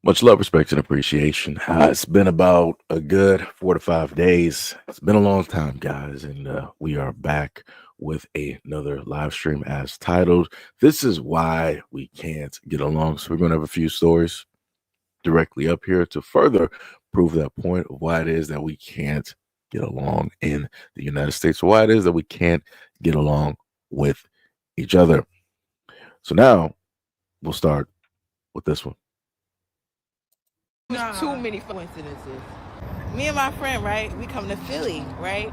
Much love, respect, and appreciation. It's been about a good 4 to 5 days. It's been a long time, guys, and we are back with another live stream as titled, This is Why We Can't Get Along. So, we're going to have a few stories directly up here to further prove that point of why it is that we can't get along in the United States, why it is that we can't get along with each other. So, now we'll start with this one. There's too many coincidences. Me and my friend, right? We come to Philly, right,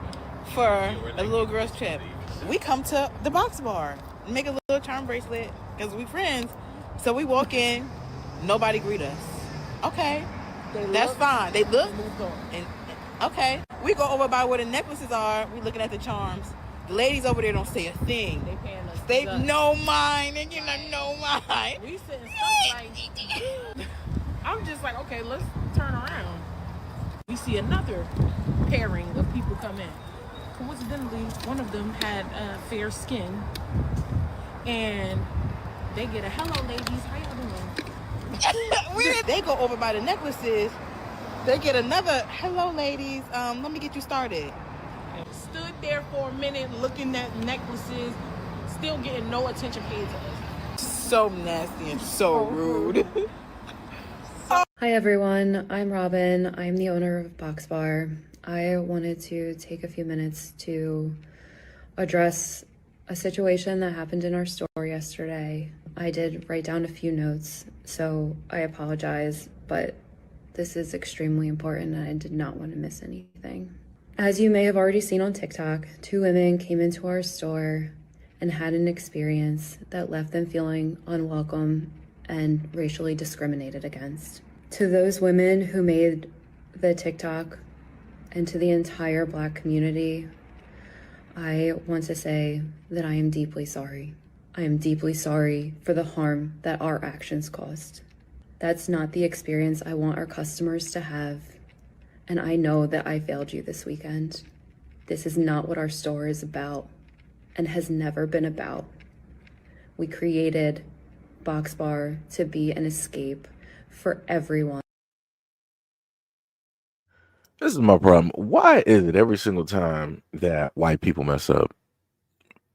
for a little girls trip. We come to the box bar, make a little charm bracelet because we friends. So we walk in, nobody greet us. Okay, that's fine. They look, and okay, we go over by where the necklaces are. We looking at the charms. The ladies over there don't say a thing. They paying us. They no mind. They get no mind. We sitting stuff like. I'm just like, okay, let's turn around. We see another pairing of people come in. Coincidentally, one of them had fair skin, and they get a hello, ladies. How y'all doing? They go over by the necklaces. They get another hello, ladies. Let me get you started. Stood there for a minute, looking at necklaces, still getting no attention paid to us. So nasty and so rude. Hi everyone, I'm Robin. I'm the owner of Box Bar. I wanted to take a few minutes to address a situation that happened in our store yesterday. I did write down a few notes, so I apologize, but this is extremely important and I did not want to miss anything. As you may have already seen on TikTok, 2 women came into our store and had an experience that left them feeling unwelcome and racially discriminated against. To those women who made the TikTok and to the entire Black community, I want to say that I am deeply sorry. I am deeply sorry for the harm that our actions caused. That's not the experience I want our customers to have, and I know that I failed you this weekend. This is not what our store is about and has never been about. We created Box Bar to be an escape for everyone. This is my problem. Why is it every single time that white people mess up,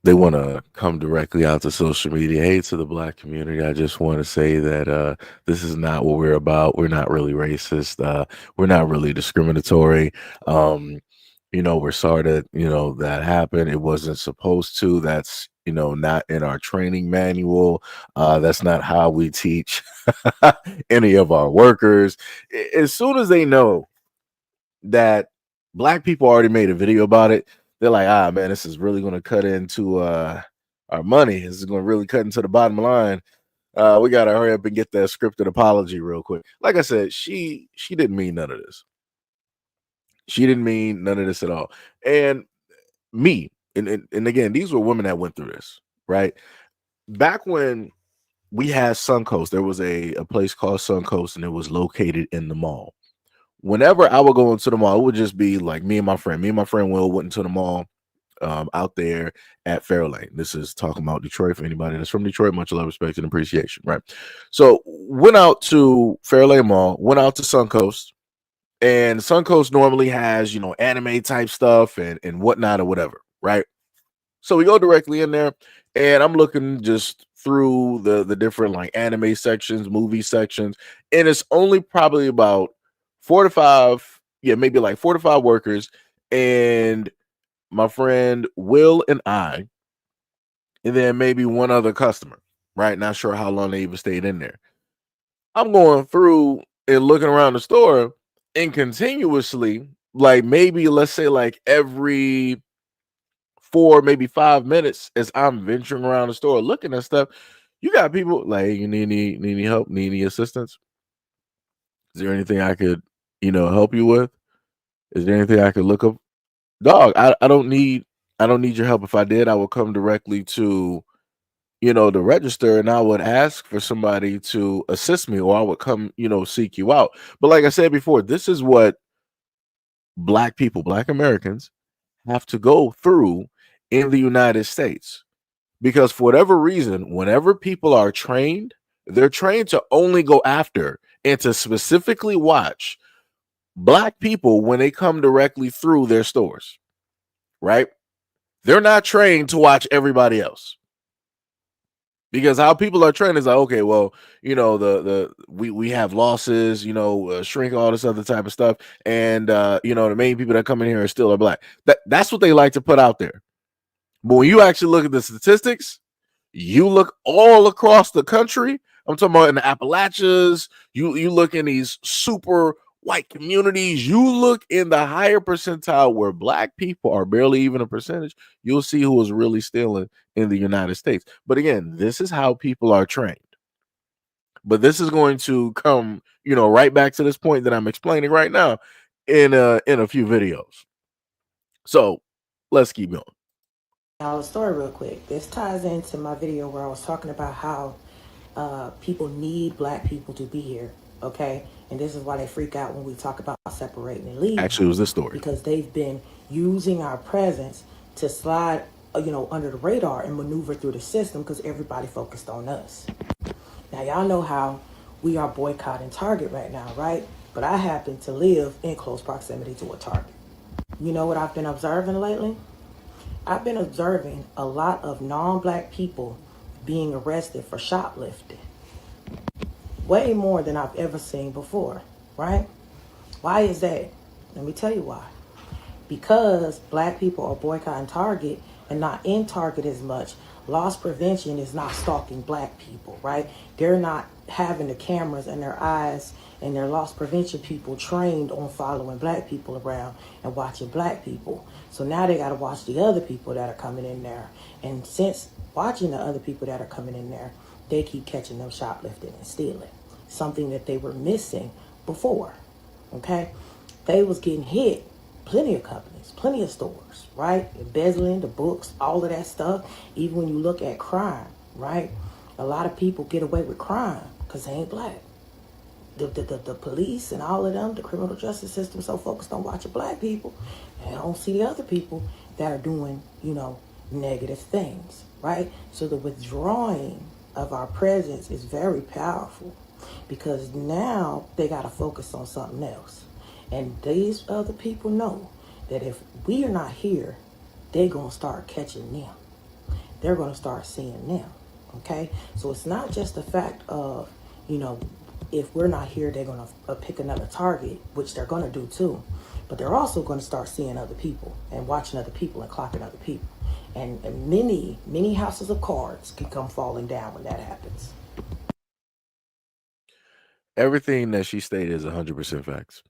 they want to come directly out to social media? Hey, to the Black community, I just want to say that this is not what we're about. We're not really racist. We're not really discriminatory. We're sorry that, that happened. It wasn't supposed to. That's, not in our training manual. That's not how we teach any of our workers. As soon as they know that Black people already made a video about it, they're like, man, this is really going to cut into our money. This is going to really cut into the bottom line. We got to hurry up and get that scripted apology real quick. Like I said, she didn't mean none of this. She didn't mean none of this at all. And me, and again, these were women that went through this, right? Back when we had Suncoast, there was a place called Suncoast, and it was located in the mall. Whenever I would go into the mall, it would just be like me and my friend Will went into the mall out there at Fairlane. This is talking about Detroit. For anybody that's from Detroit, much love, respect, and appreciation, right? So went out to Fairlane Mall, went out to Suncoast, and Suncoast normally has, anime type stuff and whatnot or whatever, right? So we go directly in there, and I'm looking just through the different like anime sections, movie sections, and it's only probably about 4 to 5, maybe like 4 to 5 workers, and my friend Will and I, and then maybe one other customer, right? Not sure how long they even stayed in there. I'm going through and looking around the store, and continuously, like maybe let's say like every 4, maybe 5 minutes, as I'm venturing around the store looking at stuff, you got people like, hey, you need any help, need any assistance? Is there anything I could, help you with? Is there anything I could look up? Dog, I don't need your help. If I did, I would come directly to, the register, and I would ask for somebody to assist me, or I would come, seek you out. But like I said before, this is what Black people, Black Americans have to go through in the United States. Because for whatever reason, whenever people are trained, they're trained to only go after and to specifically watch black people when they come directly through their stores, right? They're not trained to watch everybody else. Because how people are trained is like, okay, well, we have losses, shrink, all this other type of stuff, and the main people that come in here are still black. That's what they like to put out there. But when you actually look at the statistics, you look all across the country. I'm talking about in the Appalachians. You look in these super white communities. You look in the higher percentile where black people are barely even a percentage. You'll see who is really stealing in the United States. But again, this is how people are trained. But this is going to come, right back to this point that I'm explaining right now in a few videos. So let's keep going. Now, a story real quick. This ties into my video where I was talking about how people need black people to be here, okay? And this is why they freak out when we talk about separating and leaving. Actually, it was this story. Because they've been using our presence to slide, under the radar and maneuver through the system because everybody focused on us. Now, y'all know how we are boycotting Target right now, right? But I happen to live in close proximity to a Target. You know what I've been observing lately? I've been observing a lot of non-black people being arrested for shoplifting. Way more than I've ever seen before, right? Why is that? Let me tell you why. Because black people are boycotting Target and not in Target as much. Loss prevention is not stalking black people, right? They're not having the cameras in their eyes and their loss prevention people trained on following black people around and watching black people. So now they got to watch the other people that are coming in there. And since watching the other people that are coming in there, they keep catching them shoplifting and stealing. Something that they were missing before, okay? They was getting hit, plenty of companies, plenty of stores, right? Embezzling, the books, all of that stuff. Even when you look at crime, right? A lot of people get away with crime because they ain't black. The police and all of them, the criminal justice system, so focused on watching black people, and they don't see the other people that are doing, negative things, right? So the withdrawing of our presence is very powerful because now they got to focus on something else. And these other people know that if we are not here, they're going to start catching them. They're going to start seeing them, okay? So it's not just the fact of, if we're not here, they're going to pick another target, which they're going to do too. But they're also going to start seeing other people and watching other people and clocking other people. And many, many houses of cards can come falling down when that happens. Everything that she stated is 100% facts.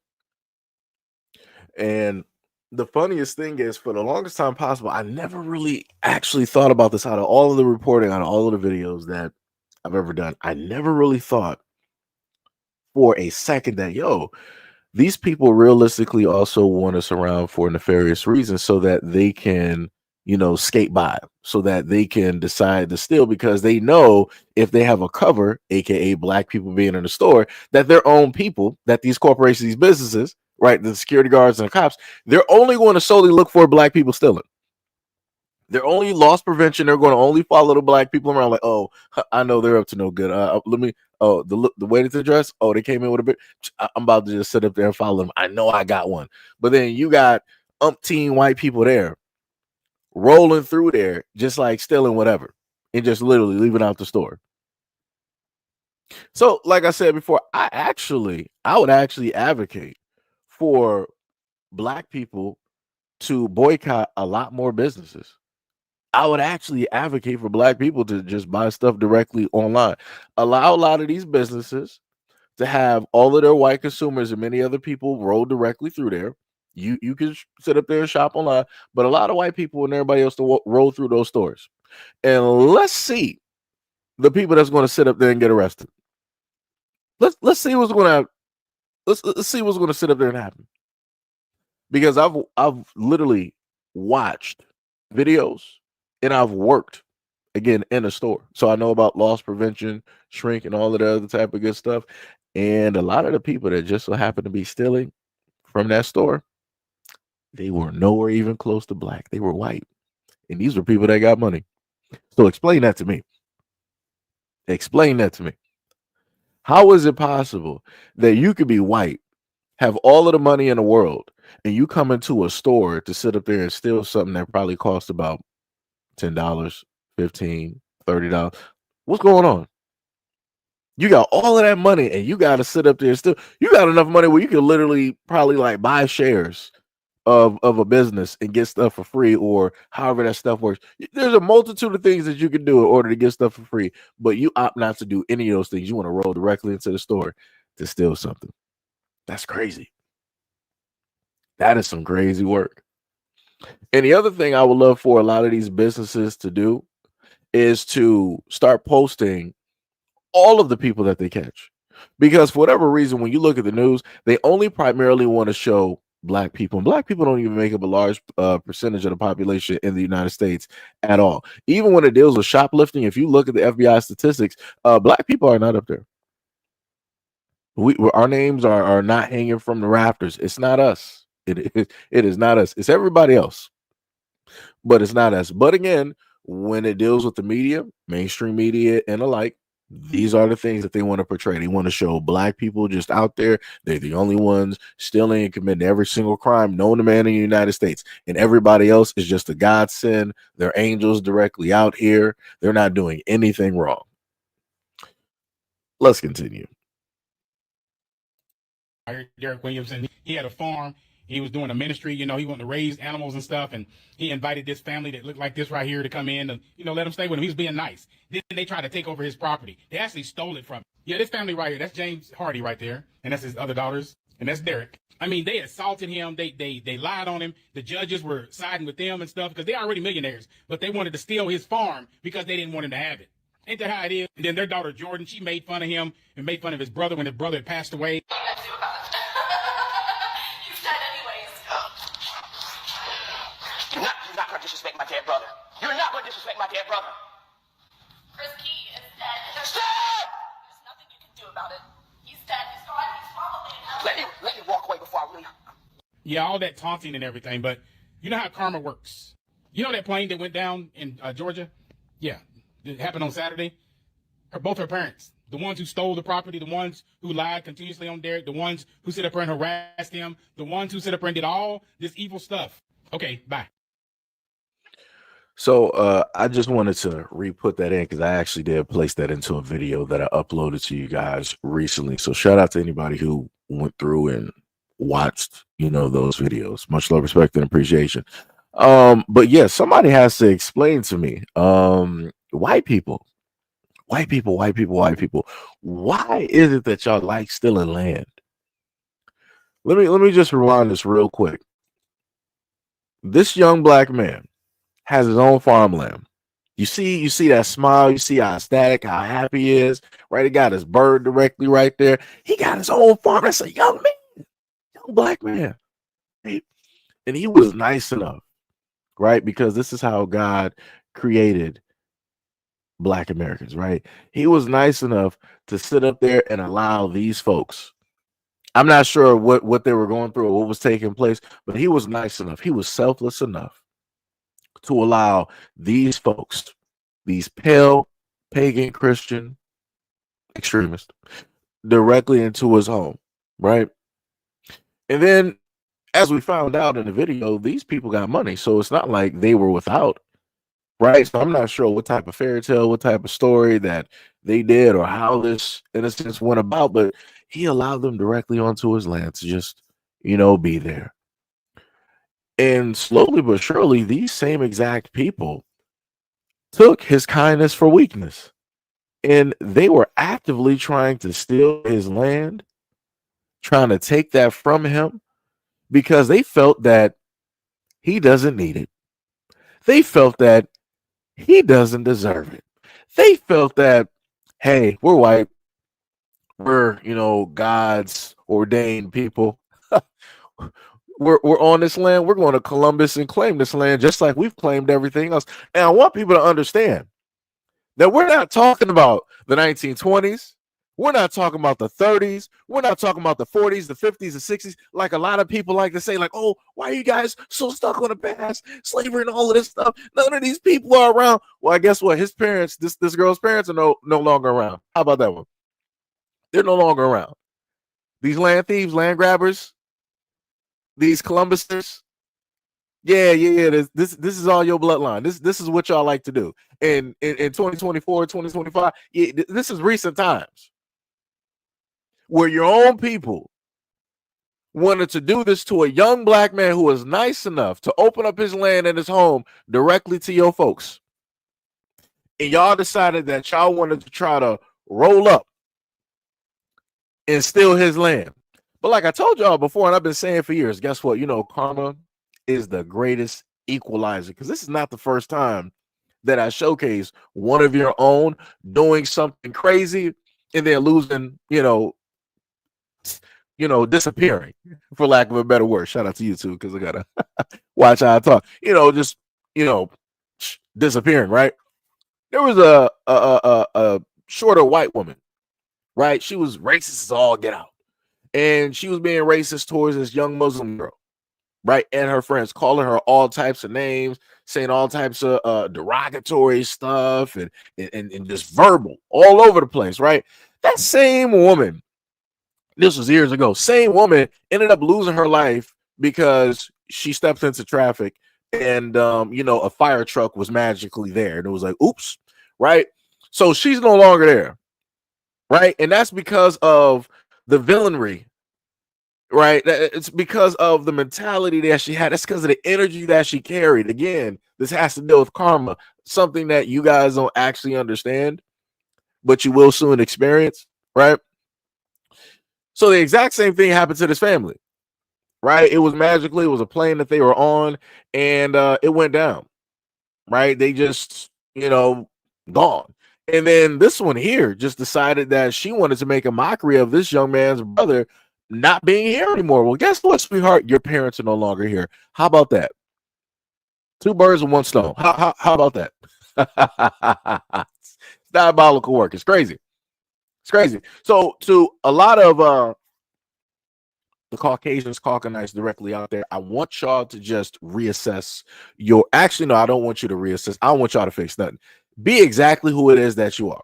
And the funniest thing is, for the longest time possible, I never really actually thought about this out of all of the reporting, out of all of the videos that I've ever done. I never really thought for a second that, these people realistically also want us around for nefarious reasons so that they can, skate by, so that they can decide to steal, because they know if they have a cover, aka black people being in the store, that their own people, that these corporations, these businesses, right, the security guards and the cops, they're only going to solely look for black people stealing. They're only loss prevention. They're going to only follow the black people around like, oh, I know they're up to no good. The way that they dress, they came in with a bit. I'm about to just sit up there and follow them. I know I got one. But then you got umpteen white people there rolling through there, just like stealing whatever and just literally leaving out the store. So, like I said before, I would actually advocate for black people to boycott a lot more businesses. I would actually advocate for black people to just buy stuff directly online. Allow a lot of these businesses to have all of their white consumers and many other people roll directly through there. You can sit up there and shop online, but a lot of white people and everybody else to roll through those stores. And let's see the people that's going to sit up there and get arrested. Let's see what's going to let's see what's going to sit up there and happen. Because I've literally watched videos and I've worked again in a store. So I know about loss prevention, shrink, and all of the other type of good stuff. And a lot of the people that just so happen to be stealing from that store, they were nowhere even close to black. They were white. And these were people that got money. So explain that to me. Explain that to me. How is it possible that you could be white, have all of the money in the world, and you come into a store to sit up there and steal something that probably cost about $10, $15, $30? What's going on? You got all of that money and you got to sit up there and still, you got enough money where you can literally probably like buy shares of a business and get stuff for free, or however that stuff works. There's a multitude of things that you can do in order to get stuff for free, but you opt not to do any of those things. You want to roll directly into the store to steal something. That's crazy. That is some crazy work. And the other thing I would love for a lot of these businesses to do is to start posting all of the people that they catch, because for whatever reason, when you look at the news, they only primarily want to show black people, and black people don't even make up a large percentage of the population in the United States at all. Even when it deals with shoplifting, if you look at the FBI statistics, black people are not up there. Our names are not hanging from the rafters. It's not us. It is not us. It's everybody else, but it's not us. But again, when it deals with the media, mainstream media and alike, these are the things that they want to portray. They want to show black people just out there. They're the only ones stealing and committing every single crime known to man in the United States. And everybody else is just a godsend. They're angels directly out here. They're not doing anything wrong. Let's continue. Derek Williamson, he had a farm. He was doing a ministry, he wanted to raise animals and stuff. And he invited this family that looked like this right here to come in and, let him stay with him. He was being nice. Then they tried to take over his property. They actually stole it from him. Yeah, this family right here, that's James Hardy right there. And that's his other daughters. And that's Derek. I mean, they assaulted him. They lied on him. The judges were siding with them and stuff because they're already millionaires. But they wanted to steal his farm because they didn't want him to have it. Ain't that how it is? And then their daughter, Jordan, she made fun of him and made fun of his brother when his brother had passed away. You're not going to disrespect my dead brother. You're not going to disrespect my dead brother. Chris Key is dead. Stop! There's nothing you can do about it. He's dead. He's gone. He's probably in hell. Let me walk away before I leave. Yeah, all that taunting and everything. But you know how karma works. You know that plane that went down in Georgia? Yeah, it happened on Saturday. Both her parents, the ones who stole the property, the ones who lied continuously on Derek, the ones who sit up there and harassed him, the ones who sit up there and did all this evil stuff. Okay, bye. So I just wanted to re-put that in because I actually did place that into a video that I uploaded to you guys recently. So shout out to anybody who went through and watched, those videos. Much love, respect, and appreciation. But yeah, somebody has to explain to me, white people, why is it that y'all like stealing land? Let me just rewind this real quick. This young black man has his own farmland. You see that smile, you see how ecstatic, how happy he is, right? He got his bird directly right there. He got his own farm. That's a young man, young black man. Right? And he was nice enough, right? Because this is how God created black Americans, right? He was nice enough to sit up there and allow these folks. I'm not sure what they were going through or what was taking place, but he was nice enough. He was selfless enough to allow these folks, these pale pagan Christian extremists, directly into his home, right? And then, as we found out in the video, these people got money, so it's not like they were without, right? So I'm not sure what type of fairy tale, what type of story that they did or how this, in a sense, went about, but he allowed them directly onto his land to just, be there. And slowly but surely, these same exact people took his kindness for weakness. And they were actively trying to steal his land, trying to take that from him, because they felt that he doesn't need it. They felt that he doesn't deserve it. They felt that, hey, we're white. We're, God's ordained people. We're on this land. We're going to Columbus and claim this land just like we've claimed everything else. And I want people to understand that we're not talking about the 1920s. We're not talking about the 30s. We're not talking about the 40s, the 50s, the 60s, like a lot of people like to say, like, oh, why are you guys so stuck on the past, slavery and all of this stuff? None of these people are around. Well, I guess what? His parents, this girl's parents are no longer around. How about that one? They're no longer around. These land thieves, land grabbers, these Columbusers. Yeah. This is all your bloodline. This is what y'all like to do. And in 2024, 2025, this is recent times where your own people wanted to do this to a young black man who was nice enough to open up his land and his home directly to your folks. And y'all decided that y'all wanted to try to roll up and steal his land. But like I told y'all before, and I've been saying for years, guess what? Karma is the greatest equalizer, because this is not the first time that I showcase one of your own doing something crazy and then losing, disappearing, for lack of a better word. Shout out to you too, because I gotta watch how I talk. Just disappearing, right? There was a shorter white woman, right? She was racist as all get out, and she was being racist towards this young Muslim girl, right? And her friends, calling her all types of names, saying all types of derogatory stuff, and just verbal all over the place, right? That same woman, this was years ago, same woman ended up losing her life because she stepped into traffic and a fire truck was magically there, and it was like, oops, right? So she's no longer there, right? And that's because of the villainry, right? It's because of the mentality that she had. That's because of the energy that she carried. Again, this has to deal with karma, something that you guys don't actually understand, but you will soon experience, right? So the exact same thing happened to this family, right? It was magically, it was a plane that they were on, and it went down, right? They just, gone. And then this one here just decided that she wanted to make a mockery of this young man's brother not being here anymore. Well, guess what, sweetheart? Your parents are no longer here. How about that? Two birds with one stone. How about that? It's diabolical work. It's crazy. It's crazy. So to a lot of the Caucasians, Caucanites directly out there, I want y'all to just reassess your. Actually, no, I don't want you to reassess. I don't want y'all to fix nothing. Be exactly who it is that you are.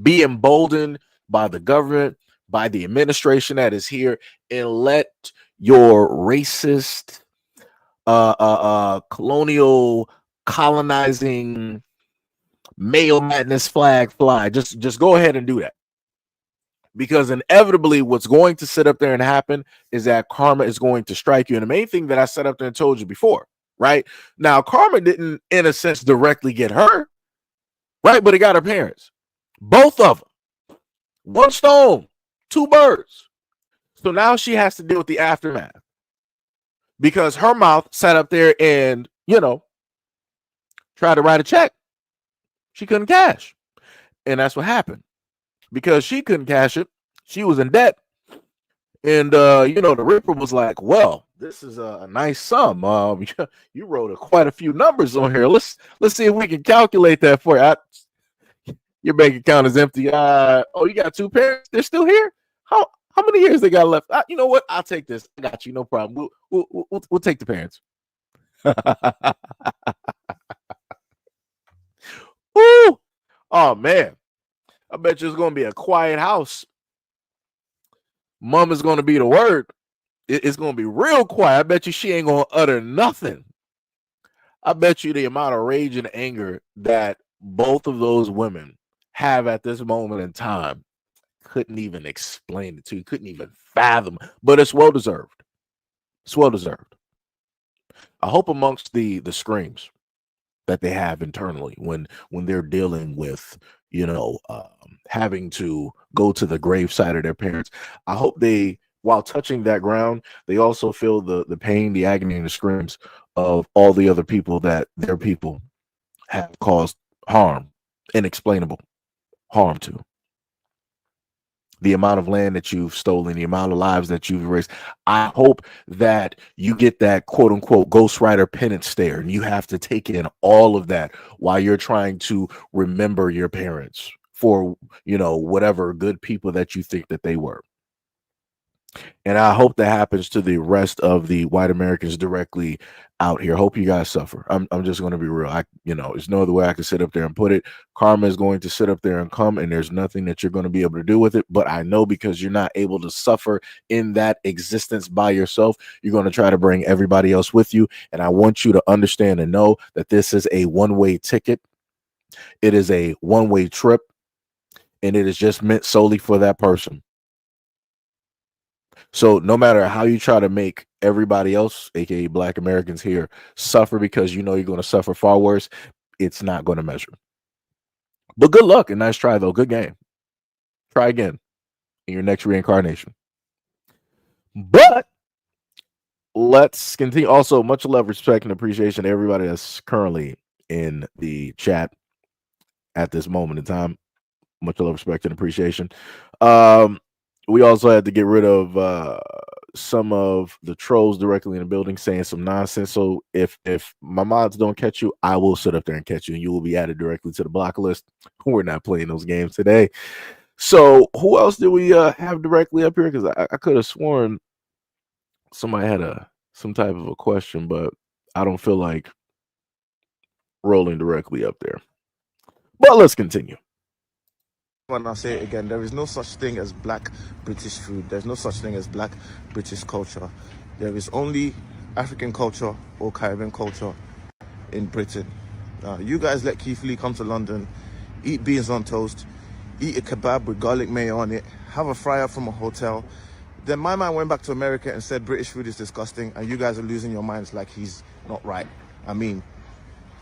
Be emboldened by the government, by the administration that is here, and let your racist, colonial, colonizing, male madness flag fly. Just go ahead and do that. Because inevitably what's going to sit up there and happen is that karma is going to strike you. And the main thing that I set up there and told you before, right? Now, karma didn't, in a sense, directly get her, right? But it got her parents. Both of them. One stone, two birds. So now she has to deal with the aftermath. Because her mouth sat up there and, tried to write a check. She couldn't cash. And that's what happened. Because she couldn't cash it, she was in debt. And the Ripper was like, well, this is a nice sum. You wrote quite a few numbers on here. Let's see if we can calculate that for you. Your bank account is empty. You got two parents? They're still here? How many years they got left? You know what? I'll take this. I got you. No problem. We'll take the parents. Woo! Oh man. I bet you it's going to be a quiet house. Mom is going to be the word. It's going to be real quiet. I bet you she ain't going to utter nothing. I bet you the amount of rage and anger that both of those women have at this moment in time couldn't even explain it to you, couldn't even fathom. But it's well deserved. It's well deserved. I hope amongst the screams that they have internally when they're dealing with having to go to the graveside of their parents, I hope they, while touching that ground, they also feel the pain, the agony, and the screams of all the other people that their people have caused harm, inexplainable harm to. The amount of land that you've stolen, the amount of lives that you've erased. I hope that you get that quote unquote ghostwriter penance stare, and you have to take in all of that while you're trying to remember your parents for, whatever good people that you think that they were. And I hope that happens to the rest of the white Americans directly out here. Hope you guys suffer. I'm just going to be real. There's no other way I can sit up there and put it. Karma is going to sit up there and come, and there's nothing that you're going to be able to do with it. But I know because you're not able to suffer in that existence by yourself, you're going to try to bring everybody else with you. And I want you to understand and know that this is a one-way ticket. It is a one-way trip, and it is just meant solely for that person. So no matter how you try to make everybody else, aka Black Americans here, suffer because you know you're going to suffer far worse, it's not going to measure. But good luck and nice try though. Good game. Try again in your next reincarnation. But let's continue. Also, much love, respect, and appreciation to everybody that's currently in the chat at this moment in time. Much love, respect, and appreciation. We also had to get rid of some of the trolls directly in the building saying some nonsense. So if my mods don't catch you, I will sit up there and catch you, and you will be added directly to the block list. We're not playing those games today. So who else did we have directly up here? Because I could have sworn somebody had some type of a question, but I don't feel like rolling directly up there. But let's continue. And I'll say it again, there is no such thing as black British food. There's no such thing as black British culture. There is only African culture or Caribbean culture in Britain. You guys let Keith Lee come to London, eat beans on toast, eat a kebab with garlic mayo on it, have a fryer from a hotel. Then my man went back to America and said British food is disgusting, and you guys are losing your minds like he's not right. I mean,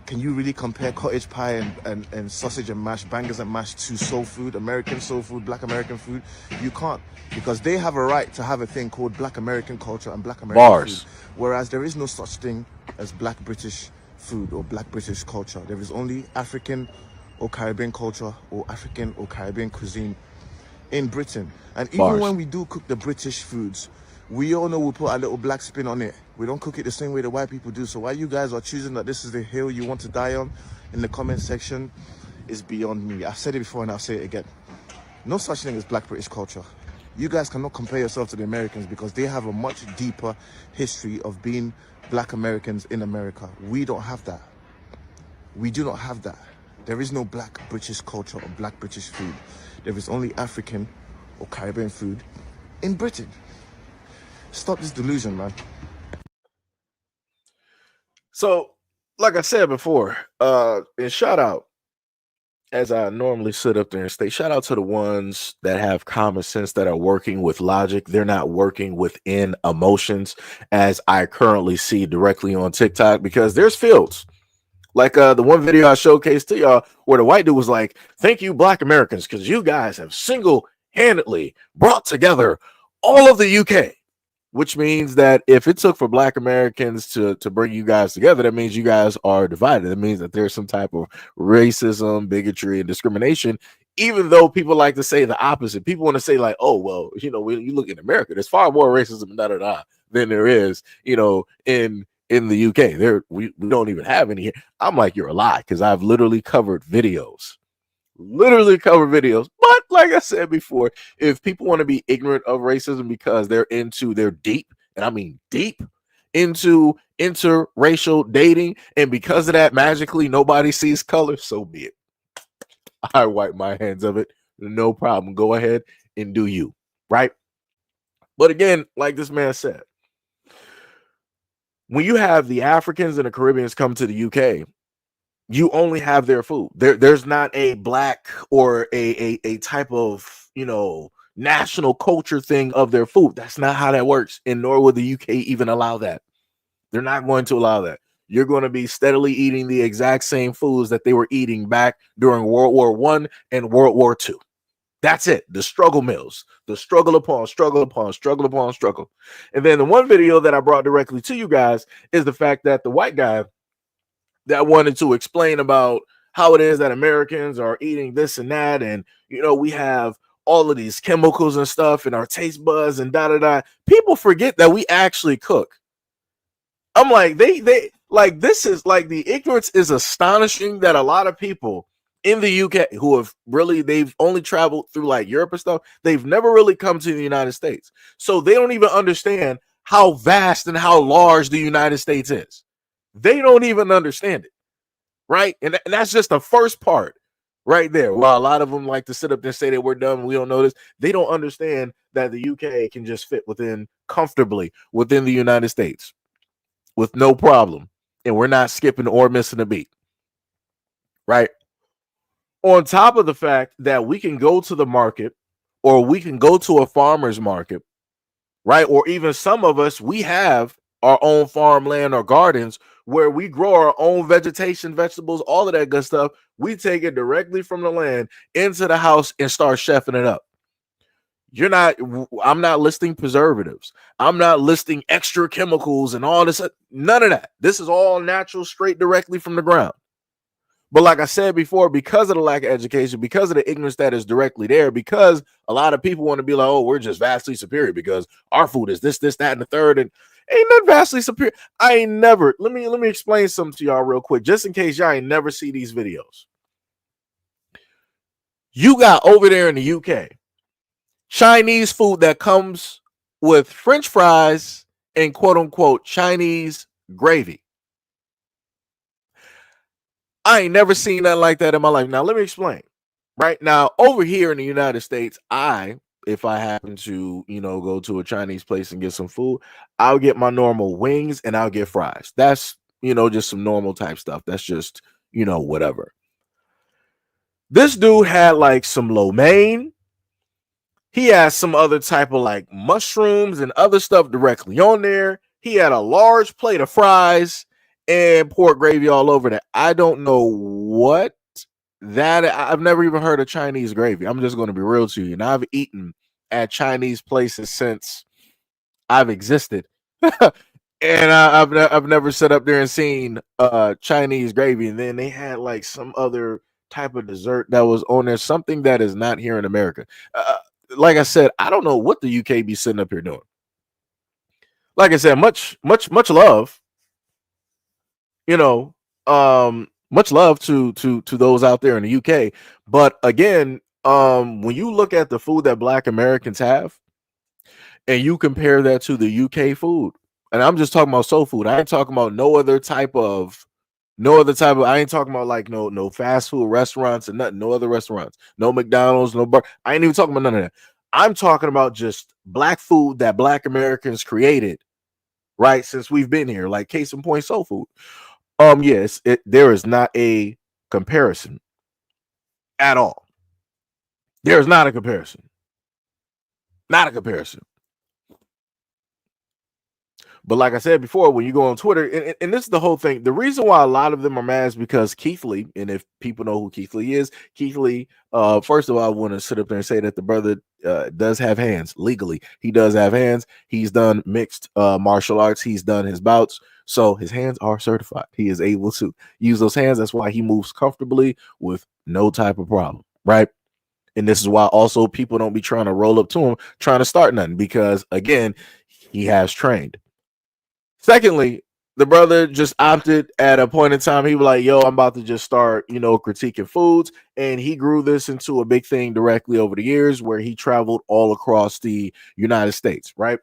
can you really compare cottage pie and sausage and mash, bangers and mash to soul food, American soul food, black American food? You can't, because they have a right to have a thing called black American culture and black American food. Whereas there is no such thing as black British food or black British culture. There is only African or Caribbean culture or African or Caribbean cuisine in Britain. And even when we do cook the British foods, we all know we put a little black spin on it. We don't cook it the same way the white people do. So why you guys are choosing that this is the hill you want to die on in the comment section is beyond me. I've said it before and I'll say it again. No such thing as black British culture. You guys cannot compare yourself to the Americans because they have a much deeper history of being black Americans in America. We don't have that. We do not have that. There is no black British culture or black British food. There is only African or Caribbean food in Britain. Stop this delusion, man. So, like I said before, and shout out, as I normally sit up there and state, shout out to the ones that have common sense, that are working with logic. They're not working within emotions, as I currently see directly on TikTok, because there's fields. Like the one video I showcased to y'all where the white dude was like, thank you, Black Americans, because you guys have single-handedly brought together all of the UK. Which means that if it took for Black Americans to bring you guys together, that means you guys are divided. That means that there's some type of racism, bigotry, and discrimination, even though people like to say the opposite. People want to say like, oh, well, when you look in America, there's far more racism than there is, in the UK. We don't even have any here. I'm like, you're a lie, because I've literally covered videos. But like I said before, if people want to be ignorant of racism because they're deep, and I mean deep, into interracial dating, and because of that magically nobody sees color, so be it. I wipe my hands of it. No problem. Go ahead and do you, right? But again, like this man said, when you have the Africans and the Caribbeans come to the UK, you only have their food. There's not a black or a type of national culture thing of their food. That's not how that works, and nor will the UK even allow that. They're not going to allow that. You're going to be steadily eating the exact same foods that they were eating back during World War I and World War II. That's it. The struggle meals, the struggle upon struggle upon struggle upon struggle. And then the one video that I brought directly to you guys is the fact that the white guy that wanted to explain about how it is that Americans are eating this and that, and we have all of these chemicals and stuff in our taste buds and da. People forget that we actually cook. I'm like, they like, this is like, the ignorance is astonishing that a lot of people in the UK who have really, they've only traveled through like Europe and stuff. They've never really come to the United States. So they don't even understand how vast and how large the United States is. They don't even understand it. Right. And that's just the first part right there. While a lot of them like to sit up there and say that we're dumb, we don't know this. They don't understand that the UK can just fit within comfortably within the United States with no problem. And we're not skipping or missing a beat. Right. On top of the fact that we can go to the market or we can go to a farmer's market, right? Or even some of us, we have our own farmland or gardens where we grow our own vegetation, vegetables, all of that good stuff. We take it directly from the land into the house and start chefing it up. I'm not listing preservatives. I'm not listing extra chemicals and all this. None of that. This is all natural, straight directly from the ground. But like I said before, because of the lack of education, because of the ignorance that is directly there, because a lot of people want to be like, oh, we're just vastly superior because our food is this, that, and the third. And ain't nothing vastly superior. I ain't never, let me explain something to y'all real quick, just in case y'all ain't never see these videos. You got over there in the UK, Chinese food that comes with French fries and quote unquote Chinese gravy. I ain't never seen nothing like that in my life. Now, let me explain. Right now, over here in the United States, if I happen to, go to a Chinese place and get some food, I'll get my normal wings and I'll get fries. That's, just some normal type stuff. That's just, whatever. This dude had like some lo mein. He had some other type of like mushrooms and other stuff directly on there. He had a large plate of fries and pork gravy all over that. I don't know what that, I've never even heard of Chinese gravy. I'm just going to be real to you. And I've eaten at Chinese places since I've existed. And I've never sat up there and seen Chinese gravy. And then they had like some other type of dessert that was on there, something that is not here in America. Like I said, I don't know what the UK be sitting up here doing. Like I said, much love. Much love to those out there in the UK. But again, when you look at the food that Black Americans have and you compare that to the UK food, and I'm just talking about soul food. I ain't talking about no other type of, I ain't talking about like no fast food restaurants and nothing, no other restaurants, no McDonald's, no bar. I ain't even talking about none of that. I'm talking about just Black food that Black Americans created, right? Since we've been here, like case in point, soul food. Yes, there is not a comparison at all. There is not a comparison. Not a comparison. But like I said before, when you go on Twitter, and this is the whole thing, the reason why a lot of them are mad is because Keith Lee, and if people know who Keith Lee is, first of all, I want to sit up there and say that the brother does have hands legally. He does have hands. He's done mixed martial arts. He's done his bouts. So his hands are certified. He is able to use those hands. That's why he moves comfortably with no type of problem, right? And this is why also people don't be trying to roll up to him, trying to start nothing, because again, he has trained. Secondly, the brother just opted at a point in time. He was like, yo, I'm about to just start, critiquing foods. And he grew this into a big thing directly over the years where he traveled all across the United States, right?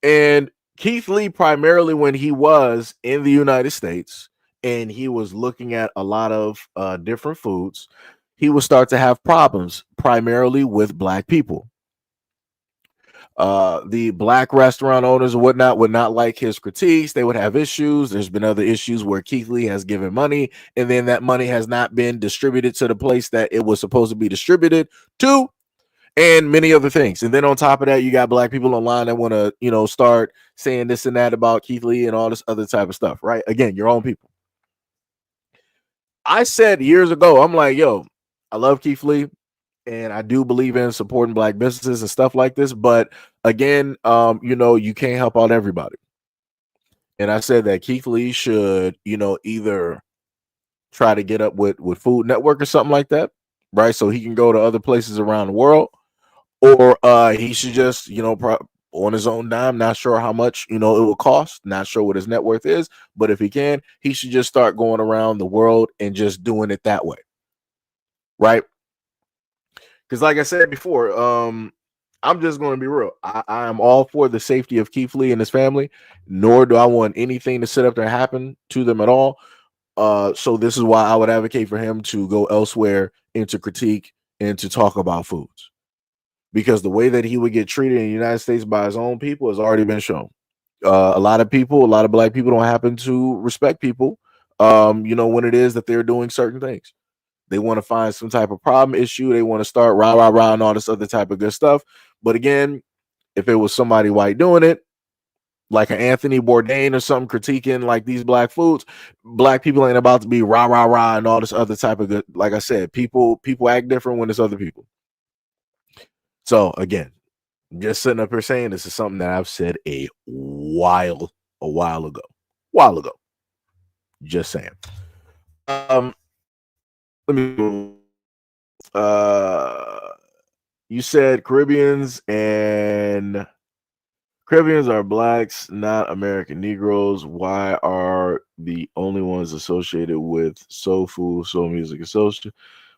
And Keith Lee, primarily when he was in the United States and he was looking at a lot of different foods, he would start to have problems primarily with Black people. The Black restaurant owners and whatnot would not like his critiques. They would have issues. There's been other issues where Keith Lee has given money and then that money has not been distributed to the place that it was supposed to be distributed to, and many other things. And then on top of that, you got Black people online that want to, start saying this and that about Keith Lee and all this other type of stuff, right? Again, your own people. I said years ago, I'm like, yo, I love Keith Lee. And I do believe in supporting Black businesses and stuff like this. But again, you can't help out everybody. And I said that Keith Lee should, either try to get up with Food Network or something like that, right? So he can go to other places around the world, or he should just, on his own dime, not sure how much, it will cost, not sure what his net worth is. But if he can, he should just start going around the world and just doing it that way. right? Because like I said before, I'm just going to be real. I am all for the safety of Keith Lee and his family, nor do I want anything to sit up there happen to them at all. So this is why I would advocate for him to go elsewhere and to critique and to talk about foods. Because the way that he would get treated in the United States by his own people has already been shown. A lot of people, a lot of black people don't happen to respect people, when it is that they're doing certain things. They want to find some type of problem issue. They want to start rah, rah, rah, and all this other type of good stuff. But again, if it was somebody white doing it, like an Anthony Bourdain or something critiquing like these black foods, black people ain't about to be rah, rah, rah, and all this other type of good. Like I said, people act different when it's other people. So again, just sitting up here saying this is something that I've said a while ago. Just saying. Let me. You said Caribbeans are blacks, not American Negroes. Why are the only ones associated with soul food, soul music, and soul?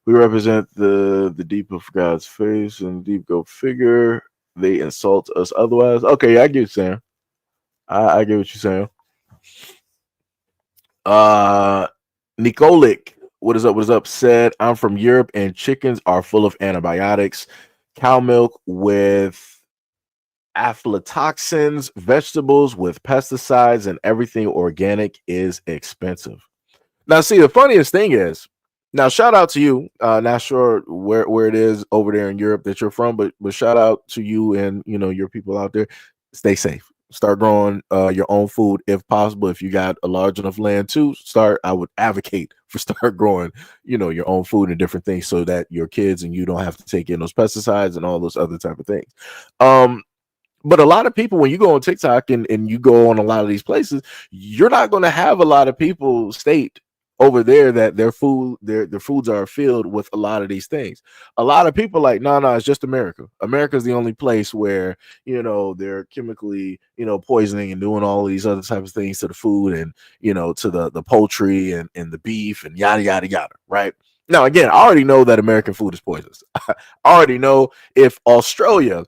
We represent the deep of God's face and deep go figure. They insult us otherwise. Okay, I get what you're saying. I get what you're saying. Nikolic, what is up? What is up? Said, I'm from Europe and chickens are full of antibiotics. Cow milk with aflatoxins, vegetables with pesticides, and everything organic is expensive. Now, see, the funniest thing is, now shout out to you. Not sure where it is over there in Europe that you're from, but shout out to you and your people out there. Stay safe. Start growing your own food if possible. If you got a large enough land to start, I would advocate for start growing, your own food and different things so that your kids and you don't have to take in those pesticides and all those other type of things. But a lot of people, when you go on TikTok and you go on a lot of these places, you're not going to have a lot of people state over there that their foods are filled with a lot of these things. A lot of people like, no, it's just America. America's the only place where, they're chemically, poisoning and doing all these other types of things to the food and, to the poultry and the beef and yada, yada, yada. Right. Now, again, I already know that American food is poisonous. I already know if Australia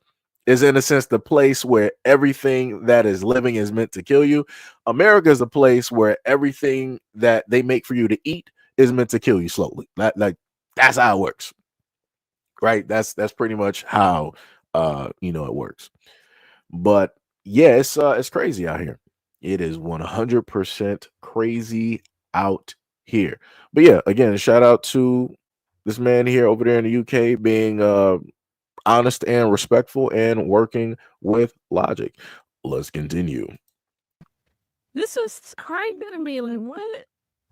is in a sense the place where everything that is living is meant to kill you. America is a place where everything that they make for you to eat is meant to kill you slowly. That's how it works, right? That's pretty much how it works. But yeah, it's crazy out here. It is 100% crazy out here. But yeah, again, shout out to this man here over there in the UK being honest and respectful and working with logic. Let's continue. This is crazy to me. Like, what?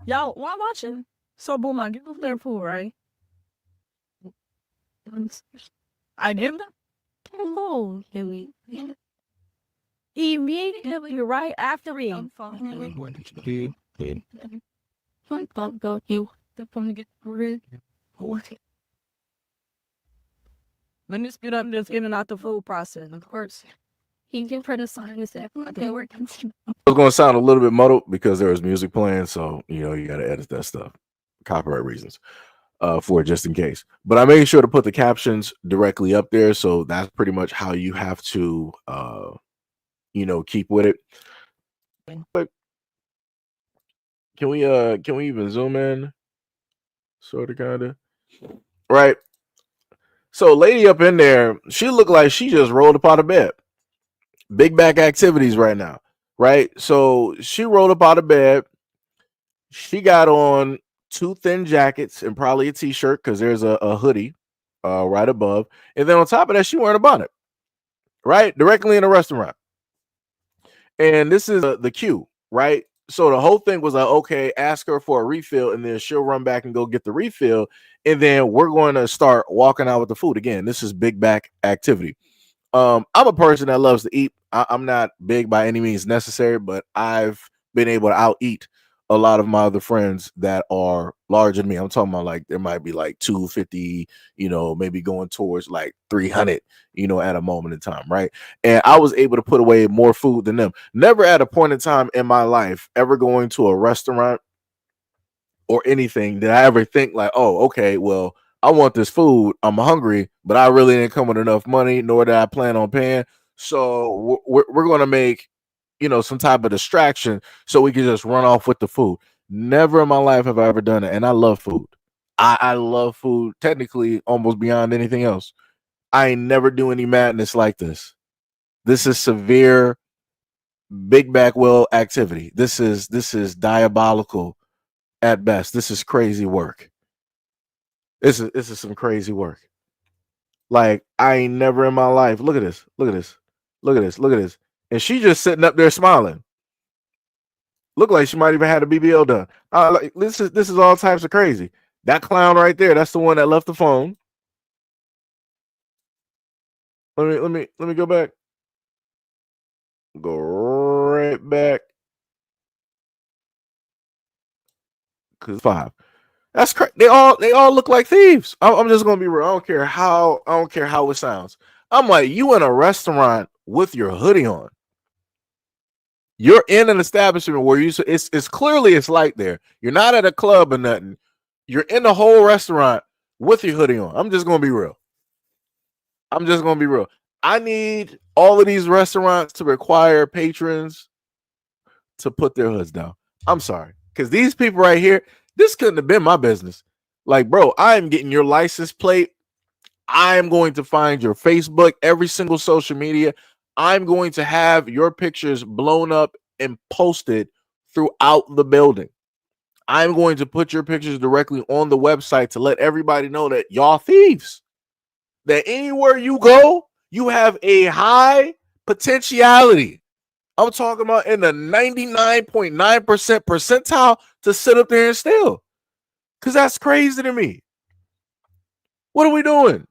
Y'all, while watching, so boom, I give them their food, right? I give them hello, immediately right after me. Go you. The phone get rid. Let me speed up this in and out the food process. Of course, he can criticize that. Okay, we're It's going to sound a little bit muddled because there was music playing, so you got to edit that stuff, copyright reasons, for it just in case. But I made sure to put the captions directly up there, so that's pretty much how you have to, keep with it. But can we even zoom in? Sort of, kind of, right? So, lady up in there, she looked like she just rolled up out of bed. Big back activities right now, right? So she rolled up out of bed. She got on 2 thin jackets and probably a t-shirt because there's a hoodie right above. And then on top of that, she wearing a bonnet, right? Directly in a restaurant. And this is the queue, right? So the whole thing was like, okay, ask her for a refill and then she'll run back and go get the refill. And then we're going to start walking out with the food. Again, this is big back activity. I'm a person that loves to eat. I'm not big by any means necessary, but I've been able to out eat a lot of my other friends that are larger than me. I'm talking about like there might be like 250, maybe going towards like 300, at a moment in time, right? And I was able to put away more food than them. Never at a point in time in my life ever going to a restaurant or anything did I ever think like, oh, okay, well, I want this food. I'm hungry, but I really didn't come with enough money, nor did I plan on paying. So we're going to make, some type of distraction so we can just run off with the food. Never in my life have I ever done it. And I love food. I love food technically almost beyond anything else. I ain't never do any madness like this. This is severe big back well activity. This is diabolical at best. This is crazy work. This is some crazy work. Like, I ain't never in my life. Look at this. Look at this. Look at this. Look at this. And she just sitting up there smiling. Look like she might even had a BBL done. This is all types of crazy. That clown right there, that's the one that left the phone. Let me go back. Go right back. Cause 5. That's crazy. They all look like thieves. I'm just gonna be real. I don't care how it sounds. I'm like, you in a restaurant with your hoodie on. You're in an establishment where it's clearly it's light there. You're not at a club or nothing. You're in the whole restaurant with your hoodie on. I'm just gonna be real. I need all of these restaurants to require patrons to put their hoods down. I'm sorry. Because these people right here, this couldn't have been my business. Like, bro, I am getting your license plate. I am going to find your Facebook, every single social media. I'm going to have your pictures blown up and posted throughout the building. I'm going to put your pictures directly on the website to let everybody know that y'all thieves. That anywhere you go, you have a high potentiality. I'm talking about in the 99.9% percentile to sit up there and steal. Because that's crazy to me. What are we doing?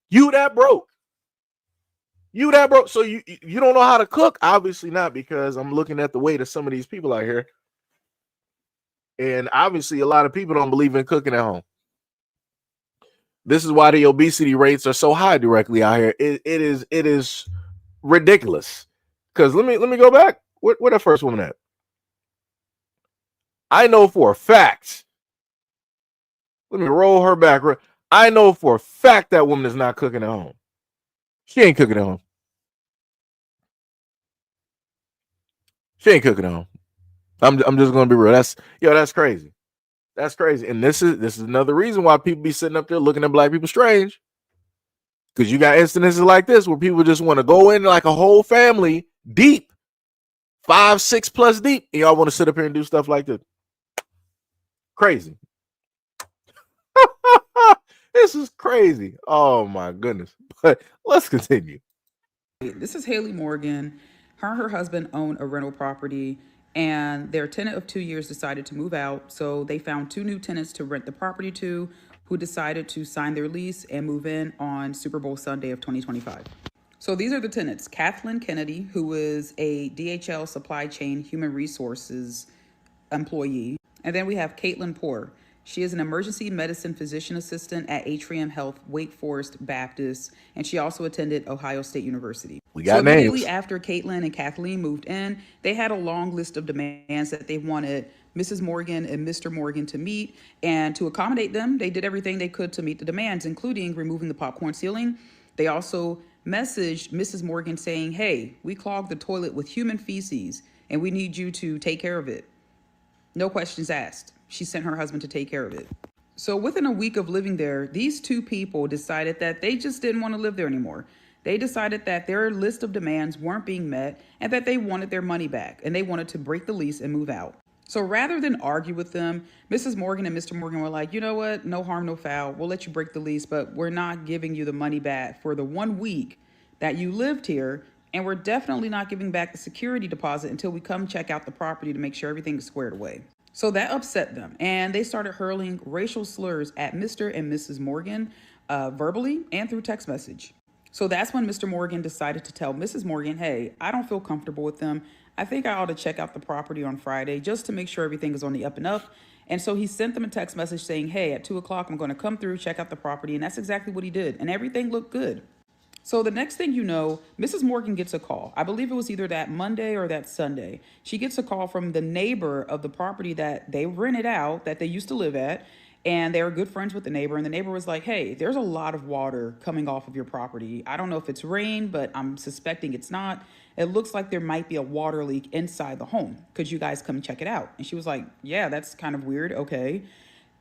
You that broke. So you don't know how to cook? Obviously not, because I'm looking at the weight of some of these people out here. And obviously a lot of people don't believe in cooking at home. This is why the obesity rates are so high directly out here. It is ridiculous. Because let me go back. Where that first woman at? I know for a fact. Let me roll her back. I know for a fact that woman is not cooking at home. She ain't cooking at home. I'm just gonna be real. That's crazy. That's crazy. And this is another reason why people be sitting up there looking at black people strange. Because you got instances like this where people just want to go in like a whole family deep, 5, 6 plus deep, and y'all want to sit up here and do stuff like this. Crazy. This is crazy. Oh my goodness. But let's continue. This is Haley Morgan. Her and her husband own a rental property, and their tenant of 2 years decided to move out. So they found 2 new tenants to rent the property to, who decided to sign their lease and move in on Super Bowl Sunday of 2025. So these are the tenants. Kathleen Kennedy, who is a DHL supply chain human resources employee. And then we have Caitlin Poor. She is an emergency medicine physician assistant at Atrium Health, Wake Forest Baptist, and she also attended Ohio State University. We got names. Immediately names. after Caitlin and Kathleen moved in, they had a long list of demands that they wanted Mrs. Morgan and Mr. Morgan to meet. And to accommodate them, they did everything they could to meet the demands, including removing the popcorn ceiling. They also messaged Mrs. Morgan saying, hey, we clogged the toilet with human feces, and we need you to take care of it. No questions asked. She sent her husband to take care of it. So within a week of living there, these 2 people decided that they just didn't want to live there anymore. They decided that their list of demands weren't being met and that they wanted their money back, and they wanted to break the lease and move out. So rather than argue with them, Mrs. Morgan and Mr. Morgan were like, you know what? No harm, no foul. We'll let you break the lease, but we're not giving you the money back for the 1 week that you lived here. And we're definitely not giving back the security deposit until we come check out the property to make sure everything is squared away. So that upset them, and they started hurling racial slurs at Mr. and Mrs. Morgan verbally and through text message. So that's when Mr. Morgan decided to tell Mrs. Morgan, hey, I don't feel comfortable with them. I think I ought to check out the property on Friday just to make sure everything is on the up and up. And so he sent them a text message saying, hey, at 2 o'clock, I'm going to come through, check out the property. And that's exactly what he did. And everything looked good. So the next thing you know, Mrs. Morgan gets a call. I believe it was either that Monday or that Sunday. She gets a call from the neighbor of the property that they rented out, that they used to live at. And they were good friends with the neighbor. And the neighbor was like, hey, there's a lot of water coming off of your property. I don't know if it's rain, but I'm suspecting it's not. It looks like there might be a water leak inside the home. Could you guys come check it out? And she was like, yeah, that's kind of weird. Okay.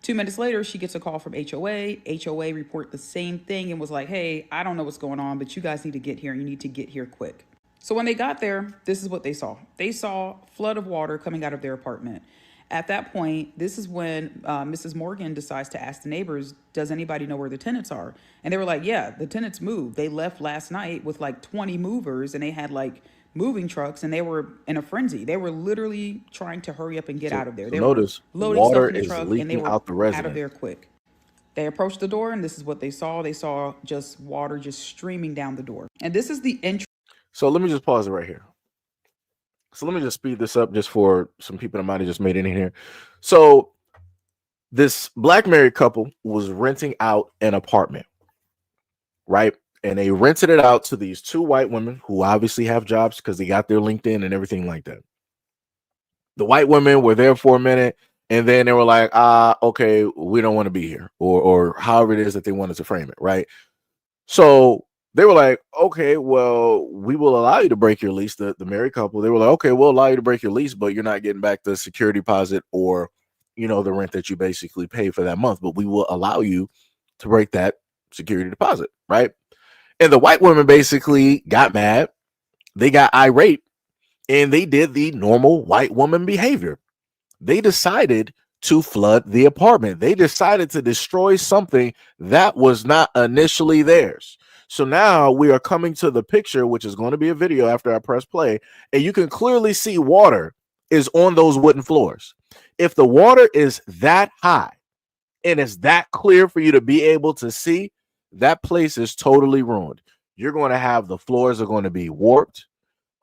2 minutes later, she gets a call from HOA. HOA report the same thing and was like, hey, I don't know what's going on, but you guys need to get here. You need to get here quick. So when they got there, this is what they saw. They saw a flood of water coming out of their apartment. At that point, this is when Mrs. Morgan decides to ask the neighbors, does anybody know where the tenants are? And they were like, yeah, the tenants moved. They left last night with like 20 movers, and they had like moving trucks, and they were in a frenzy. They were literally trying to hurry up and get out of there. They notice were loading water stuff in the is truck, and they leaking were out the out of resident. there quick. They approached the door, and this is what they saw. They saw just water just streaming down the door. And this is the entrance. So let me just pause it right here. So let me just speed this up just for some people that might have just made it in here. So this black married couple was renting out an apartment, right? And they rented it out to these two white women who obviously have jobs because they got their LinkedIn and everything like that. The white women were there for a minute, and then they were like, okay, we don't want to be here, or however it is that they wanted to frame it, right? So they were like, okay, well, we will allow you to break your lease. The married couple, they were like, okay, we'll allow you to break your lease, but you're not getting back the security deposit or, the rent that you basically pay for that month, but we will allow you to break that security deposit, right? And the white women basically got mad. They got irate, and they did the normal white woman behavior. They decided to flood the apartment. They decided to destroy something that was not initially theirs. So now we are coming to the picture, which is going to be a video after I press play, and you can clearly see water is on those wooden floors. If the water is that high and it's that clear for you to be able to see, that place is totally ruined. You're going to have the floors are going to be warped.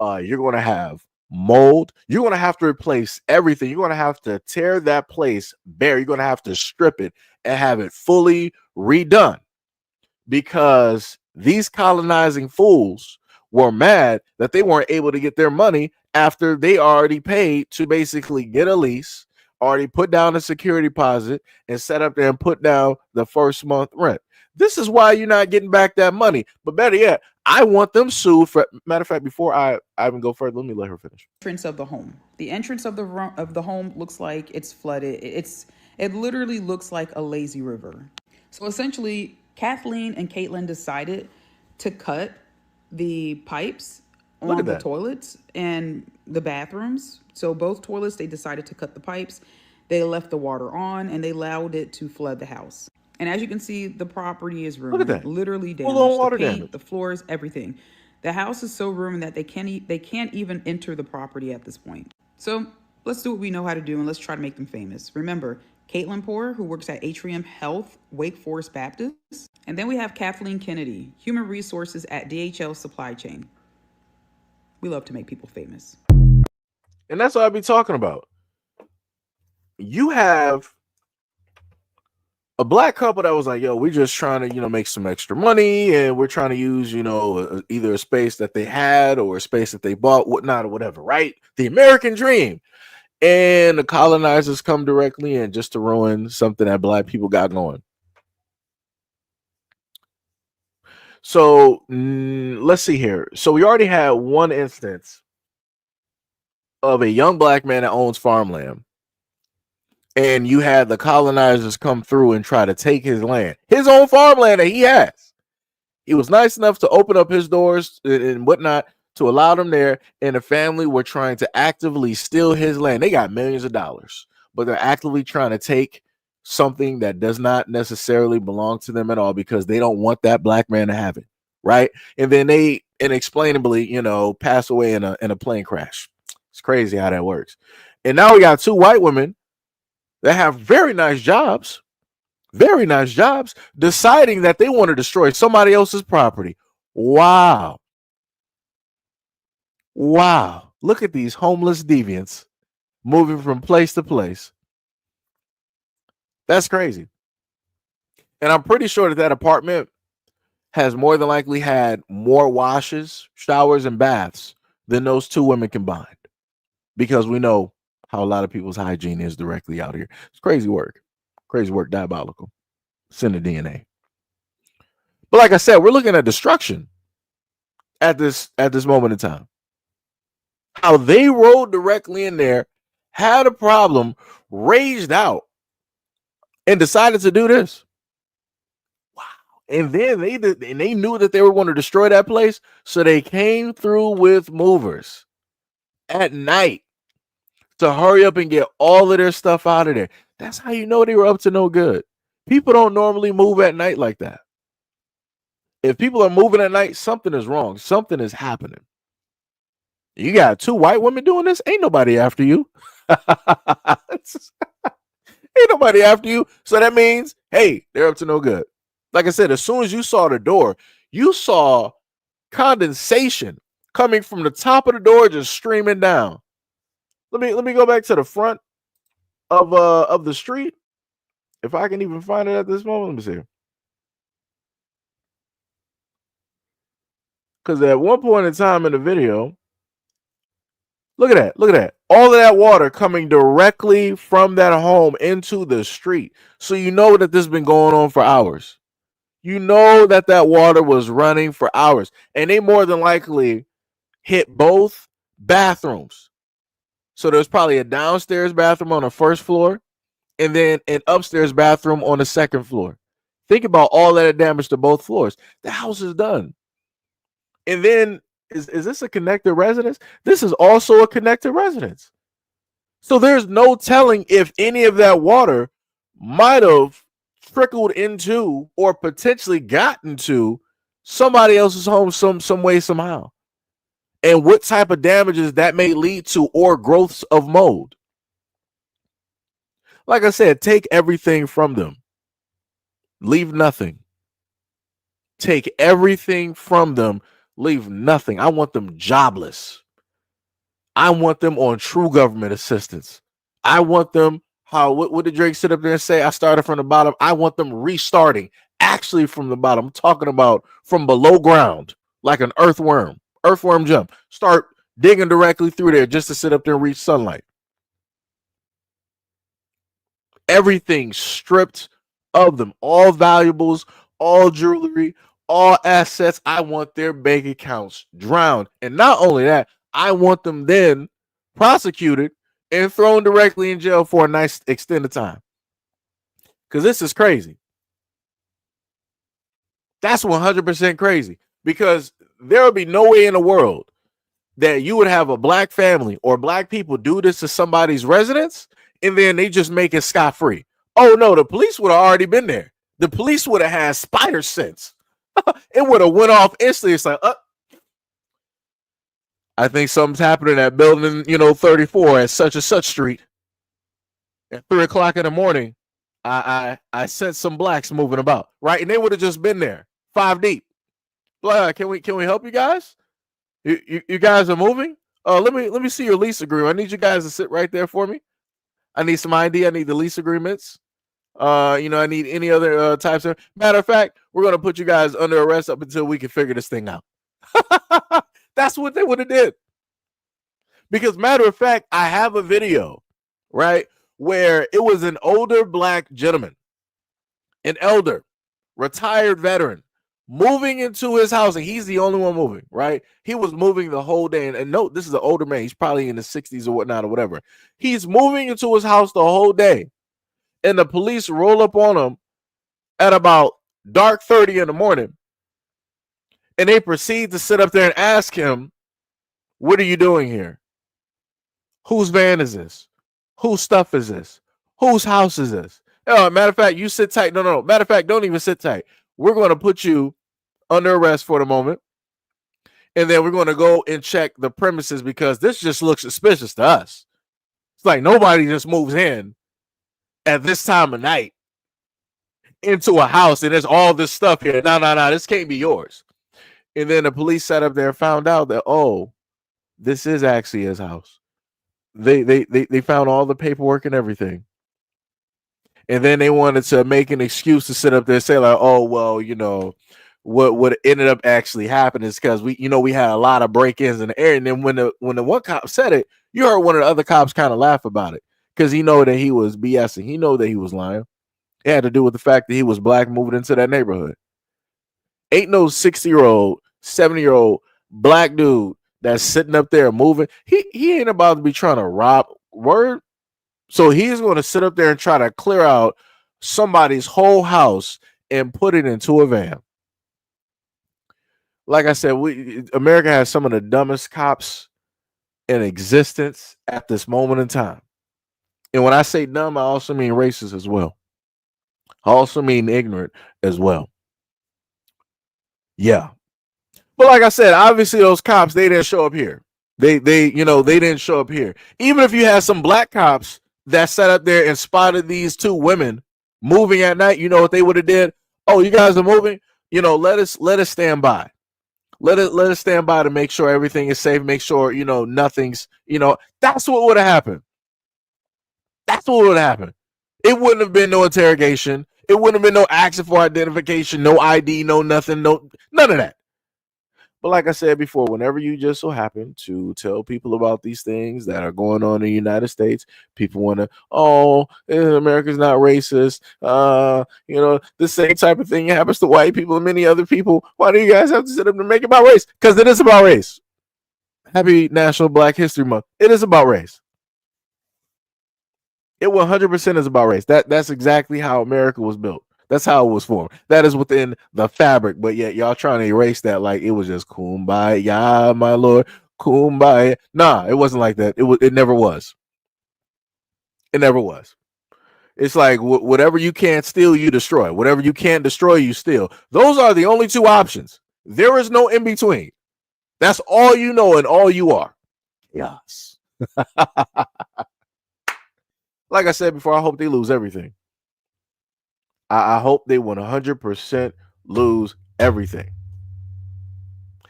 You're going to have mold. You're going to have to replace everything. You're going to have to tear that place bare. You're going to have to strip it and have it fully redone, because these colonizing fools were mad that they weren't able to get their money after they already paid to basically get a lease, already put down a security deposit, and set up there and put down the first month rent. This is why you're not getting back that money. But better yet, I want them sued. For matter of fact, before I even go further, let me let her finish. Entrance of the home. The entrance of the home looks like it's flooded. It literally looks like a lazy river. So essentially, Kathleen and Caitlin decided to cut the pipes on the toilets and the bathrooms. So both toilets, they decided to cut the pipes. They left the water on, and they allowed it to flood the house. And as you can see, the property is ruined. Look at that. Literally damaged. The paint, the floors, everything. The house is so ruined that they can't even enter the property at this point. So let's do what we know how to do, and let's try to make them famous. Remember, Caitlin Poor, who works at Atrium Health, Wake Forest Baptist. And then we have Kathleen Kennedy, Human Resources at DHL Supply Chain. We love to make people famous. And that's what I'll be talking about. You have a black couple that was like, yo, we're just trying to, make some extra money, and we're trying to use, either a space that they had or a space that they bought, whatnot, or whatever, right? The American dream. And the colonizers come directly in just to ruin something that black people got going. So let's see here. So we already had one instance of a young black man that owns farmland. And you had the colonizers come through and try to take his land, his own farmland that he has. He was nice enough to open up his doors and whatnot to allow them there. And the family were trying to actively steal his land. They got millions of dollars, but they're actively trying to take something that does not necessarily belong to them at all, because they don't want that black man to have it. Right. And then they inexplainably, pass away in a plane crash. It's crazy how that works. And now we got two white women that have very nice jobs, deciding that they want to destroy somebody else's property. Wow. Look at these homeless deviants moving from place to place. That's crazy. And I'm pretty sure that apartment has more than likely had more washes, showers, and baths than those two women combined, because we know how a lot of people's hygiene is directly out here. It's crazy work. Crazy work, diabolical. Send the DNA. But like I said, we're looking at destruction at this moment in time. How they rode directly in there, had a problem, raged out, and decided to do this. Wow. And then they knew that they were going to destroy that place, so they came through with movers at night to hurry up and get all of their stuff out of there. That's how you know they were up to no good. People don't normally move at night like that. If people are moving at night, something is wrong. Something is happening. You got 2 white women doing this. Ain't nobody after you. Ain't nobody after you. So that means, hey, they're up to no good. Like I said, as soon as you saw the door, you saw condensation coming from the top of the door, just streaming down. Let me go back to the front of the street. If I can even find it at this moment, let me see. Because at one point in time in the video, look at that. Look at that. All of that water coming directly from that home into the street. So you know that this has been going on for hours. You know that that water was running for hours. And they more than likely hit both bathrooms. So there's probably a downstairs bathroom on the first floor and then an upstairs bathroom on the second floor. Think about all that damage to both floors. The house is done. And then is this a connected residence? This is also a connected residence. So there's no telling if any of that water might have trickled into or potentially gotten to somebody else's home some way, somehow. And what type of damages that may lead to or growths of mold. Like I said, take everything from them. Leave nothing. Take everything from them. Leave nothing. I want them jobless. I want them on true government assistance. I want them, what did Drake sit up there and say? I started from the bottom. I want them restarting actually from the bottom. I'm talking about from below ground, like an earthworm jump. Start digging directly through there just to sit up there and reach sunlight. Everything stripped of them, all valuables, all jewelry, all assets. I want their bank accounts drowned. And not only that, I want them then prosecuted and thrown directly in jail for a nice extended time. Because this is crazy. That's 100% crazy. Because there would be no way in the world that you would have a black family or black people do this to somebody's residence and then they just make it scot-free. Oh no, the police would have already been there. The police would have had spider sense. It would have went off instantly. It's like, I think something's happening at building, 34 at such and such street. At 3:00 in the morning, I sense some blacks moving about, right? And they would have just been there, 5 deep. Can we help you guys? You guys are moving? Let me see your lease agreement. I need you guys to sit right there for me. I need some ID. I need the lease agreements. I need any other types of. Matter of fact, we're gonna put you guys under arrest up until we can figure this thing out. That's what they would have did. Because matter of fact, I have a video, right, where it was an older black gentleman, an elder, retired veteran, moving into his house, and he's the only one moving, right? He was moving the whole day. And note, this is an older man. He's probably in the 60s or whatnot or whatever. He's moving into his house the whole day. And the police roll up on him at about dark 30 in the morning. And they proceed to sit up there and ask him, what are you doing here? Whose van is this? Whose stuff is this? Whose house is this? Matter of fact, you sit tight. No. Matter of fact, don't even sit tight. We're going to put you under arrest for the moment. And then we're going to go and check the premises because this just looks suspicious to us. It's like nobody just moves in at this time of night into a house and there's all this stuff here. No, this can't be yours. And then the police sat up there and found out that, this is actually his house. They found all the paperwork and everything. And then they wanted to make an excuse to sit up there and say like, what ended up actually happening is because we had a lot of break-ins in the area. And then when the one cop said it, you heard one of the other cops kind of laugh about it because he know that he was BSing. He know that he was lying. It had to do with the fact that he was black moving into that neighborhood. Ain't no 60-year-old, 70-year-old black dude that's sitting up there moving. He ain't about to be trying to rob. Word. So he's going to sit up there and try to clear out somebody's whole house and put it into a van. Like I said, America has some of the dumbest cops in existence at this moment in time. And when I say dumb, I also mean racist as well. I also mean ignorant as well. Yeah. But like I said, obviously those cops, they didn't show up here. They didn't show up here. Even if you had some black cops that sat up there and spotted these two women moving at night, you know what they would have did? Oh, you guys are moving? Let us stand by. Let us stand by to make sure everything is safe, make sure, nothing's, that's what would have happened. That's what would have happened. It wouldn't have been no interrogation. It wouldn't have been no action for identification, no ID, no nothing, none of that. But like I said before, whenever you just so happen to tell people about these things that are going on in the United States, people want to, America's not racist. The same type of thing happens to white people and many other people. Why do you guys have to sit up and make it about race? Because it is about race. Happy National Black History Month. It is about race. It 100% is about race. That's exactly how America was built. That's how it was formed. That is within the fabric, but yet y'all trying to erase that like it was just kumbaya, my lord, kumbaya. Nah, it wasn't like that. It never was. It never was. It's like whatever you can't steal, you destroy. Whatever you can't destroy, you steal. Those are the only two options. There is no in between. That's all you know and all you are. Yes. Like I said before, I hope they lose everything. I hope they 100% lose everything.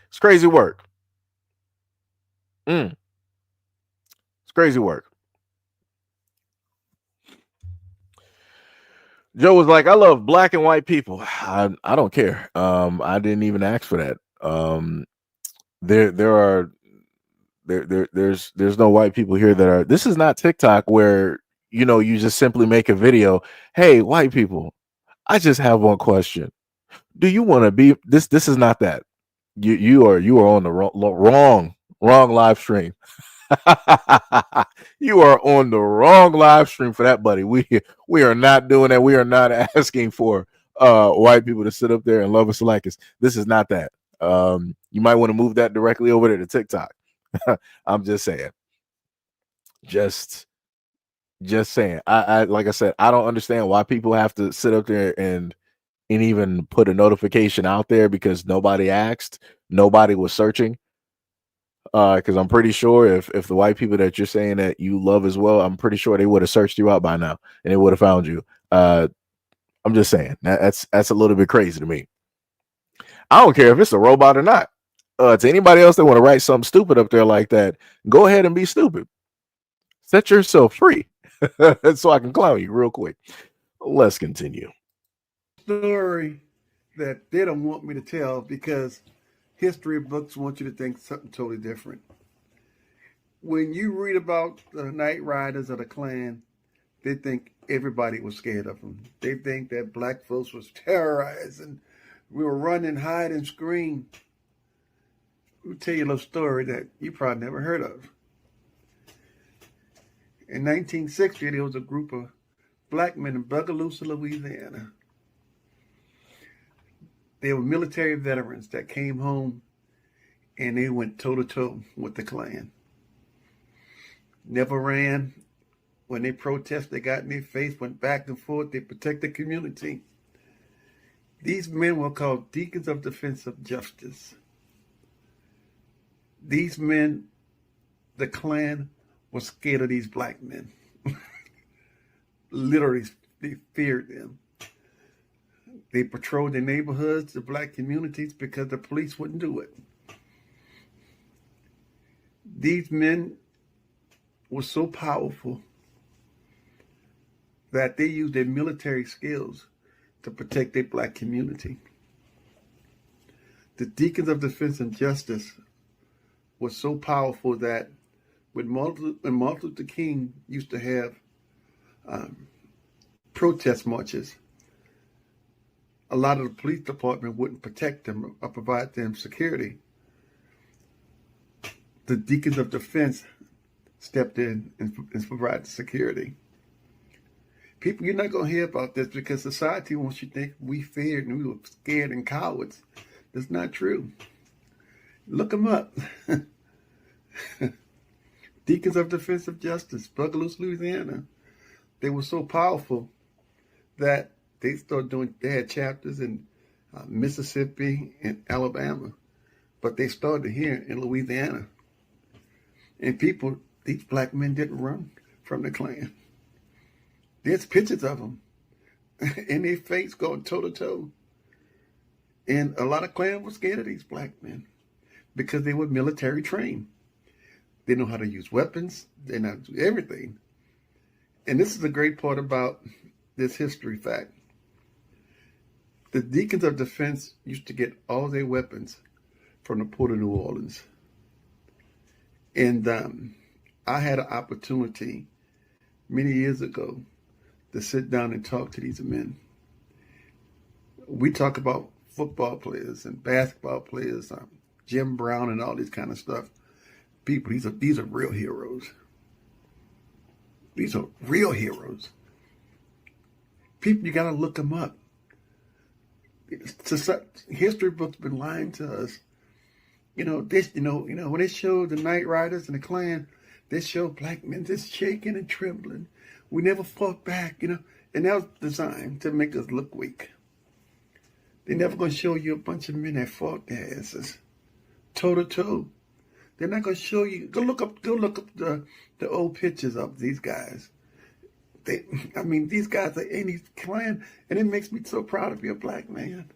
It's crazy work. It's crazy work. Joe was like, I love black and white people. I don't care. I didn't even ask for that. There's no white people here that are. This is not TikTok where you just simply make a video. Hey, white people, I just have one question. Do you want to be this? This is not that. You are on the wrong live stream. You are on the wrong live stream for that, buddy. We are not doing that. We are not asking for white people to sit up there and love us like us. This is not that. You might want to move that directly over there to TikTok. I'm just saying. Just saying. I like I said, I don't understand why people have to sit up there and even put a notification out there because nobody asked, nobody was searching. Because I'm pretty sure if the white people that you're saying that you love as well, I'm pretty sure they would have searched you out by now and they would have found you. I'm just saying that's a little bit crazy to me. I don't care if it's a robot or not. To anybody else that want to write something stupid up there like that, go ahead and be stupid. Set yourself free so I can clown you real quick. Let's continue. Story that they don't want me to tell because history books want you to think something totally different. When you read about the Night Riders of the Klan, they think everybody was scared of them. They think that black folks was terrorized and we were running, hide, and scream. I'll tell you a little story that you probably never heard of. In 1960, there was a group of black men in Bogalusa, Louisiana. They were military veterans that came home and they went toe-to-toe with the Klan. Never ran. When they protested, they got in their face, went back and forth. They protected the community. These men were called Deacons of Defense of Justice. These men, the Klan, was scared of these black men. Literally, they feared them. They patrolled the neighborhoods, the black communities, because the police wouldn't do it. These men were so powerful that they used their military skills to protect their black community. The Deacons of Defense and Justice was so powerful that when Martin Luther King used to have protest marches, a lot of the police department wouldn't protect them or provide them security. The deacons of defense stepped in and provided security. People, you're not going to hear about this because society wants you to think we feared and we were scared and cowards. That's not true. Look them up. Deacons of Defensive Justice, Buckaloo, Louisiana. They were so powerful that they had chapters in Mississippi and Alabama, but they started here in Louisiana. And these black men didn't run from the Klan. There's pictures of them in their face going toe to toe. And a lot of Klan were scared of these black men because they were military trained. They know how to use weapons. They know how to do everything. And this is the great part about this history fact. The Deacons of Defense used to get all their weapons from the Port of New Orleans. And I had an opportunity many years ago to sit down and talk to these men. We talk about football players and basketball players, Jim Brown and all this kind of stuff. People, these are real heroes. These are real heroes. People, you got to look them up. History books been lying to us. When they show the Night Riders and the Klan, they show black men just shaking and trembling. We never fought back, and that was designed to make us look weak. They're never going to show you a bunch of men that fought their asses, toe to toe. They're not going to show you. Go look up the old pictures of these guys. These guys are in these Klan, and it makes me so proud to be a black man.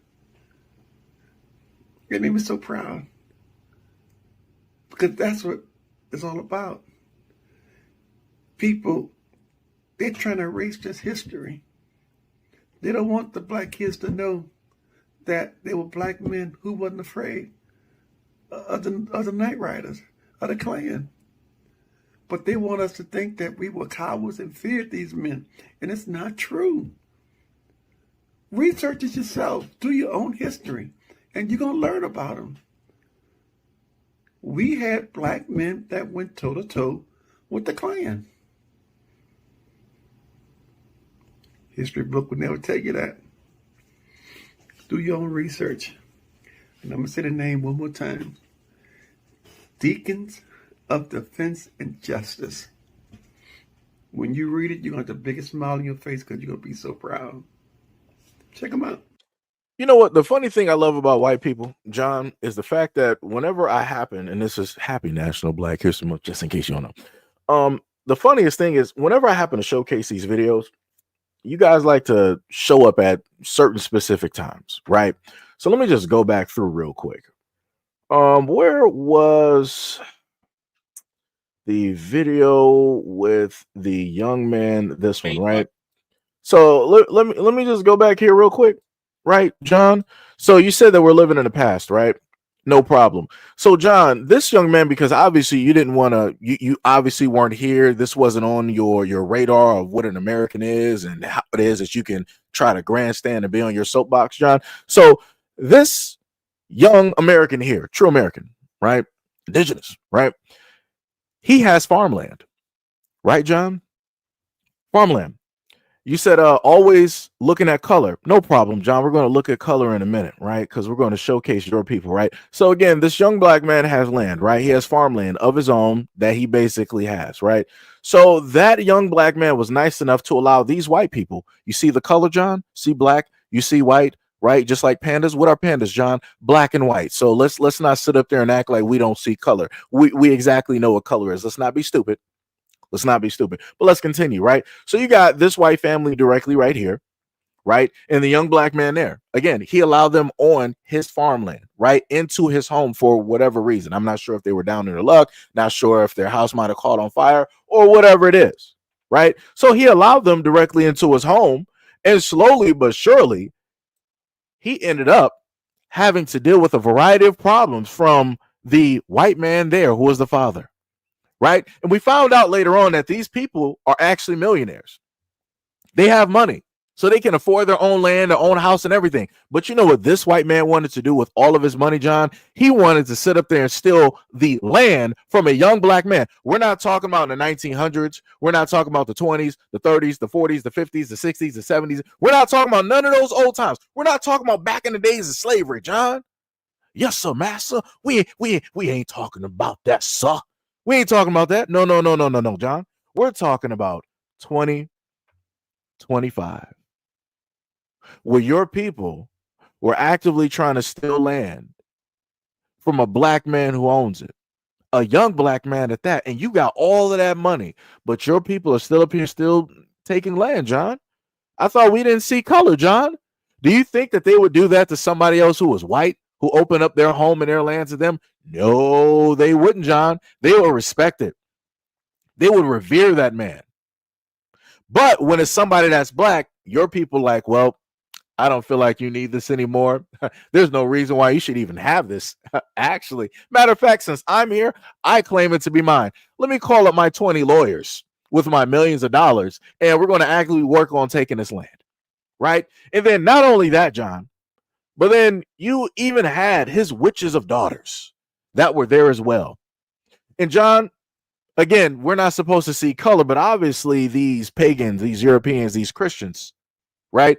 It made me so proud. Because that's what it's all about. People, they're trying to erase this history. They don't want the black kids to know that they were black men who wasn't afraid of the Night Riders, of the Klan. But they want us to think that we were cowards and feared these men. And it's not true. Research it yourself. Do your own history. And you're going to learn about them. We had black men that went toe to toe with the Klan. History book would never tell you that. Do your own research. And I'm going to say the name one more time. Deacons of Defense and Justice. When you read it, you're going to have the biggest smile on your face because you're going to be so proud. Check them out. You know what? The funny thing I love about white people, John, is the fact that whenever I happen, and this is Happy National Black History Month, just in case you don't know. The funniest thing is whenever I happen to showcase these videos, you guys like to show up at certain specific times, right? So let me just go back through real quick. Where was the video with the young man? This one, right? So let me just go back here real quick, right, John? So you said that we're living in the past, right? No problem. So John, this young man, because obviously you didn't want to, you obviously weren't here. This wasn't on your radar of what an American is and how it is that you can try to grandstand and be on your soapbox, John. So this young American here, true American, right? Indigenous, right? He has farmland, right, John? Farmland. You said always looking at color. No problem, John. We're going to look at color in a minute, right? Because we're going to showcase your people, right? So again, this young black man has land, right? He has farmland of his own that he basically has, right? So that young black man was nice enough to allow these white people. You see the color, John? See black? You see white? Right? Just like pandas. What are pandas, John? Black and white. So let's not sit up there and act like we don't see color. We exactly know what color is. Let's not be stupid. Let's not be stupid. But let's continue, right? So you got this white family directly right here, right? And the young black man there. Again, he allowed them on his farmland, right? Into his home for whatever reason. I'm not sure if they were down in their luck, not sure if their house might have caught on fire or whatever it is, right? So he allowed them directly into his home, and slowly but surely, he ended up having to deal with a variety of problems from the white man there who was the father. Right. And we found out later on that these people are actually millionaires. They have money. so they can afford their own land, their own house, and everything. But you know what this white man wanted to do with all of his money, John? He wanted to sit up there and steal the land from a young black man. We're not talking about in the 1900s. We're not talking about the 20s, the 30s, the 40s, the 50s, the 60s, the 70s. We're not talking about none of those old times. We're not talking about back in the days of slavery, John. Yes, sir, master. We ain't talking about that, sir. We ain't talking about that. No, John. We're talking about 2025, where your people were actively trying to steal land from a black man who owns it, a young black man at that, and you got all of that money, but your people are still up here still taking land, John. I thought we didn't see color, John. Do you think that they would do that to somebody else who was white, who opened up their home and their land to them? No, they wouldn't, John. They would respect it. They would revere that man. But when it's somebody that's black, your people like, well, I don't feel like you need this anymore. There's no reason why you should even have this. Actually, matter of fact, since I'm here, I claim it to be mine. Let me call up my 20 lawyers with my millions of dollars, and we're going to actively work on taking this land, right? And then not only that, John, but then you even had his witches of daughters that were there as well. And John, again, we're not supposed to see color, but obviously these pagans, these Europeans, these Christians, right?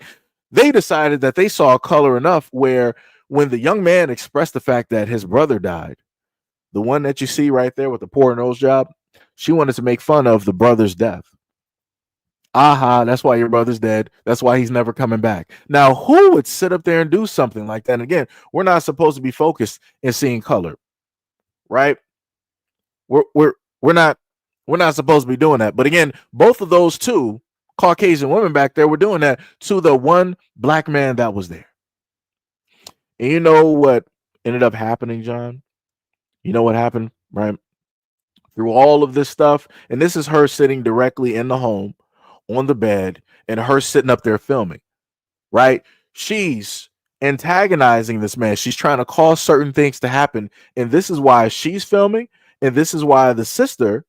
They decided that they saw color enough where when the young man expressed the fact that his brother died, the one that you see right there with the poor nose job, she wanted to make fun of the brother's death. Aha, that's why your brother's dead. That's why he's never coming back. Now, who would sit up there and do something like that? And again, we're not supposed to be focused in seeing color, right? We're not supposed to be doing that. But again, both of those two Caucasian women back there were doing that to the one black man that was there. And you know what ended up happening, John? You know what happened, right? Through all of this stuff, and this is her sitting directly in the home on the bed and her sitting up there filming, right? She's antagonizing this man. She's trying to cause certain things to happen. And this is why she's filming. And this is why the sister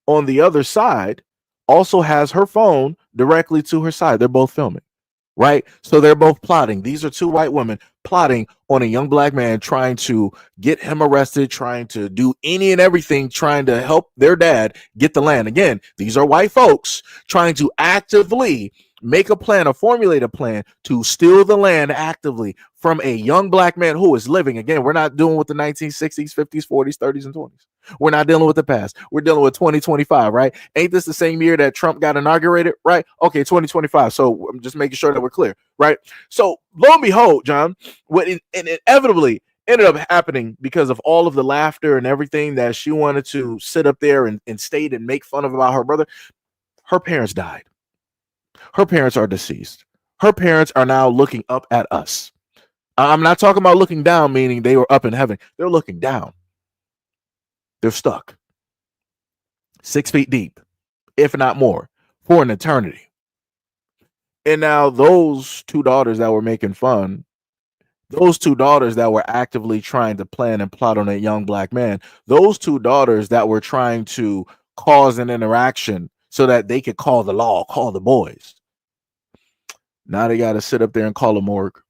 on the other side also has her phone directly to her side. They're both filming, right? So they're both plotting. These are two white women plotting on a young black man, trying to get him arrested, trying to do any and everything, trying to help their dad get the land. Again, these are white folks trying to actively make a plan, or formulate a plan to steal the land actively from a young black man who is living. Again, we're not doing with the 1960s, 50s, 40s, 30s, and 20s. We're not dealing with the past. We're dealing with 2025, right? Ain't this the same year that Trump got inaugurated, right? Okay, 2025. So I'm just making sure that we're clear, right? So lo and behold, John, what inevitably ended up happening because of all of the laughter and everything that she wanted to sit up there and state and make fun of about her brother, her parents died. Her parents are deceased. Her parents are now looking up at us. I'm not talking about looking down, meaning they were up in heaven. They're looking down. They're stuck 6 feet deep, if not more, for an eternity. And now those two daughters that were making fun, those two daughters that were actively trying to plan and plot on a young black man, those two daughters that were trying to cause an interaction so that they could call the law, call the boys. Now they got to sit up there and call a morgue,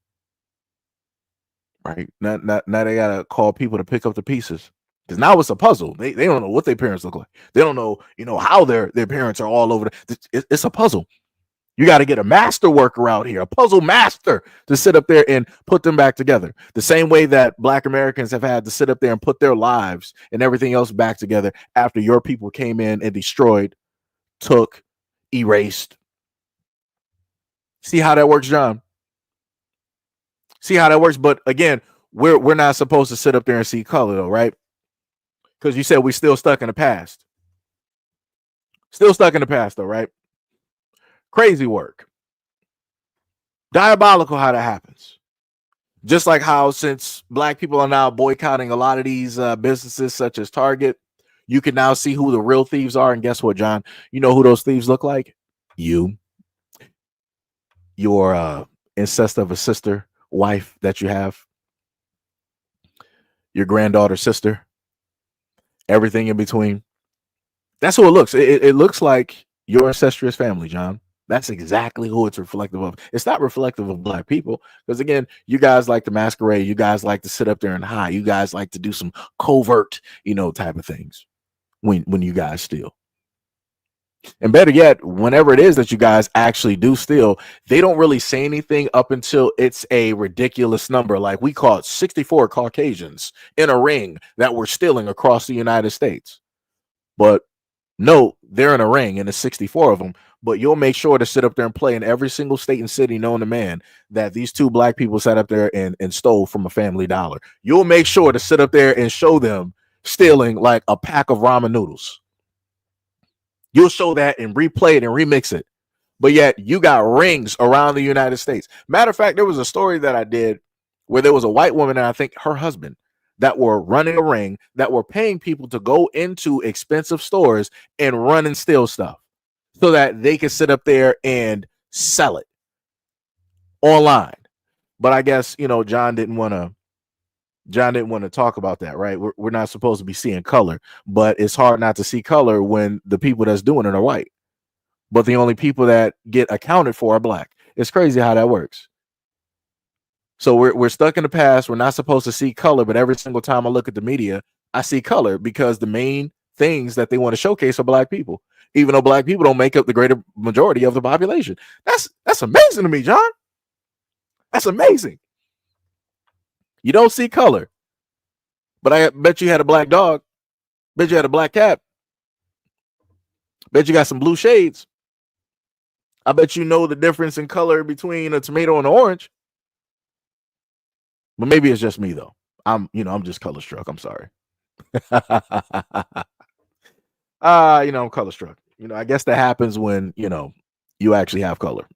right? Now they got to call people to pick up the pieces. Because now it's a puzzle. They don't know what their parents look like. They don't know, how their parents are all over. It's a puzzle. You got to get a master worker out here, a puzzle master, to sit up there and put them back together. The same way that Black Americans have had to sit up there and put their lives and everything else back together after your people came in and destroyed, took, erased. See how that works, John? See how that works? But again, we're not supposed to sit up there and see color, though, right? Because you said we're still stuck in the past. Still stuck in the past, though, right? Crazy work. Diabolical how that happens. Just like how, since Black people are now boycotting a lot of these businesses such as Target, you can now see who the real thieves are. And guess what, John? You know who those thieves look like? You. Your incest of a sister, wife that you have. Your granddaughter, sister. Everything in between. That's who it looks. It looks like your incestuous family, John. That's exactly who it's reflective of. It's not reflective of black people. Because again, you guys like to masquerade. You guys like to sit up there and hide. You guys like to do some covert, type of things when you guys steal. And better yet, whenever it is that you guys actually do steal, they don't really say anything up until it's a ridiculous number. Like we caught 64 Caucasians in a ring that were stealing across the United States. But no, they're in a ring and it's 64 of them. But you'll make sure to sit up there and play in every single state and city known to man that these two black people sat up there and stole from a Family Dollar. You'll make sure to sit up there and show them stealing like a pack of ramen noodles. You'll show that and replay it and remix it. But yet you got rings around the United States. Matter of fact, there was a story that I did where there was a white woman and I think her husband that were running a ring that were paying people to go into expensive stores and run and steal stuff so that they could sit up there and sell it online. But I guess, John didn't want to talk about that, right? We're not supposed to be seeing color, but it's hard not to see color when the people that's doing it are white. But the only people that get accounted for are black. It's crazy how that works. So we're stuck in the past. We're not supposed to see color, but every single time I look at the media, I see color because the main things that they want to showcase are black people, even though black people don't make up the greater majority of the population. That's amazing to me, John. That's amazing. You don't see color, but I bet you had a black dog. Bet you had a black cat. Bet you got some blue shades. I bet you know the difference in color between a tomato and an orange. But maybe it's just me though. I'm just color struck. I'm sorry. I'm color struck. I guess that happens when, you actually have color.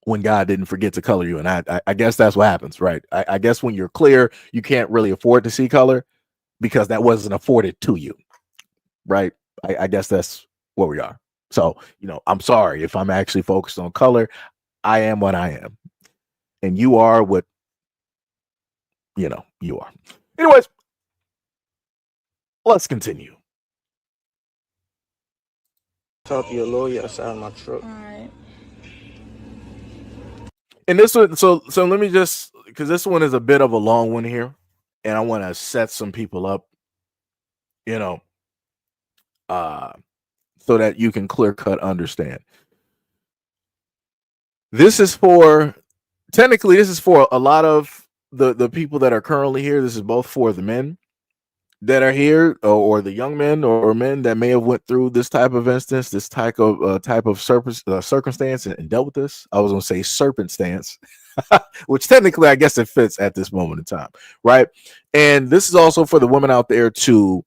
When God didn't forget to color you. And I guess that's what happens, right? I guess when you're clear, you can't really afford to see color because that wasn't afforded to you, right? I guess that's where we are. So, I'm sorry if I'm actually focused on color. I am what I am. And you are what, you are. Anyways, let's continue. Talk to your lawyer outside my truck. All right. And this one, so let me just, because this one is a bit of a long one here, and I want to set some people up, so that you can clear cut understand. Technically, this is for a lot of the people that are currently here. This is both for the men that are here or the young men or men that may have went through this type of instance, this type of circumstance and dealt with this. I was going to say serpent stance, which technically I guess it fits at this moment in time, right? And this is also for the women out there to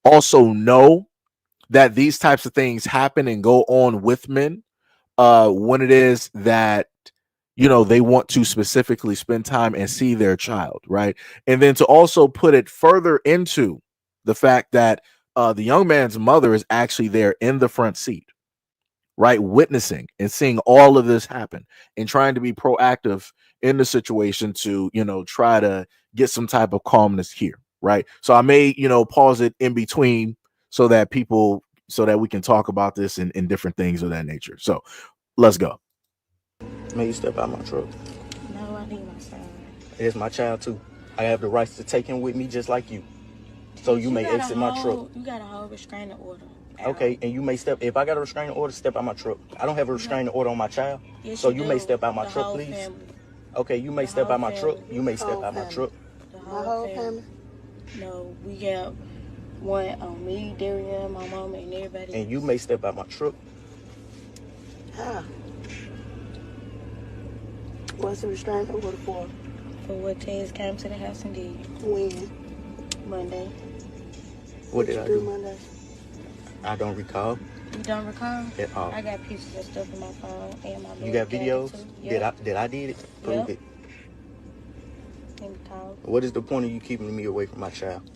also know that these types of things happen and go on with men when it is that they want to specifically spend time and see their child, right? And then to also put it further into the fact that the young man's mother is actually there in the front seat, right? Witnessing and seeing all of this happen and trying to be proactive in the situation to, try to get some type of calmness here, right? So I may, pause it in between so that we can talk about this and different things of that nature. So let's go. May you step out my truck? No, I need my son. It's my child too. I have the rights to take him with me just like you. So you may exit my truck. You got a whole restraining order. Okay, and you may if I got a restraining order, step out my truck. I don't have a restraining order on my child. Yes, so you may step out my truck, please. Family. Okay, you may step out my truck. You may step out my truck. The whole family. No, we got one on me, Darian, my mom, and everybody. And you may step out my truck. How? What's the restraining order for? For what Tez came to the house and did. When? Monday. What did I do? Monday? I don't recall. You don't recall? At all. I got pictures of stuff in my phone and my You got videos? Yep. Did I did it? Prove it. Let me call. What is the point of you keeping me away from my child?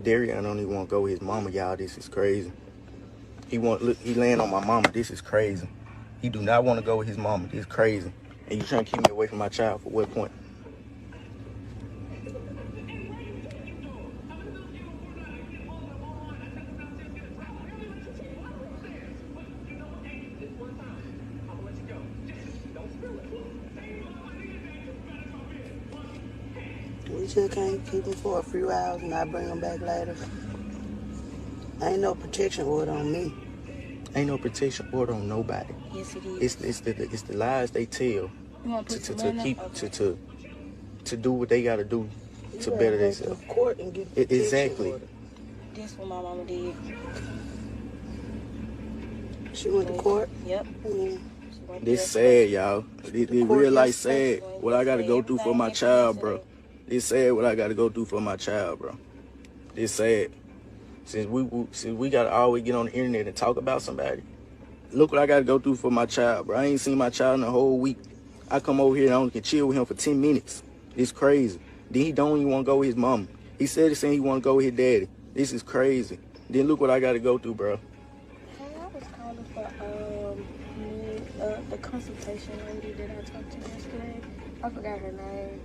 Darian don't even want to go with his mama, y'all. This is crazy. He laying on my mama. This is crazy. He do not want to go with his mama. This is crazy. And you trying to keep me away from my child for what point? We just can't keep them for a few hours and not bring them back later. Ain't no protection order on me. Ain't no protection order on nobody. Yes, it is. It's the lies they tell to do what they gotta do to better themselves. Court and get protection Exactly. order. That's what my mama did. She went to court? Yep. This sad, y'all. This real life sad. What I gotta go through for my child, bro. This sad what I gotta go through for my child, bro. This sad. Since we gotta always get on the internet and talk about somebody. Look what I gotta go through for my child, bro. I ain't seen my child in a whole week. I come over here and I only can chill with him for 10 minutes. It's crazy. Then he don't even want to go with his mama. He said he want to go with his daddy. This is crazy. Then look what I gotta go through, bro. Hey, I was calling for the consultation lady that I talked to yesterday. I forgot her name.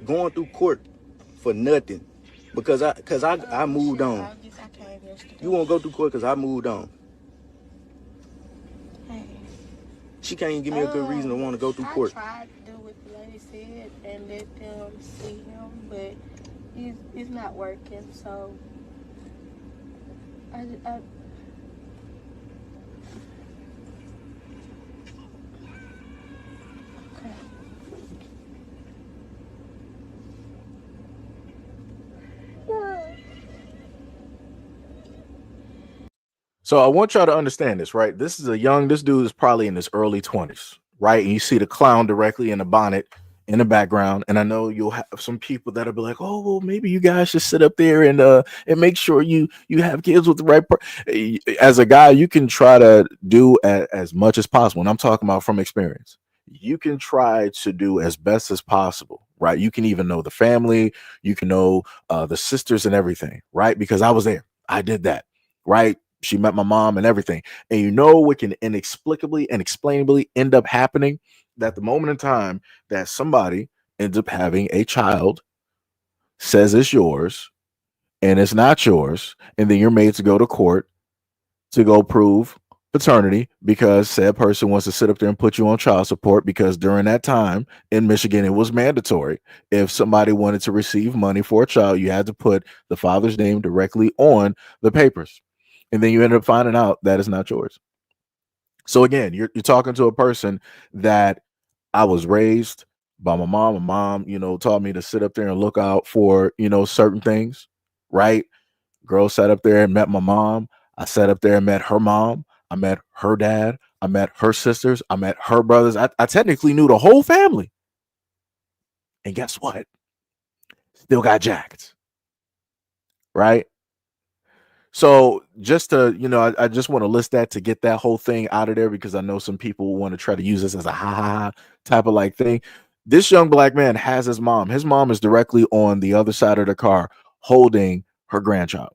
Going through court for nothing. Because I moved on. I guess I came yesterday. You won't go through court because I moved on. Hey. She can't even give me a good reason to want to go through court. I tried to do what the lady said and let them see him, but it's not working. So I okay. So I want y'all to understand this, right? This dude is probably in his early 20s, right? And you see the clown directly in the bonnet in the background. And I know you'll have some people that'll be like, oh, well, maybe you guys should sit up there and make sure you have kids with the right as a guy, you can try to do as much as possible. And I'm talking about from experience. You can try to do as best as possible, right? You can even know the family, you can know the sisters and everything, right? Because I was there. I did that, right? She met my mom and everything. And you know what can inexplicably and explainably end up happening? That the moment in time that somebody ends up having a child, says it's yours, and it's not yours, and then you're made to go to court to go prove paternity because said person wants to sit up there and put you on child support because during that time in Michigan, it was mandatory. If somebody wanted to receive money for a child, you had to put the father's name directly on the papers. And then you end up finding out that it's not yours. So again, you're talking to a person that I was raised by my mom. My mom, taught me to sit up there and look out for, certain things, right? Girl sat up there and met my mom. I sat up there and met her mom. I met her dad. I met her sisters. I met her brothers. I technically knew the whole family. And guess what? Still got jacked, right? So just to, I just want to list that to get that whole thing out of there because I know some people want to try to use this as a ha type of like thing. This young black man has his mom. His mom is directly on the other side of the car holding her grandchild.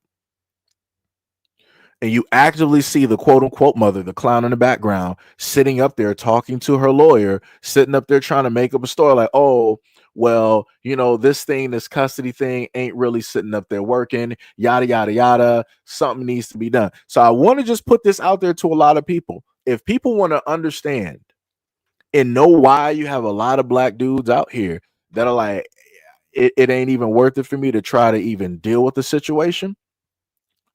And you actively see the quote unquote mother, the clown in the background, sitting up there talking to her lawyer, sitting up there trying to make up a story like, oh, well, this custody thing ain't really sitting up there working, yada, yada, yada. Something needs to be done. So I want to just put this out there to a lot of people. If people want to understand and know why you have a lot of black dudes out here that are like, it ain't even worth it for me to try to even deal with the situation.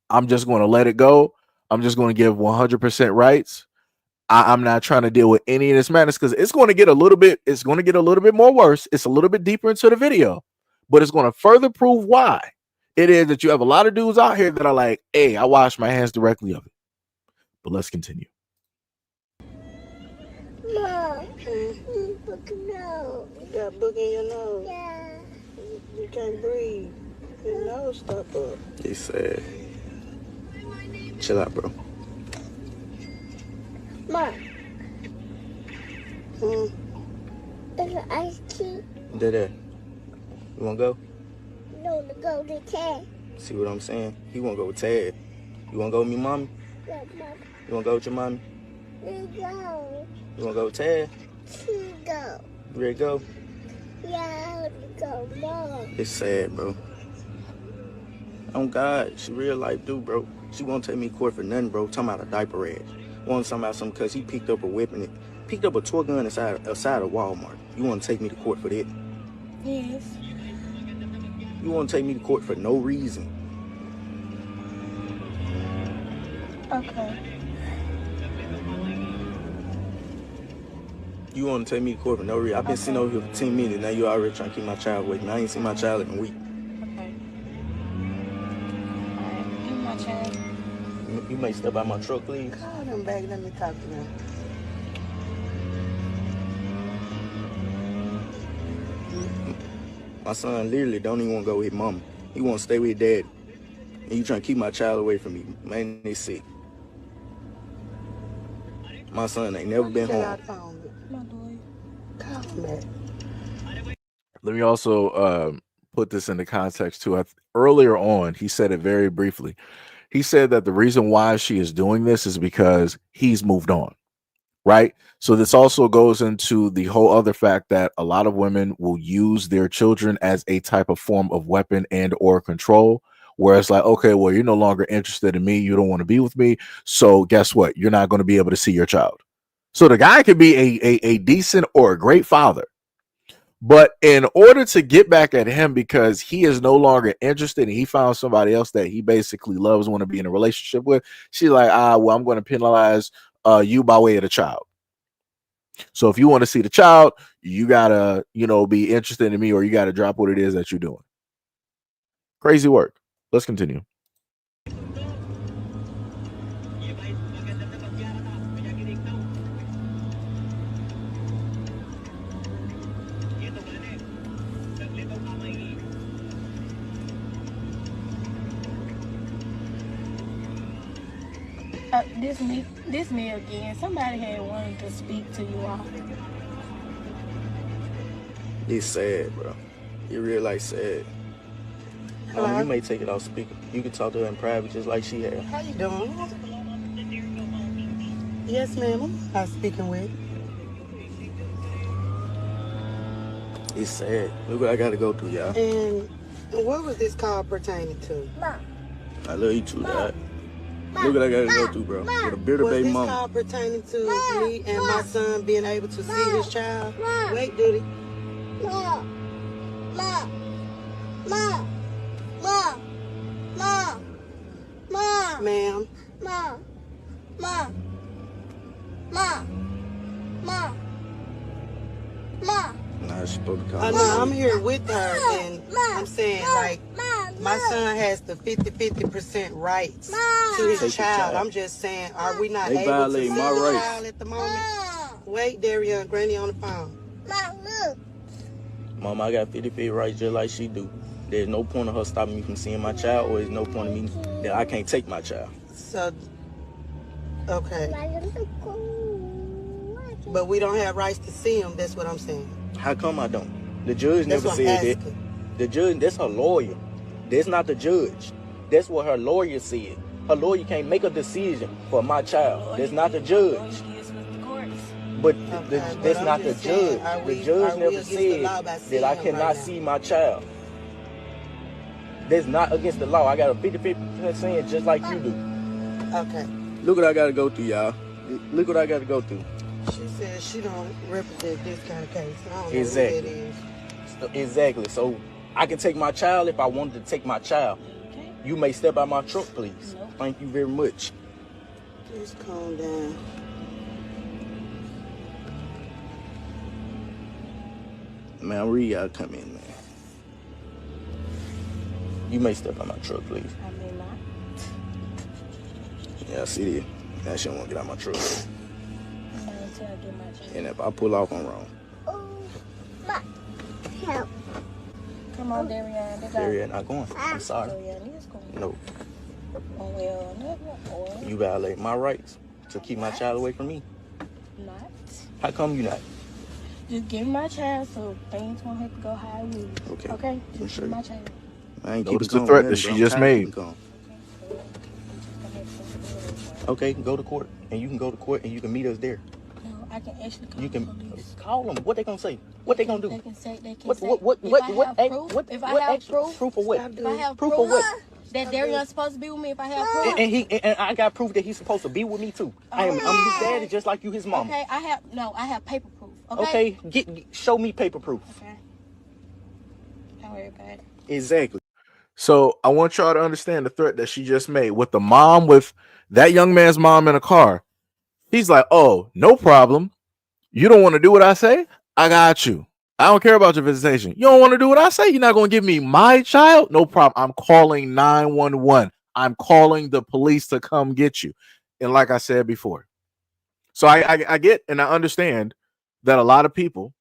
I'm just going to let it go. I'm just going to give 100% rights. I'm not trying to deal with any of this madness because it's going to get a little bit more worse. It's a little bit deeper into the video, but it's going to further prove why it is that you have a lot of dudes out here that are like, hey, I wash my hands directly of it. But let's continue. No. You got a book in your nose. Yeah. You can't breathe. Your nose stuck up. He said, chill out, bro. Mom. There's an ice cream. Dada, you want to go? No, to go to Tad. See what I'm saying? He want to go with Tad. You want to go with me, mommy? Yeah, Mom. You want to go with your mommy? You go. You want to go with Tad? You go. You ready to go? Yeah, go, Mom. It's sad, bro. Oh, God, she real life dude, bro. She won't take me to court for nothing, bro. Talking about a diaper rash. Want something about something because he picked up a weapon. Picked up a toy gun inside of Walmart. You want to take me to court for that? Yes. You want to take me to court for no reason. Okay. You want to take me to court for no reason. I've been sitting over here for 10 minutes. Now you already trying to keep my child away from me. I ain't seen my child in a week. Okay. Alright, give me my child. You may step out my truck, please. Call them back. Let me talk to them. My son literally don't even want to go with his mama. He want to stay with his daddy. And you trying to keep my child away from me. Man, they sick. My son ain't never been home. Call them back. Let me also put this into context too. Earlier on, he said it very briefly. He said that the reason why she is doing this is because he's moved on, right? So this also goes into the whole other fact that a lot of women will use their children as a type of form of weapon and or control, where it's like, okay, well, you're no longer interested in me. You don't want to be with me. So guess what? You're not going to be able to see your child. So the guy could be a decent or a great father. But in order to get back at him because he is no longer interested and he found somebody else that he basically loves, want to be in a relationship with, she's like, well, I'm going to penalize you by way of the child. So if you want to see the child, you got to, be interested in me, or you got to drop what it is that you're doing. Crazy work. Let's continue. This me again. Somebody had wanted to speak to you all. It's sad, bro. It really like sad. You may take it off speaker. You can talk to her in private just like she had. How you doing? Yes, ma'am. I'm speaking with. It's sad. Look what I got to go through, y'all. And what was this call pertaining to? I love you too, Dad. Look what I got to go through, bro. With a bitter baby mama. Was this call pertaining to me and my son being able to see his child? Wait, Duty. Ma'am. Nah, she supposed to call. No, I'm here with her, and I'm saying, like, my son has the 50% rights to his child. I'm just saying, are we not able to see the child at the moment? Wait, Darian, Granny on the phone. Mom, I got 50 rights just like she do. There's no point of her stopping me from seeing my child, or there's no point of me that I can't take my child. So, okay. But we don't have rights to see him, that's what I'm saying. How come I don't? The judge never said that. The judge, that's her lawyer. That's not the judge. That's what her lawyer said. Her lawyer can't make a decision for my child. That's not the judge. But that's not the judge. The judge never said that I cannot see my child. That's not against the law. I got a 50% just like you do. Okay. Look what I got to go through, y'all. Look what I got to go through. She says she don't represent this kind of case. I don't know Exactly. who that is. Exactly. So I can take my child if I wanted to take my child. Okay. You may step out my truck, please. No. Thank you very much. Just calm down. Man, where you gotta come in, man? You may step out my truck, please. I may not. Yeah, I see it. Now she don't want to get out my truck. Until I get my child. And if I pull off, I'm wrong. Help. Come on, Darian. Darian not going. I'm sorry. Darian is going. No. Oh, well, never. Or You violate my rights to keep my child away from me. not. How come you not? Just give me my child so things won't have to go how it will. Okay. Okay? For Just sure. give me my child. I ain't Notice keeping the calm threat with that nothing, she bro. just I'm tired of made. keeping calm. Okay, go to court, and you can go to court, and you can meet us there. No, I can actually call You the can police. call them. What they gonna say? What they gonna do? They can say, What if I have proof, proof of what? if I have Proof of what? that Darion's supposed to be with me, if I have proof. And I got proof that he's supposed to be with me too. I'm his daddy just like you his mom. Okay, I have paper proof. Okay, show me paper proof. Okay. Don't worry about it. Exactly. So I want y'all to understand the threat that she just made with the mom, with that young man's mom in a car. He's like, oh, no problem. You don't want to do what I say? I got you. I don't care about your visitation. You don't want to do what I say? You're not going to give me my child? No problem. I'm calling 911. I'm calling the police to come get you. And like I said before, so I get and I understand that a lot of people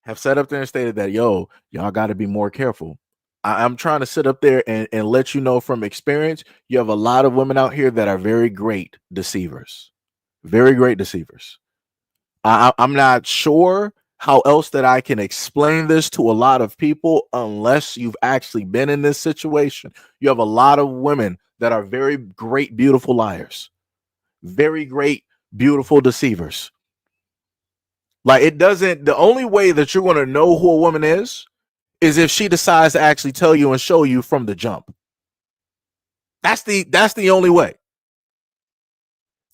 have sat up there and stated that, yo, y'all got to be more careful. I'm trying to sit up there and let you know from experience, you have a lot of women out here that are very great deceivers. Very great deceivers. I'm not sure how else that I can explain this to a lot of people unless you've actually been in this situation. You have a lot of women that are very great, beautiful liars. Very great, beautiful deceivers. Like, it doesn't, the only way that you're going to know who a woman is if she decides to actually tell you and show you from the jump. That's the only way.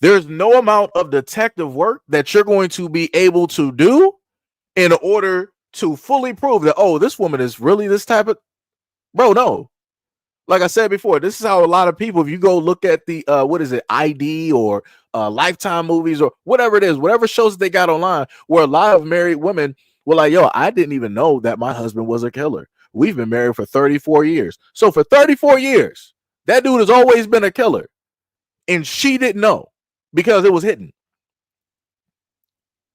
There's no amount of detective work that you're going to be able to do in order to fully prove that, oh, this woman is really this type of, bro, no. Like I said before, this is how a lot of people, if you go look at the what is it, ID or Lifetime movies or whatever it is, whatever shows they got online, where a lot of married women were like, yo, I didn't even know that my husband was a killer. We've been married for 34 years. So for 34 years, that dude has always been a killer. And she didn't know because it was hidden.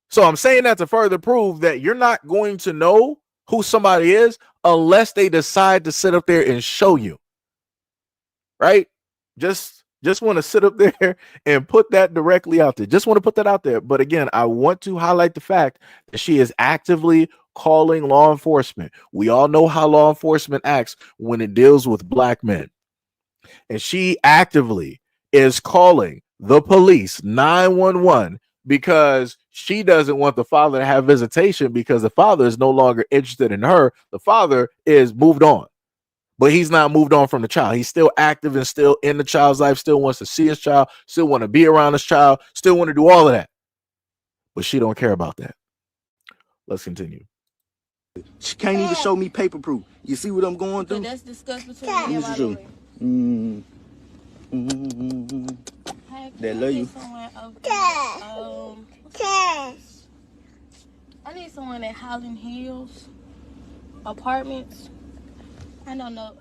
So I'm saying that to further prove that you're not going to know who somebody is unless they decide to sit up there and show you. Right? Just want to sit up there and put that directly out there. Just want to put that out there. But again, I want to highlight the fact that she is actively calling law enforcement. We all know how law enforcement acts when it deals with black men. And she actively is calling the police 911 because she doesn't want the father to have visitation because the father is no longer interested in her. The father is moved on. But he's not moved on from the child. He's still active and still in the child's life, still wants to see his child, still want to be around his child, still want to do all of that. But she don't care about that. Let's continue. She can't even show me paper proof. You see what I'm going through? So that's discussed between me and my lawyer. They love you. I need someone at Holland Hills Apartments. I don't know.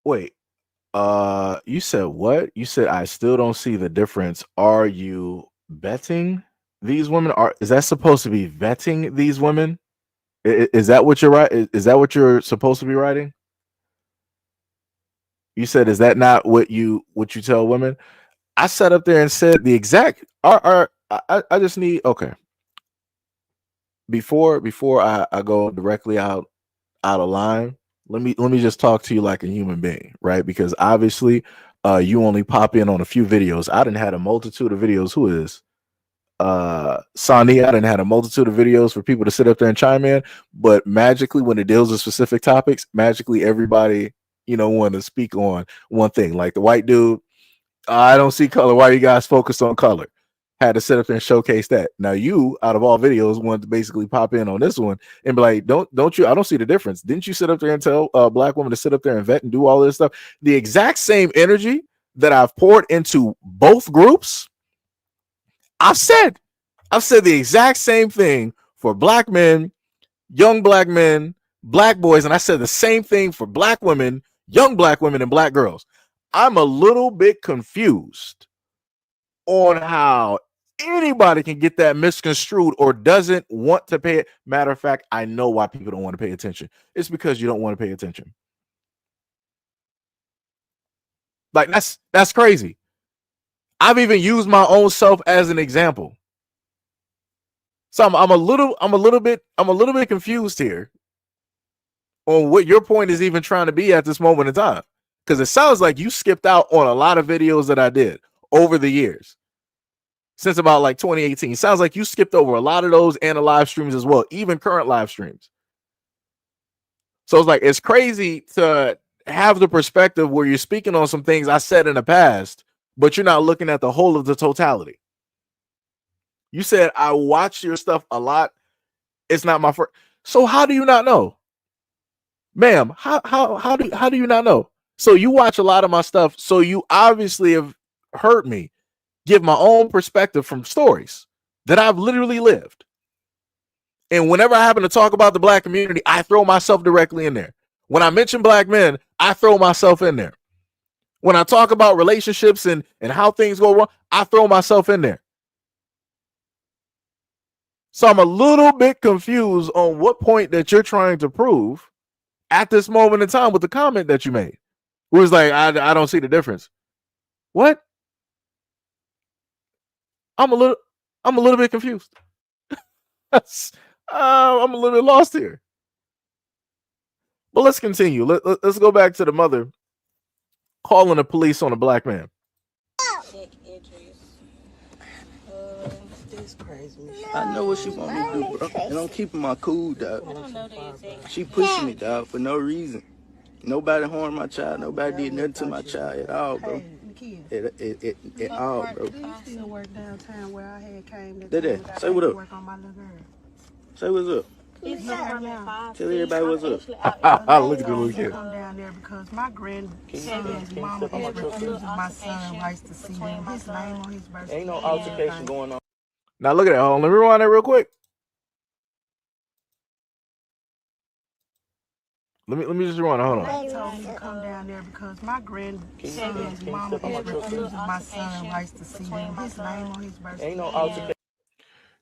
Wait, you said what? You said I still don't see the difference. Are you betting these women? Is that supposed to be vetting these women? Is that what you're right? Is that what you're supposed to be writing? You said, is that not what you tell women? I sat up there and said the exact. I just need, okay. Before I go directly out of line, let me just talk to you like a human being, right? Because obviously, you only pop in on a few videos. I didn't had a multitude of videos. Who is Sani? I didn't had a multitude of videos for people to sit up there and chime in. But magically, when it deals with specific topics, magically everybody, want to speak on one thing. Like the white dude, I don't see color. Why are you guys focused on color? Had to sit up there and showcase that. Now you, out of all videos, wanted to basically pop in on this one and be like, don't you? I don't see the difference. Didn't you sit up there and tell a black woman to sit up there and vet and do all this stuff? The exact same energy that I've poured into both groups, I've said the exact same thing for black men, young black men, black boys, and I said the same thing for black women, young black women, and black girls. I'm a little bit confused on how anybody can get that misconstrued or doesn't want to pay it. Matter of fact, I know why people don't want to pay attention. It's because you don't want to pay attention. Like that's crazy. I've even used my own self as an example. So I'm a little bit confused here on what your point is even trying to be at this moment in time. Because it sounds like you skipped out on a lot of videos that I did over the years. Since about like 2018. Sounds like you skipped over a lot of those and the live streams as well, even current live streams. So it's like, it's crazy to have the perspective where you're speaking on some things I said in the past, but you're not looking at the whole of the totality. You said I watch your stuff a lot. It's not my first. So how do you not know? Ma'am, how do you not know? So you watch a lot of my stuff, so you obviously have heard me give my own perspective from stories that I've literally lived. And whenever I happen to talk about the black community, I throw myself directly in there. When I mention black men, I throw myself in there. When I talk about relationships and how things go wrong, I throw myself in there. So I'm a little bit confused on what point that you're trying to prove at this moment in time with the comment that you made. It was like, I don't see the difference. What? I'm a little bit confused. I'm a little bit lost here. But let's continue. Let's go back to the mother calling the police on a black man. I know what she want me to do, bro. And I'm keeping my cool, dog. She pushing me, dog, for no reason. Nobody harmed my child. Nobody did nothing to my child at all, bro. At all, bro. I still work downtown where I had came. Dede, say what up. Say what's up. Tell everybody what's up. Look at the little kid. Come down there because my grandson's mama is refusing my son rights to see him. His name on his birth. Ain't no altercation going on. Now look at that. Hold on, let me rewind that real quick. Let me just rewind. Hold on. They told me to come down there because my grandson's mama is refusing my son rights to see him. His name on his birth. Ain't no altercation.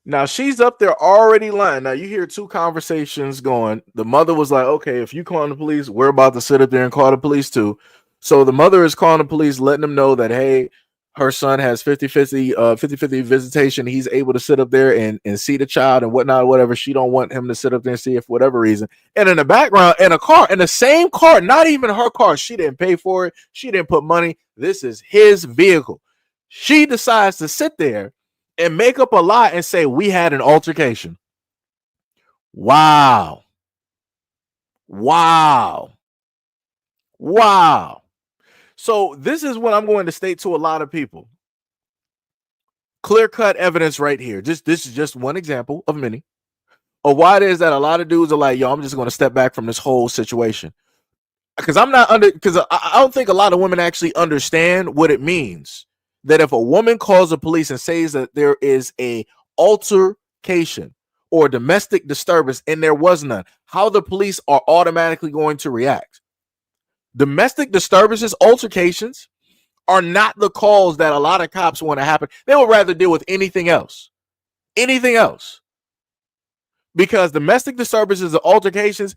Now she's up there already lying. Now you hear two conversations going. The mother was like, okay, if you calling the police, we're about to sit up there and call the police too. So the mother is calling the police, letting them know that, hey, her son has 50-50 visitation. He's able to sit up there and see the child and whatnot, whatever. She don't want him to sit up there and see it for whatever reason. And in the background, in a car, in the same car, not even her car. She didn't pay for it. She didn't put money. This is his vehicle. She decides to sit there and make up a lie and say, we had an altercation. Wow. Wow. Wow. So this is what I'm going to state to a lot of people. Clear-cut evidence right here. This is just one example of many of why it is that a lot of dudes are like, yo, I'm just going to step back from this whole situation. Because I don't think a lot of women actually understand what it means that if a woman calls the police and says that there is a altercation or domestic disturbance and there was none, how the police are automatically going to react. Domestic disturbances, altercations are not the calls that a lot of cops want to happen. They would rather deal with anything else. Anything else. Because domestic disturbances and altercations,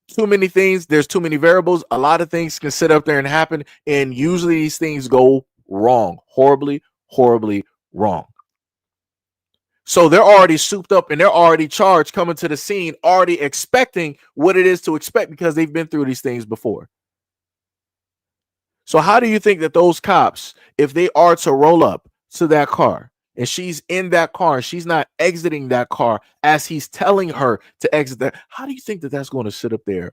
too many things, there's too many variables. A lot of things can sit up there and happen, and usually these things go wrong, horribly wrong. So they're already souped up and they're already charged, coming to the scene, already expecting what it is to expect because they've been through these things before. So how do you think that those cops, if they are to roll up to that car and she's in that car, she's not exiting that car as he's telling her to exit that, how do you think that that's going to sit up there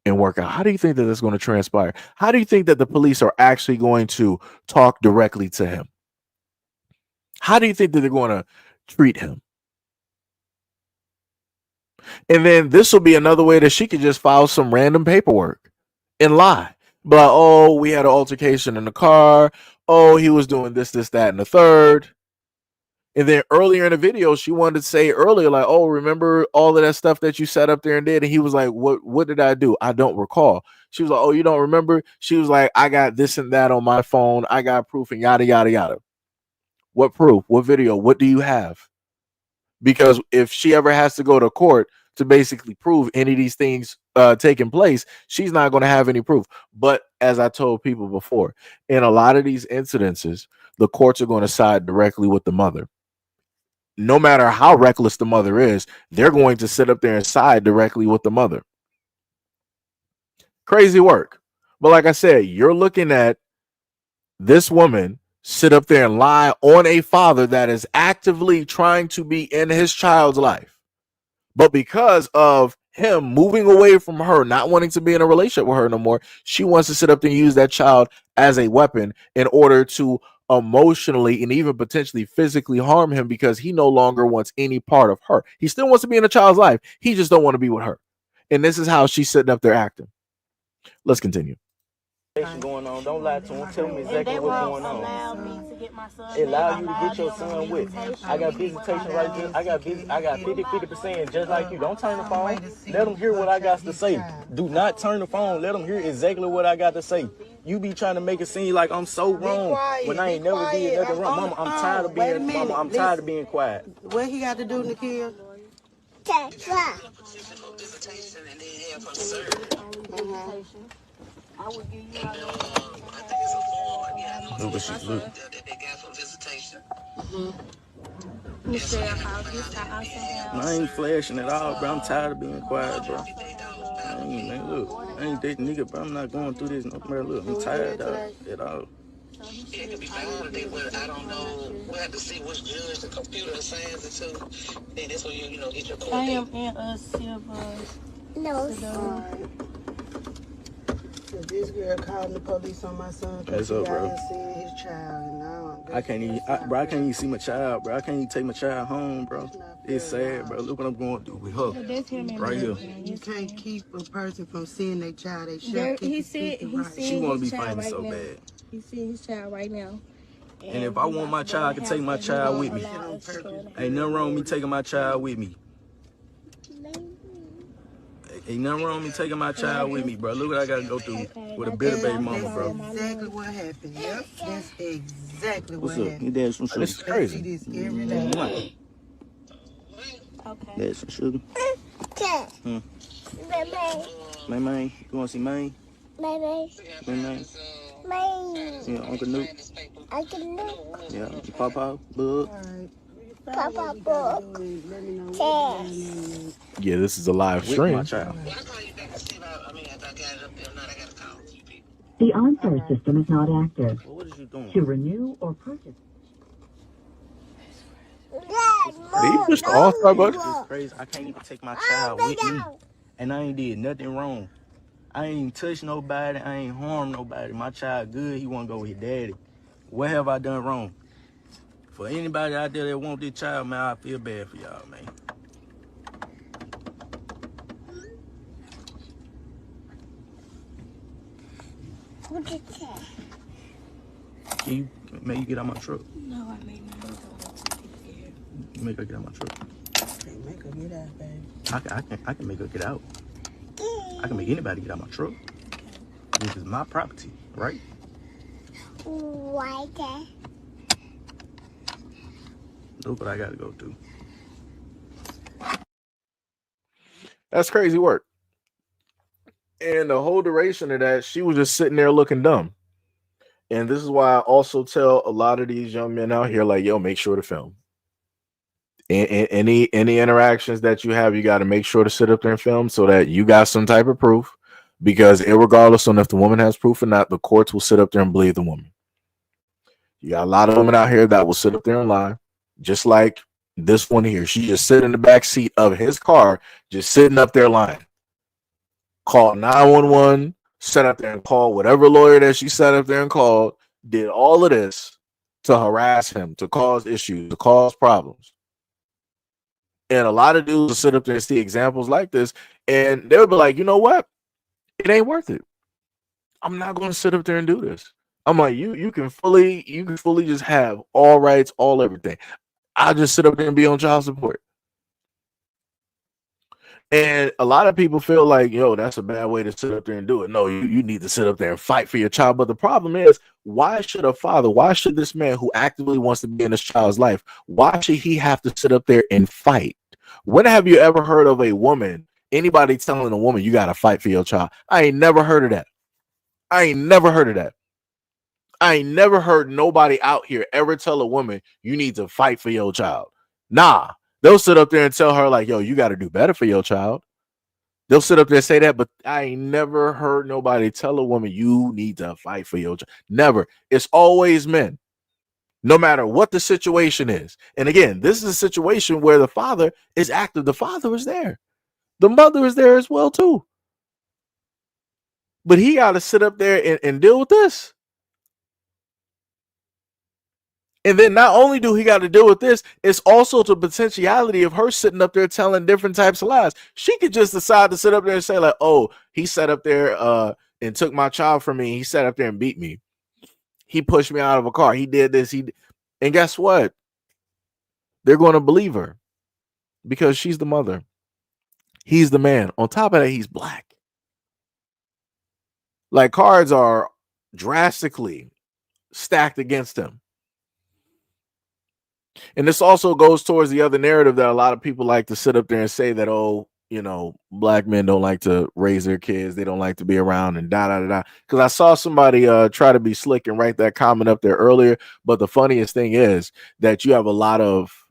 and work out? How do you think that that's going to transpire? How do you think that the police are actually going to talk directly to him? How do you think that they're going to treat him? And then this will be another way that she could just file some random paperwork and lie. But, oh, we had an altercation in the car. Oh, he was doing this, that, and the third. And then earlier in the video, she wanted to say earlier, like, oh, remember all of that stuff that you sat up there and did? And he was like, what did I do? I don't recall. She was like, oh, you don't remember? She was like, I got this and that on my phone. I got proof and yada, yada, yada. What proof? What video? What do you have? Because if she ever has to go to court to basically prove any of these things taking place, she's not going to have any proof. But as I told people before, in a lot of these incidences, the courts are going to side directly with the mother. No matter how reckless the mother is, they're going to sit up there and side directly with the mother. Crazy work. But like I said, you're looking at this woman sit up there and lie on a father that is actively trying to be in his child's life. But because of him moving away from her, not wanting to be in a relationship with her no more, she wants to sit up there and use that child as a weapon in order to emotionally and even potentially physically harm him because he no longer wants any part of her. He still wants to be in a child's life. He just don't want to be with her. And this is how she's sitting up there acting. Let's continue. Going on. Don't lie to him. Tell me exactly what's going on. It allow you to get your son with. I got visitation right there. I got 50% just like you. Don't turn the phone. Let them hear what I got to say. Do not turn the phone. Let them hear exactly what I got to say. You be trying to make it seem like I'm so wrong when I ain't never did nothing wrong. Mama, I'm tired of being quiet. What he got to do, Nikhil? I would give you my Look what she's looking. I ain't flashing at all, bro. I'm tired of being quiet, bro. I ain't dating nigga, bro. I'm not going through this no more. Look, I'm tired at all. Yeah, it could be valid, but I don't know. We'll have to see which judge the computer assigns it to. Then that's when you get your court date. I am in a silver. No. This girl calling the police on my son because he out here seeing his child. And now I can't even see my child, bro. I can't even take my child home, bro. It's sad, bro. Look what I'm going through with her. Right here. You can't keep a person from seeing their child. They should keep She want to be famous so bad. He's seeing his child right now. And if I want my child, I can take my child with me. Ain't nothing wrong with me taking my child with me. Ain't nothing wrong with me taking my child with me, bro. Look what I got to go through with a bitter baby mama, bro. That's exactly what happened. Yep, that's exactly what happened. Your dad's some sugar. This is crazy. This every day. Okay. Dad's some sugar. May. You want to see May? May. Yeah, Uncle Nuke. Yeah, Papa, Bug. Yeah, this is a live stream. My child. The OnStar system is not active. Well, what is you doing? To renew or purchase. Did you push the All-Star button? It's crazy. I can't even take my child with me. And I ain't did nothing wrong. I ain't touched nobody. I ain't harmed nobody. My child good. He want to go with his daddy. What have I done wrong? For anybody out there that want this child, man, I feel bad for y'all, man. What you say? Can you get out my truck? No, I may not. You make her get out my truck. Can't make her get out, baby. I can make her get out. I can make anybody get out my truck. This is my property, right? Why? Look what I got to go through. That's crazy work. And the whole duration of that, she was just sitting there looking dumb. And this is why I also tell a lot of these young men out here, like, yo, make sure to film. And any interactions that you have, you got to make sure to sit up there and film so that you got some type of proof. Because regardless on if the woman has proof or not, the courts will sit up there and believe the woman. You got a lot of women out here that will sit up there and lie. Just like this one here. She just sit in the back seat of his car, just sitting up there lying. Called 911, sat up there and called whatever lawyer that she sat up there and called, did all of this to harass him, to cause issues, to cause problems. And a lot of dudes will sit up there and see examples like this, and they'll be like, you know what? It ain't worth it. I'm not going to sit up there and do this. I'm like, you can fully just have all rights, all everything. I'll just sit up there and be on child support. And a lot of people feel like, yo, that's a bad way to sit up there and do it. No, you need to sit up there and fight for your child. But the problem is, why should this man who actively wants to be in his child's life, why should he have to sit up there and fight? When have you ever heard of a woman, anybody telling a woman you got to fight for your child? I ain't never heard of that. I ain't never heard nobody out here ever tell a woman you need to fight for your child. Nah, they'll sit up there and tell her like, yo, you got to do better for your child. They'll sit up there and say that, but I ain't never heard nobody tell a woman you need to fight for your child. Never. It's always men, no matter what the situation is. And again, this is a situation where the father is active. The father is there. The mother is there as well too. But he got to sit up there and deal with this. And then not only do he got to deal with this, it's also the potentiality of her sitting up there telling different types of lies. She could just decide to sit up there and say like, oh, he sat up there and took my child from me. He sat up there and beat me. He pushed me out of a car. He did this. And guess what? They're going to believe her because she's the mother. He's the man. On top of that, he's black. Like, cards are drastically stacked against him. And this also goes towards the other narrative that a lot of people like to sit up there and say that, oh, you know, black men don't like to raise their kids. They don't like to be around and da da da da. Because I saw somebody try to be slick and write that comment up there earlier. But the funniest thing is that you have a lot of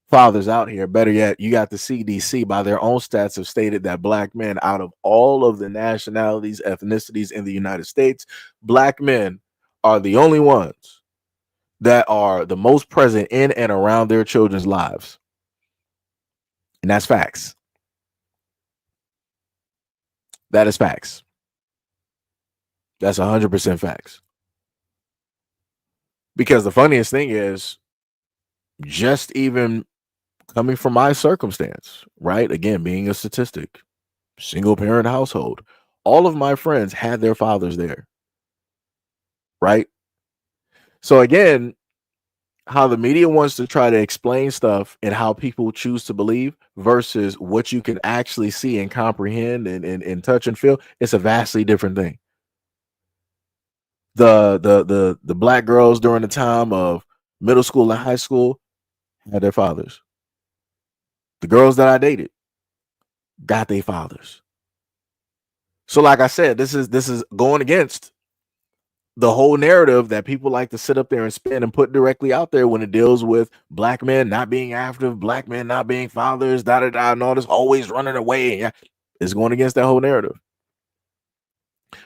fathers out here. Better yet, you got the CDC by their own stats have stated that black men, out of all of the nationalities, ethnicities in the United States, black men are the only ones that are the most present in and around their children's lives. And that's facts. That is facts. That's 100% facts. Because the funniest thing is, just even coming from my circumstance, right? Again, being a statistic, single parent household, all of my friends had their fathers there, right? So again, how the media wants to try to explain stuff and how people choose to believe versus what you can actually see and comprehend and touch and feel, it's a vastly different thing. The black girls during the time of middle school and high school had their fathers. The girls that I dated got their fathers. So like I said, this is going against the whole narrative that people like to sit up there and spin and put directly out there when it deals with black men not being active, black men not being fathers, da da da, and all this always running away. Yeah, it's going against that whole narrative.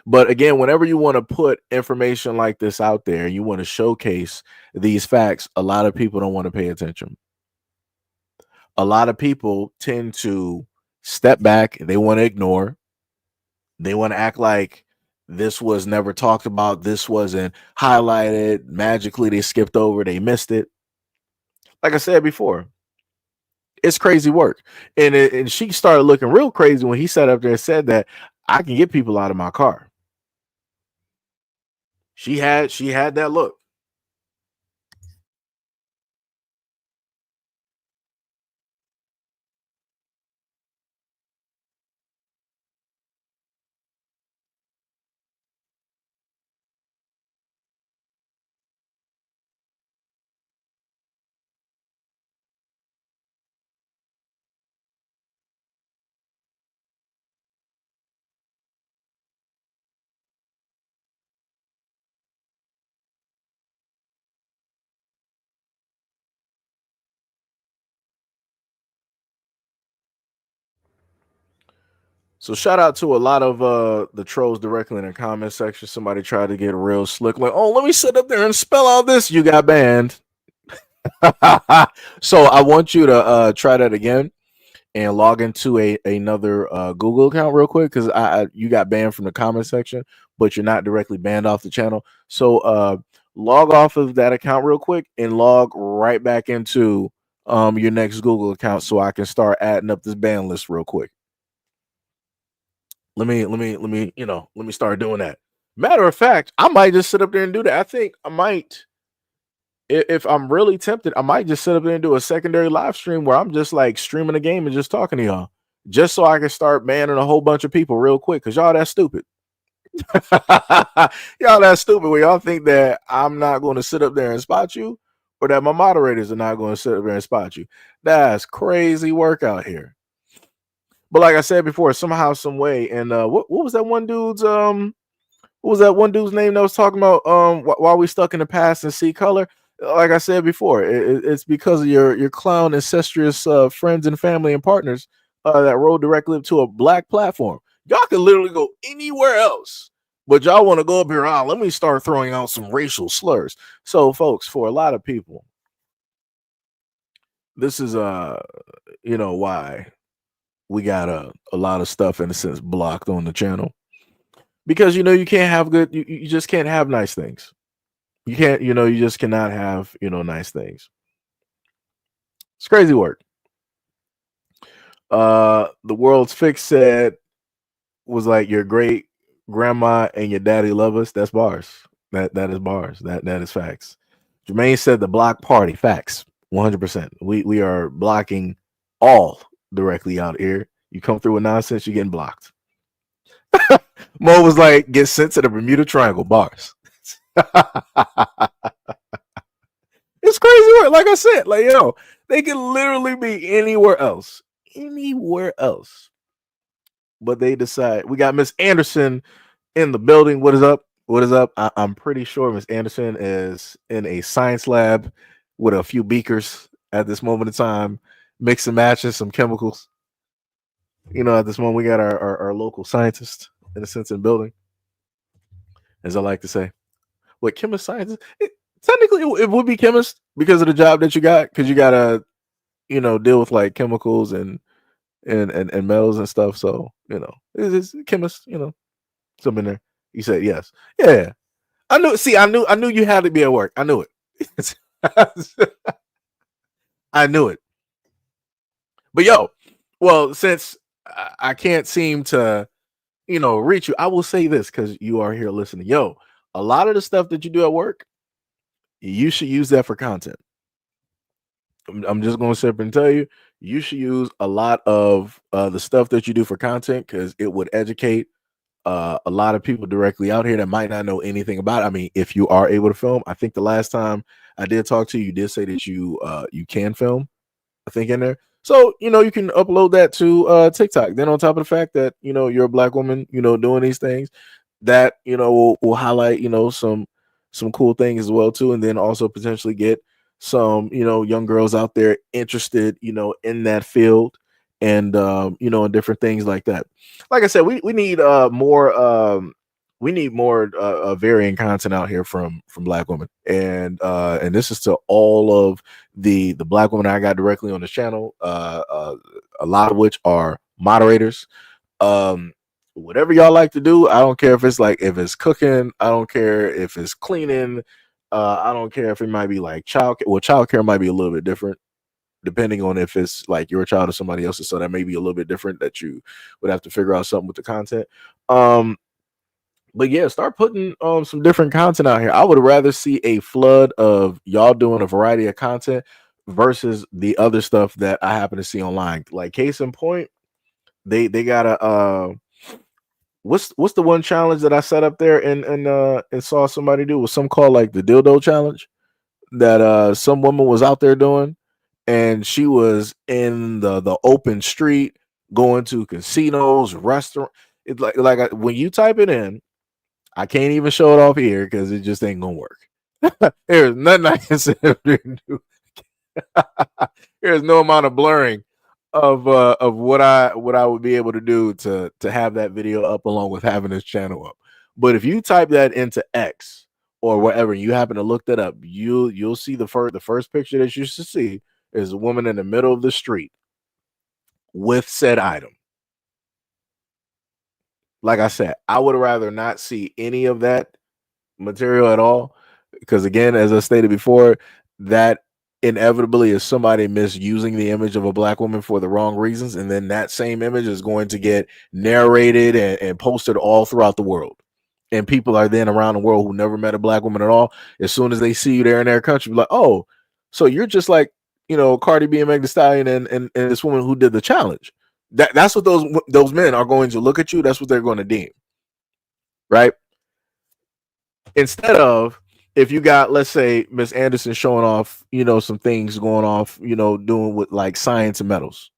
But again, whenever you want to put information like this out there, you want to showcase these facts, a lot of people don't want to pay attention. A lot of people tend to step back, they want to ignore, they want to act like this was never talked about, this wasn't highlighted, magically they skipped over, they missed it. Like I said before, it's crazy work. And she started looking real crazy when he sat up there and said that I can get people out of my car. She had that look. So shout out to a lot of the trolls directly in the comment section. Somebody tried to get real slick, like, oh, let me sit up there and spell out this. You got banned. So I want you to try that again and log into another Google account real quick, because you got banned from the comment section, but you're not directly banned off the channel. So log off of that account real quick and log right back into your next Google account so I can start adding up this ban list real quick. Let me start doing that. Matter of fact, I might just sit up there and do that. I think I might, if I'm really tempted, I might just sit up there and do a secondary live stream where I'm just like streaming a game and just talking to y'all, just so I can start banning a whole bunch of people real quick. Cause y'all that stupid. Y'all that stupid where y'all think that I'm not going to sit up there and spot you, or that my moderators are not going to sit up there and spot you. That's crazy work out here. But like I said before, somehow, some way, and what was that one dude's what was that one dude's name that was talking about while we stuck in the past and see color? Like I said before, it's because of your clown incestuous friends and family and partners that rolled directly to a black platform. Y'all can literally go anywhere else, but y'all want to go up here. Let me start throwing out some racial slurs. So, folks, for a lot of people, this is why we got a lot of stuff in a sense blocked on the channel, because you can't have good, you just can't have nice things. You can't, you just cannot have, nice things. It's crazy work. The World's Fix said was like your great grandma and your daddy love us. That's bars. That is bars. That is facts. Jermaine said the block party. Facts. 100%. We are blocking all directly out here. You come through with nonsense, you're getting blocked. Mo was like, get sent to the Bermuda Triangle. Bars. It's crazy work. Like I said, like, they can literally be anywhere else. Anywhere else. But they decide. We got Miss Anderson in the building. What is up? What is up? I'm pretty sure Miss Anderson is in a science lab with a few beakers at this moment in time, mix and matching some chemicals. At this moment, we got our local scientist in a sense in the building, as I like to say. What, chemist scientist? Technically, it would be chemist because of the job that you got, because you gotta, deal with like chemicals and metals and stuff. So it's chemist. Something there. You said yes. Yeah. I knew. See, I knew you had to be at work. I knew it. I knew it. But well, since I can't seem to, reach you, I will say this because you are here listening. A lot of the stuff that you do at work, you should use that for content. I'm just going to sit up and tell you, you should use a lot of the stuff that you do for content because it would educate a lot of people directly out here that might not know anything about it. I mean, if you are able to film, I think the last time I did talk to you, you did say that you can film, I think, in there. So, you can upload that to TikTok. Then on top of the fact that, you're a black woman, doing these things, that, will highlight, some cool things as well too. And then also potentially get some, young girls out there interested, in that field and, and different things like that. Like I said, we need more varying content out here from black women. And this is to all of the black women I got directly on this channel, a lot of which are moderators. Whatever y'all like to do, I don't care if it's cooking, I don't care if it's cleaning, I don't care if it might be like childcare. Well, childcare might be a little bit different depending on if it's like your child or somebody else's, so that may be a little bit different, that you would have to figure out something with the content. But yeah, start putting some different content out here. I would rather see a flood of y'all doing a variety of content versus the other stuff that I happen to see online. Like case in point, they got a what's the one challenge that I set up there and saw somebody do? Was some called like the dildo challenge that some woman was out there doing, and she was in the open street going to casinos, restaurant. It's like when you type it in, I can't even show it off here because it just ain't gonna work. There's nothing I can say. There's no amount of blurring of what I would be able to do to have that video up along with having this channel up. But if you type that into X or wherever you happen to look that up, you'll see the first picture that you should see is a woman in the middle of the street with said item. Like I said, I would rather not see any of that material at all, because again, as I stated before, that inevitably is somebody misusing the image of a black woman for the wrong reasons, and then that same image is going to get narrated and posted all throughout the world, and people are then around the world who never met a black woman at all, as soon as they see you there in their country, be like, oh, so you're just like, Cardi B and Meg Thee Stallion and this woman who did the challenge. That's what those men are going to look at you. That's what they're going to deem, right? Instead of, if you got, let's say, Miss Anderson showing off, some things going off, doing with like science and metals,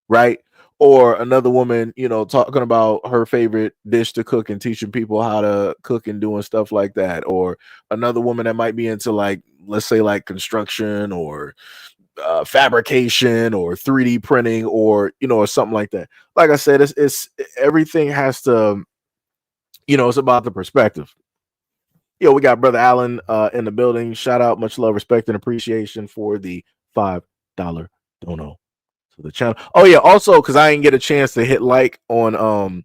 right? Or another woman, talking about her favorite dish to cook and teaching people how to cook and doing stuff like that. Or another woman that might be into, like, let's say, like construction or fabrication or 3D printing or or something like that. Like I said, it's everything has to, it's about the perspective. We got Brother Allen in the building. Shout out, much love, respect, and appreciation for the $5 dono to the channel. Oh yeah, also because I didn't get a chance to hit like on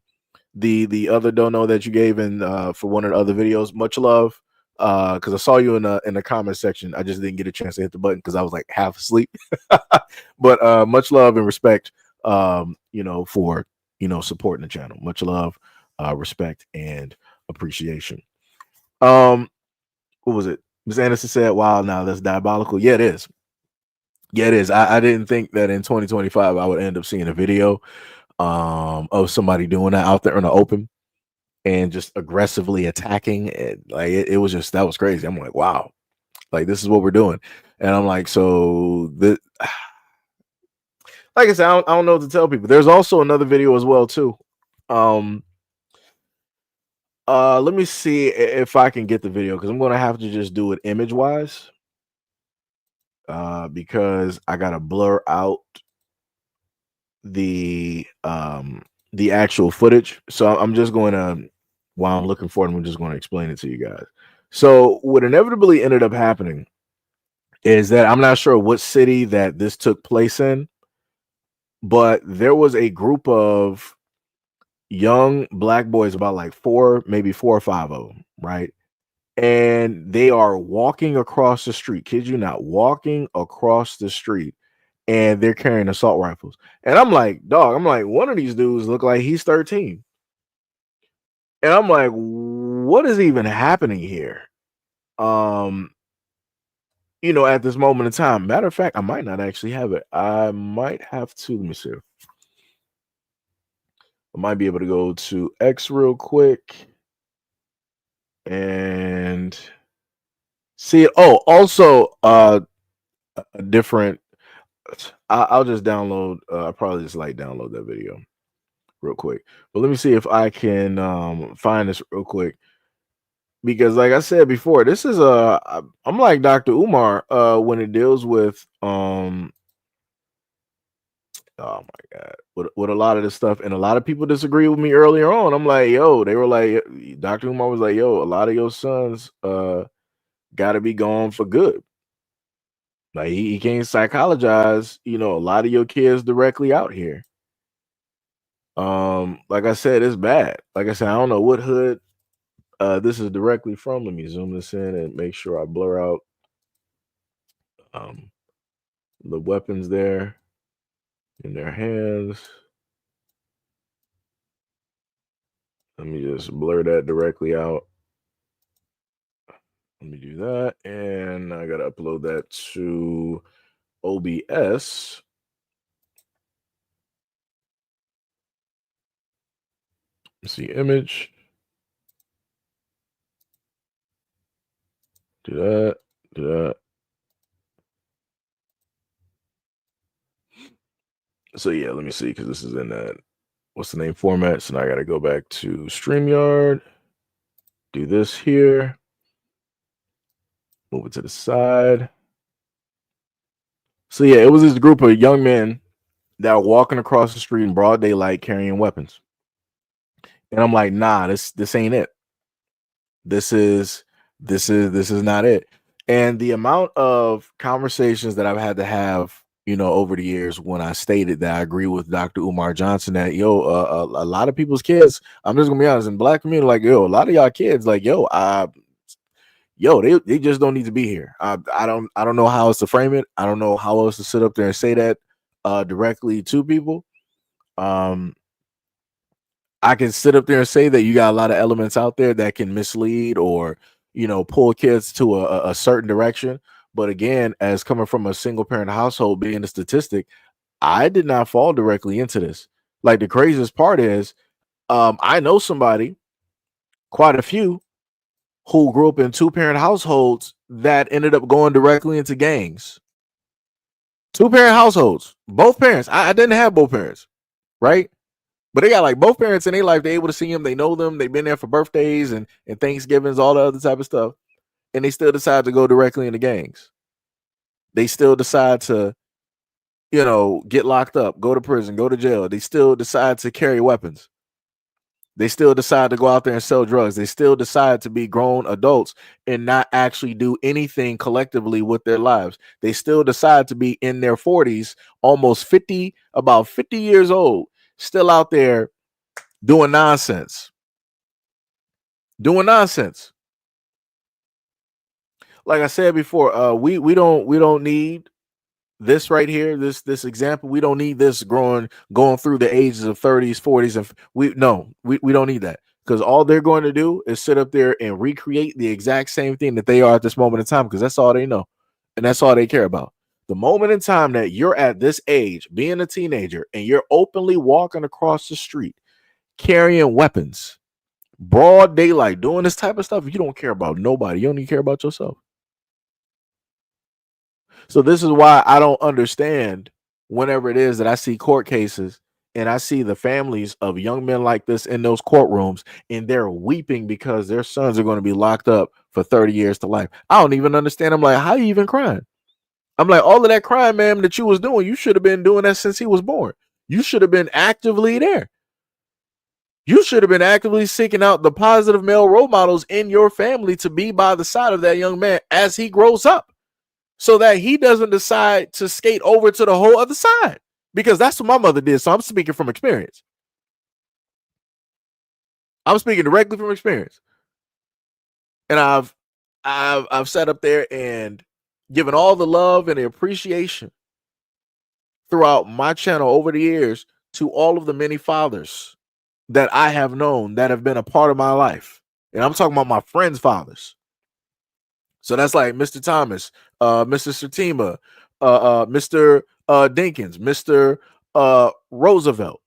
the other dono that you gave in for one of the other videos. Much love, because I saw you in the comment section. I just didn't get a chance to hit the button because I was like half asleep. But much love and respect, for supporting the channel. Much love, respect, and appreciation. What was it? Ms. Anderson said, "Wow, now that's diabolical." Yeah, it is. Yeah, it is. I didn't think that in 2025 I would end up seeing a video of somebody doing that out there in the open and just aggressively attacking it. Like it was just, that was crazy. I'm like, wow, like this is what we're doing. And I'm like, so the like I said, I don't know what to tell people. There's also another video as well too. Let me see if I can get the video because I'm gonna have to just do it image wise. Because I gotta blur out the actual footage. So I'm just going to, while I'm looking for it, I'm just going to explain it to you guys. So what inevitably ended up happening is that I'm not sure what city that this took place in, but there was a group of young black boys, about like maybe four or five of them, right? And they are walking across the street, kid you not, walking across the street, and they're carrying assault rifles. And I'm like, dog, I'm like, one of these dudes look like he's 13. And I'm like, what is even happening here? At this moment in time. Matter of fact, I might not actually have it. I might have to, let me see. I might be able to go to X real quick and see it. Oh, also a different, I'll just download, I'll probably just like download that video real quick. But let me see if I can find this real quick. Because like I said before, this is I'm like Dr. Umar when it deals with oh my god, with a lot of this stuff, and a lot of people disagree with me earlier on. I'm like, yo, they were like, Dr. Umar was like, yo, a lot of your sons got to be gone for good. Like he can't psychologize, a lot of your kids directly out here. Like I said, it's bad. Like I said, I don't know what hood this is directly from. Let me zoom this in and make sure I blur out the weapons there in their hands. Let me just blur that directly out. Let me do that, and I gotta upload that to OBS. Let's see, image. Do that. Do that. So yeah, let me see, because this is in that what's the name format. So now I gotta go back to StreamYard. Do this here. Move it to the side. So yeah, it was this group of young men that were walking across the street in broad daylight carrying weapons. And I'm like, nah, this ain't it. This is not it. And the amount of conversations that I've had to have, over the years when I stated that I agree with Dr. Umar Johnson that a lot of people's kids, I'm just gonna be honest, in black community, like a lot of y'all kids, like they just don't need to be here. I don't know how else to frame it. I don't know how else to sit up there and say that directly to people. I can sit up there and say that you got a lot of elements out there that can mislead or pull kids to a certain direction. But again, as coming from a single parent household, being a statistic, I did not fall directly into this. Like the craziest part is, I know somebody, quite a few, who grew up in two-parent households that ended up going directly into gangs. Two-parent households, both parents. I didn't have both parents, right? But they got like both parents in their life. They're able to see them. They know them. They've been there for birthdays and Thanksgivings, all the other type of stuff. And they still decide to go directly into gangs. They still decide to, get locked up, go to prison, go to jail. They still decide to carry weapons. They still decide to go out there and sell drugs. They still decide to be grown adults and not actually do anything collectively with their lives. They still decide to be in their 40s, almost 50, about 50 years old, still out there doing nonsense. like I said before, we don't need this right here, this example. We don't need this going through the ages of 30s, 40s, and we don't need that, because all they're going to do is sit up there and recreate the exact same thing that they are at this moment in time, because that's all they know and that's all they care about. The moment in time that you're at this age, being a teenager, and you're openly walking across the street carrying weapons, broad daylight, doing this type of stuff, you don't care about nobody. You only care about yourself. So this is why I don't understand whenever it is that I see court cases and I see the families of young men like this in those courtrooms, and they're weeping because their sons are going to be locked up for 30 years to life. I don't even understand. I'm like, how are you even crying? I'm like, all of that crime, ma'am, that you was doing, you should have been doing that since he was born. You should have been actively there. You should have been actively seeking out the positive male role models in your family to be by the side of that young man as he grows up, so that he doesn't decide to skate over to the whole other side, because that's what my mother did. So I'm speaking from experience. I'm speaking directly from experience. And I've sat up there and given all the love and the appreciation throughout my channel over the years to all of the many fathers that I have known that have been a part of my life. And I'm talking about my friends' fathers. So that's like Mr. Thomas, Mr. Sertima, Mr. Dinkins, Mr. Roosevelt,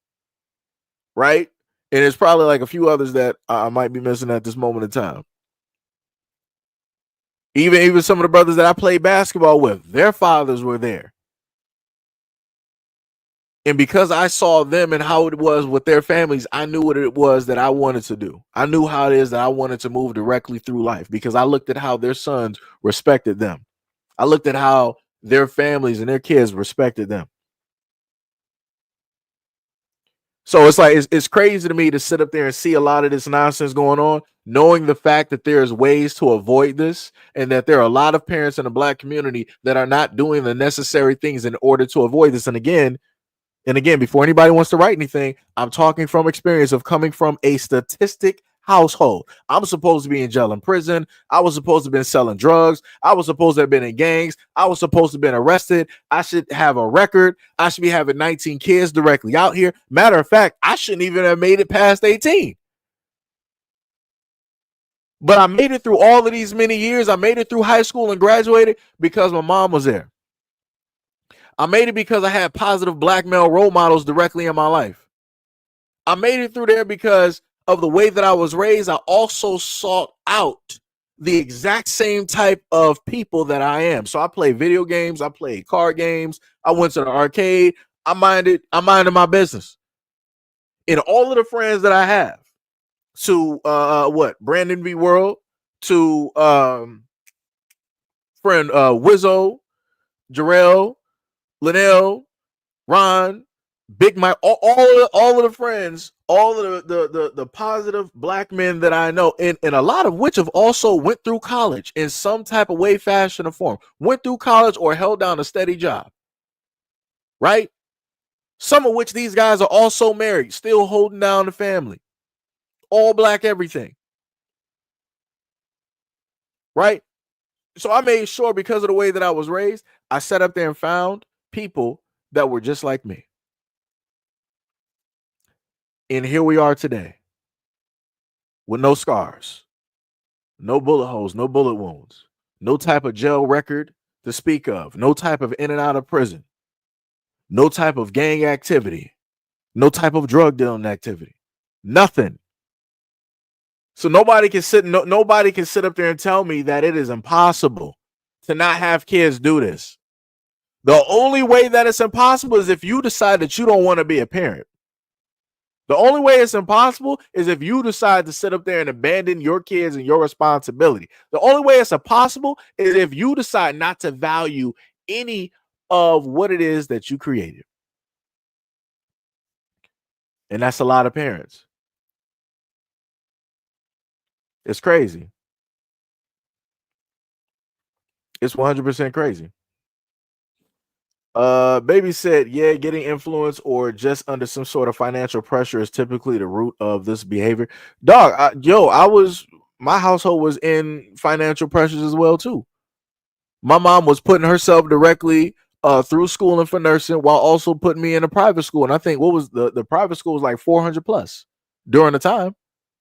right? And it's probably like a few others that I might be missing at this moment in time. Even some of the brothers that I played basketball with, their fathers were there. And because I saw them and how it was with their families, I knew what it was that I wanted to do. I knew how it is that I wanted to move directly through life, because I looked at how their sons respected them. I looked at how their families and their kids respected them. So it's like, it's crazy to me to sit up there and see a lot of this nonsense going on, knowing the fact that there's ways to avoid this, and that there are a lot of parents in the Black community that are not doing the necessary things in order to avoid this. And again, before anybody wants to write anything, I'm talking from experience of coming from a statistic household. I'm supposed to be in jail and prison. I was supposed to have been selling drugs. I was supposed to have been in gangs. I was supposed to have been arrested. I should have a record. I should be having 19 kids directly out here. Matter of fact, I shouldn't even have made it past 18. But I made it through all of these many years. I made it through high school and graduated because my mom was there. I made it because I had positive Black male role models directly in my life. I made it through there because of the way that I was raised. I also sought out the exact same type of people that I am. So I played video games. I played card games. I went to the arcade. I minded my business. And all of the friends that I have, to Brandon V. World, to friend Wizzo, Jarrell, Linnell, Ron, Big Mike, all of the friends, all of the positive Black men that I know, and a lot of which have also went through college in some type of way, fashion, or form, went through college or held down a steady job, right? Some of which these guys are also married, still holding down the family, all Black everything, right? So I made sure, because of the way that I was raised, I sat up there and found people that were just like me. And here we are today with no scars, no bullet holes, no bullet wounds, no type of jail record to speak of, no type of in and out of prison, no type of gang activity, no type of drug dealing activity, nothing. So nobody can sit up there and tell me that it is impossible to not have kids do this. The only way that it's impossible is if you decide that you don't want to be a parent. The only way it's impossible is if you decide to sit up there and abandon your kids and your responsibility. The only way it's impossible is if you decide not to value any of what it is that you created. And that's a lot of parents. It's crazy. It's 100% crazy. Baby said, yeah, getting influence or just under some sort of financial pressure is typically the root of this behavior. Dog, my household was in financial pressures as well too. My mom was putting herself directly through schooling for nursing while also putting me in a private school. And I think what was the private school was like 400 plus during the time,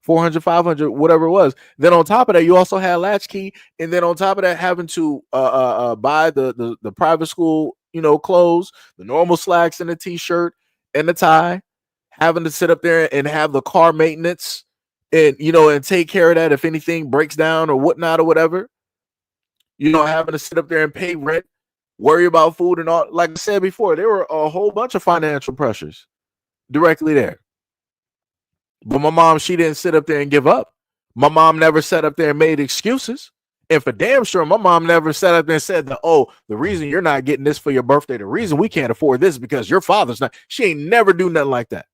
400, 500, whatever it was. Then on top of that, you also had latchkey. And then on top of that, having to buy the private school, clothes, the normal slacks and the t-shirt and the tie, having to sit up there and have the car maintenance and, and take care of that if anything breaks down or whatnot or whatever. Having to sit up there and pay rent, worry about food and all. Like I said before, there were a whole bunch of financial pressures directly there. But my mom, she didn't sit up there and give up. My mom never sat up there and made excuses. And for damn sure, my mom never sat up there and said that, oh, the reason you're not getting this for your birthday, the reason we can't afford this is because your father's not. She ain't never do nothing like that.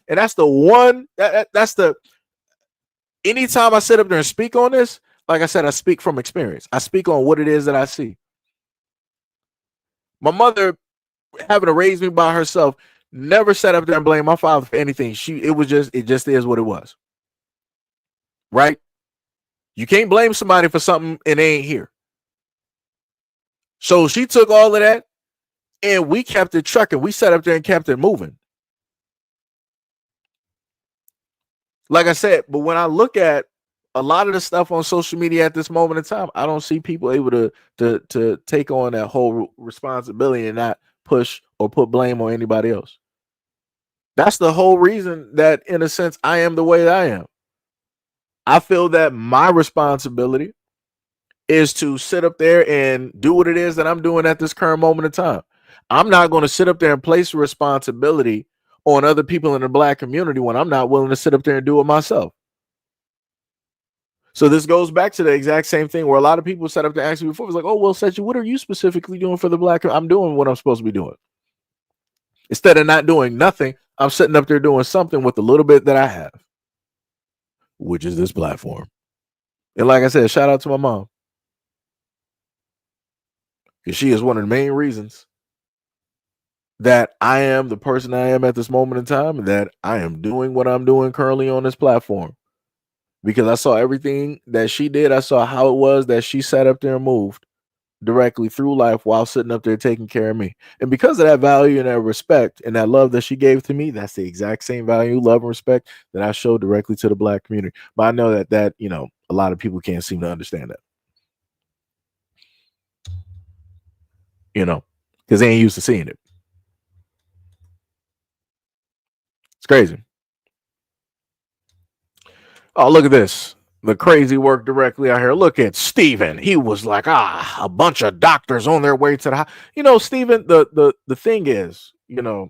And that's the one, that's the, anytime I sit up there and speak on this, like I said, I speak from experience. I speak on what it is that I see. My mother, having to raise me by herself, never sat up there and blamed my father for anything. It just is what it was. Right? You can't blame somebody for something and they ain't here. So she took all of that and we kept it trucking. We sat up there and kept it moving. Like I said, but when I look at a lot of the stuff on social media at this moment in time, I don't see people able to take on that whole responsibility and not push or put blame on anybody else. That's the whole reason that, in a sense, I am the way that I am. I feel that my responsibility is to sit up there and do what it is that I'm doing at this current moment in time. I'm not going to sit up there and place responsibility on other people in the Black community when I'm not willing to sit up there and do it myself. So this goes back to the exact same thing where a lot of people set up to ask me before. It's like, oh, well, Seiji, what are you specifically doing for the Black? I'm doing what I'm supposed to be doing. Instead of not doing nothing, I'm sitting up there doing something with the little bit that I have, which is this platform. And like I said, shout out to my mom, because she is one of the main reasons that I am the person I am at this moment in time, and that I am doing what I'm doing currently on this platform. Because I saw everything that she did. I saw how it was that she sat up there and moved directly through life while sitting up there taking care of me. And because of that value and that respect and that love that she gave to me, that's the exact same value, love, and respect that I show directly to the Black community. But I know that a lot of people can't seem to understand that. Because they ain't used to seeing it. It's crazy. Oh, look at this. The crazy work directly out here. Look at Steven. He was like, a bunch of doctors on their way to the Steven, the thing is, the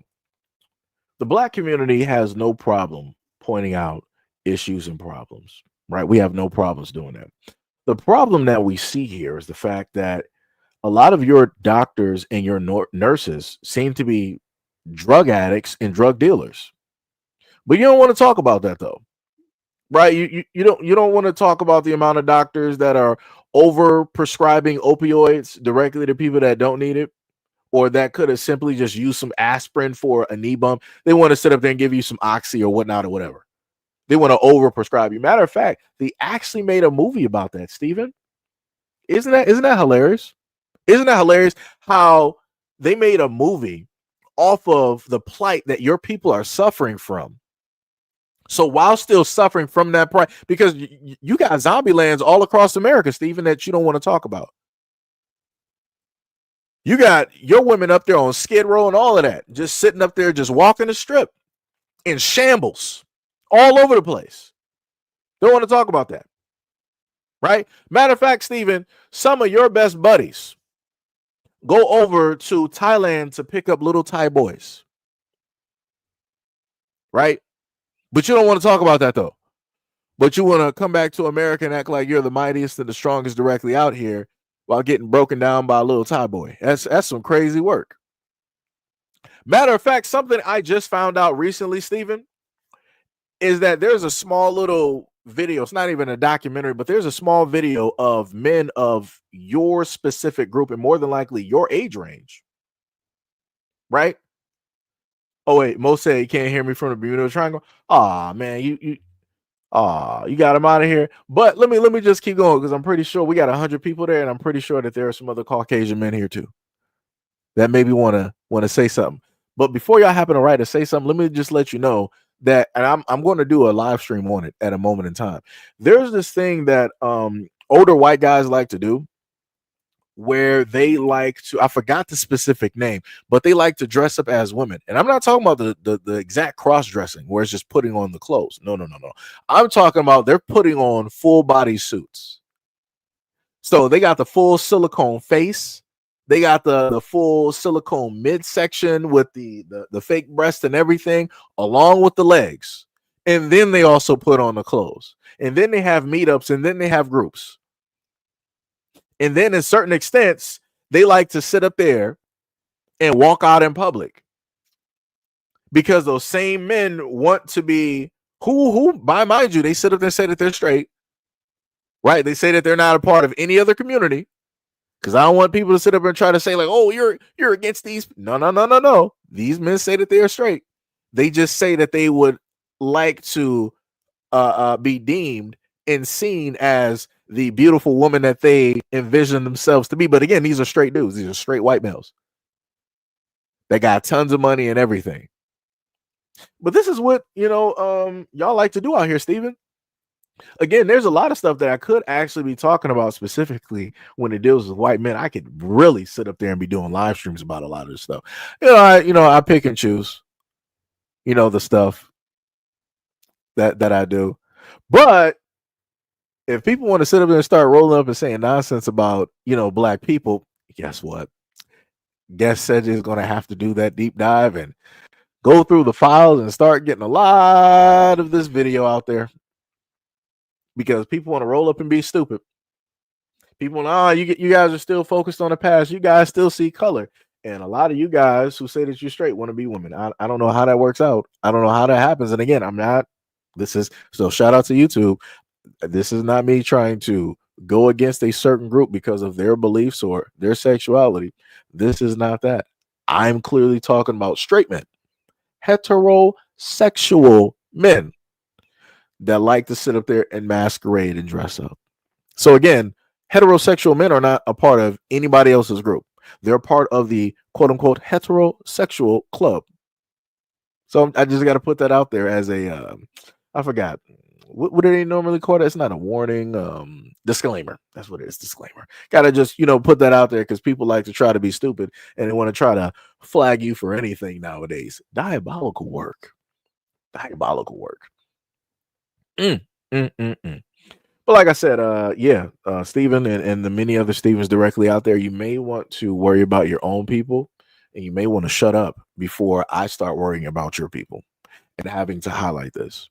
Black community has no problem pointing out issues and problems, right? We have no problems doing that. The problem that we see here is the fact that a lot of your doctors and your nurses seem to be drug addicts and drug dealers. But you don't want to talk about that, though. Right, you don't want to talk about the amount of doctors that are over prescribing opioids directly to people that don't need it, or that could have simply just used some aspirin for a knee bump. They want to sit up there and give you some oxy or whatnot or whatever. They want to over prescribe you. Matter of fact, they actually made a movie about that, Steven. Isn't that hilarious? Isn't that hilarious how they made a movie off of the plight that your people are suffering from? So while still suffering from that price, because you got zombie lands all across America, Stephen, that you don't want to talk about. You got your women up there on Skid Row and all of that, just sitting up there, just walking the strip in shambles all over the place. Don't want to talk about that. Right? Matter of fact, Stephen, some of your best buddies go over to Thailand to pick up little Thai boys. Right? But you don't want to talk about that, though. But you want to come back to America and act like you're the mightiest and the strongest directly out here while getting broken down by a little Thai boy. That's some crazy work. Matter of fact, something I just found out recently, Stephen, is that there's a small little video. It's not even a documentary, but there's a small video of men of your specific group and more than likely your age range. Right? Oh, wait, Mo said he can't hear me from the Bermuda Triangle. Ah, man, you You got him out of here. But let me just keep going because I'm pretty sure we got 100 people there, and I'm pretty sure that there are some other Caucasian men here too that maybe want to say something. But before y'all happen to write or say something, let me just let you know that, and I'm going to do a live stream on it at a moment in time. There's this thing that older white guys like to do, where they like to, I forgot the specific name, but they like to dress up as women. And I'm not talking about the exact cross dressing where it's just putting on the clothes. No. I'm talking about they're putting on full body suits. So they got the full silicone face. They got the full silicone midsection with the fake breast and everything, along with the legs. And then they also put on the clothes. And then they have meetups, and then they have groups. And then in certain extents, they like to sit up there and walk out in public because those same men want to be who by mind you, they sit up there and say that they're straight, right? They say that they're not a part of any other community because I don't want people to sit up and try to say like, oh, you're against these. No. These men say that they are straight. They just say that they would like to be deemed and seen as the beautiful woman that they envision themselves to be. But again, these are straight dudes. These are straight white males. They got tons of money and everything. But this is what, y'all like to do out here, Steven. Again, there's a lot of stuff that I could actually be talking about specifically when it deals with white men. I could really sit up there and be doing live streams about a lot of this stuff. I pick and choose, the stuff that I do. But if people want to sit up there and start rolling up and saying nonsense about, black people, guess what? Guess Sedge is going to have to do that deep dive and go through the files and start getting a lot of this video out there because people want to roll up and be stupid. People, you guys are still focused on the past. You guys still see color. And a lot of you guys who say that you're straight want to be women. I don't know how that works out. I don't know how that happens. And again, so shout out to YouTube. This is not me trying to go against a certain group because of their beliefs or their sexuality. This is not that. I'm clearly talking about straight men, heterosexual men that like to sit up there and masquerade and dress up. So again, heterosexual men are not a part of anybody else's group. They're part of the quote unquote heterosexual club. So I just got to put that out there as a, I forgot. What do they normally call it? It's not a warning, disclaimer. That's what it is, disclaimer. Got to just, put that out there because people like to try to be stupid and they want to try to flag you for anything nowadays. Diabolical work. But like I said, Steven and the many other Stevens directly out there, you may want to worry about your own people and you may want to shut up before I start worrying about your people and having to highlight this.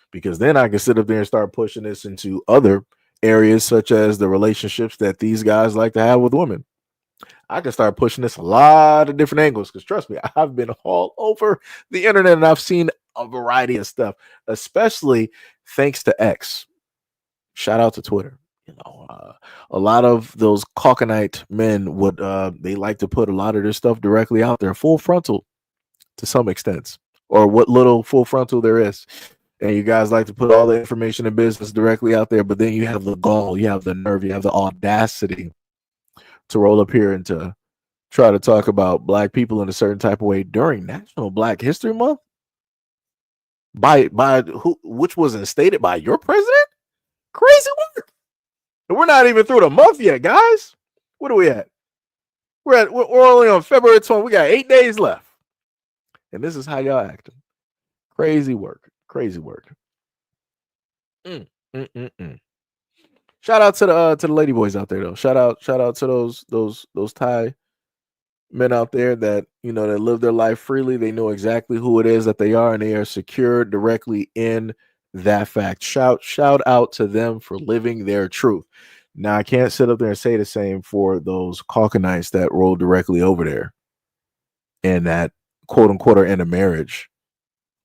Because then I can sit up there and start pushing this into other areas, such as the relationships that these guys like to have with women. I can start pushing this a lot of different angles because trust me, I've been all over the internet and I've seen a variety of stuff, especially thanks to X. Shout out to Twitter. A lot of those Caucanite men would they like to put a lot of their stuff directly out there, full frontal to some extent, or what little full frontal there is. And you guys like to put all the information and business directly out there, but then you have the gall, you have the nerve, you have the audacity to roll up here and to try to talk about black people in a certain type of way during National Black History Month by who, which was instated by your president. Crazy work. And we're not even through the month yet, guys. What are we at? We're only on February 20th. We got 8 days left, and this is how y'all acting. Crazy work. Shout out to the lady boys out there though. Shout out to those Thai men out there that that live their life freely. They know exactly who it is that they are, and they are secure directly in that fact. Shout out to them for living their truth. Now I can't sit up there and say the same for those Caucanites that roll directly over there and that quote unquote are in a marriage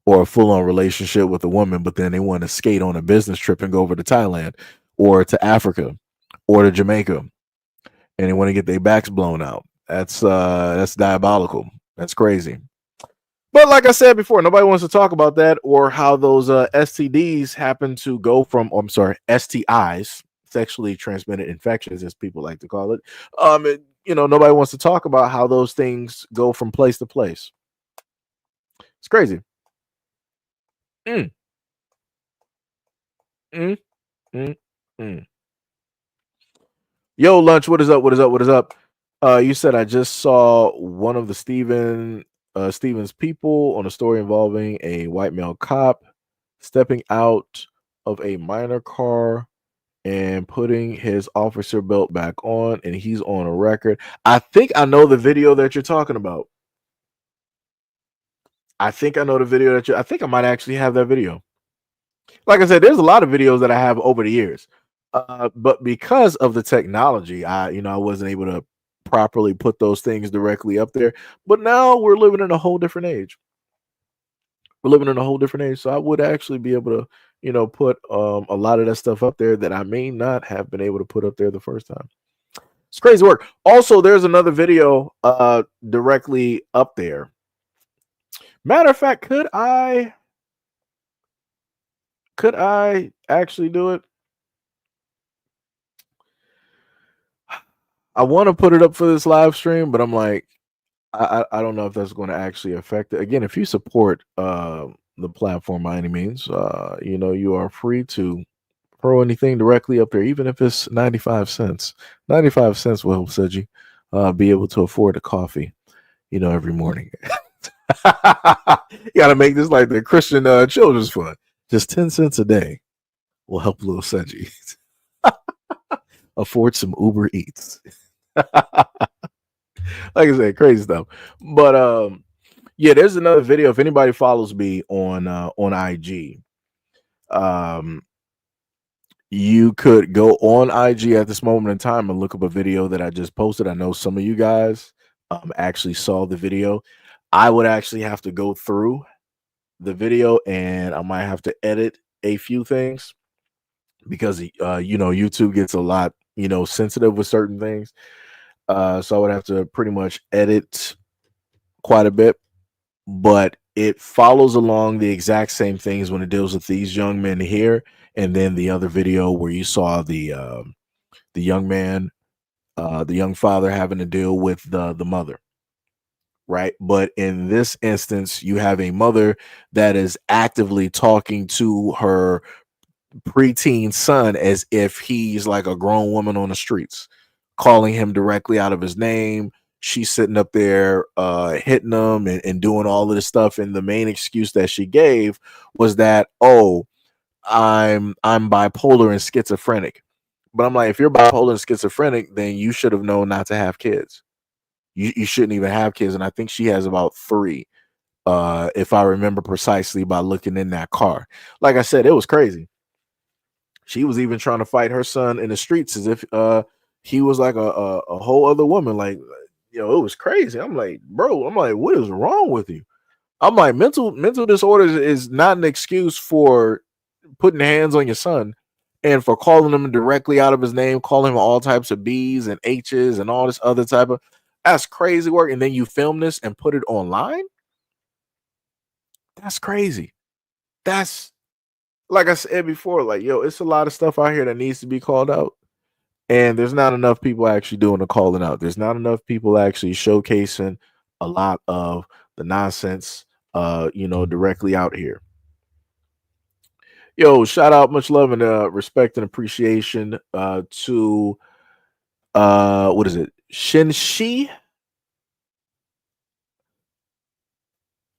or a full-on relationship with a woman, but then they want to skate on a business trip and go over to Thailand or to Africa or to Jamaica, and they want to get their backs blown out. That's diabolical. That's crazy. But like I said before, nobody wants to talk about that or how those STDs happen to go from, STIs, sexually transmitted infections, as people like to call it. Nobody wants to talk about how those things go from place to place. It's crazy. Mm. Mm. Mm. Mm. Yo, lunch. What is up? What is up? What is up? You said I just saw one of the Stevens people on a story involving a white male cop stepping out of a minor car and putting his officer belt back on, and he's on a record. I think I know the video that you're talking about. I think I know the video that I think I might actually have that video. Like I said, there's a lot of videos that I have over the years. But because of the technology, I wasn't able to properly put those things directly up there. But now we're living in a whole different age. We're living in a whole different age. So I would actually be able to, put a lot of that stuff up there that I may not have been able to put up there the first time. It's crazy work. Also, there's another video directly up there. Matter of fact, could I actually do it? I want to put it up for this live stream, but I'm like, I don't know if that's going to actually affect it. Again, if you support the platform by any means, you are free to throw anything directly up there, even if it's 95 cents. 95 cents will help Seji be able to afford a coffee, every morning. You got to make this like the Christian children's fund. Just 10 cents a day will help little Seji afford some Uber Eats. Like I said, crazy stuff. But yeah, there's another video. If anybody follows me on IG, you could go on IG at this moment in time and look up a video that I just posted. I know some of you guys actually saw the video. I would actually have to go through the video and I might have to edit a few things because YouTube gets a lot sensitive with certain things. So I would have to pretty much edit quite a bit, but it follows along the exact same things when it deals with these young men here, and then the other video where you saw the young man, the young father having to deal with the mother, right? But in this instance, you have a mother that is actively talking to her preteen son as if he's like a grown woman on the streets, calling him directly out of his name. She's sitting up there hitting him and doing all of this stuff. And the main excuse that she gave was that, oh, I'm bipolar and schizophrenic. But I'm like, if you're bipolar and schizophrenic, then you should have known not to have kids. You shouldn't even have kids. And I think she has about 3, if I remember precisely by looking in that car. Like I said, it was crazy. She was even trying to fight her son in the streets as if he was like a whole other woman. Like, it was crazy. I'm like, bro, what is wrong with you? I'm like, mental disorders is not an excuse for putting hands on your son and for calling him directly out of his name, calling him all types of B's and H's and all this other type of, that's crazy work. And then you film this and put it online. That's crazy. That's, like I said before, like, it's a lot of stuff out here that needs to be called out. And there's not enough people actually doing the calling out. There's not enough people actually showcasing a lot of the nonsense, directly out here. Yo, shout out, much love and respect and appreciation to what is it? Shinshi.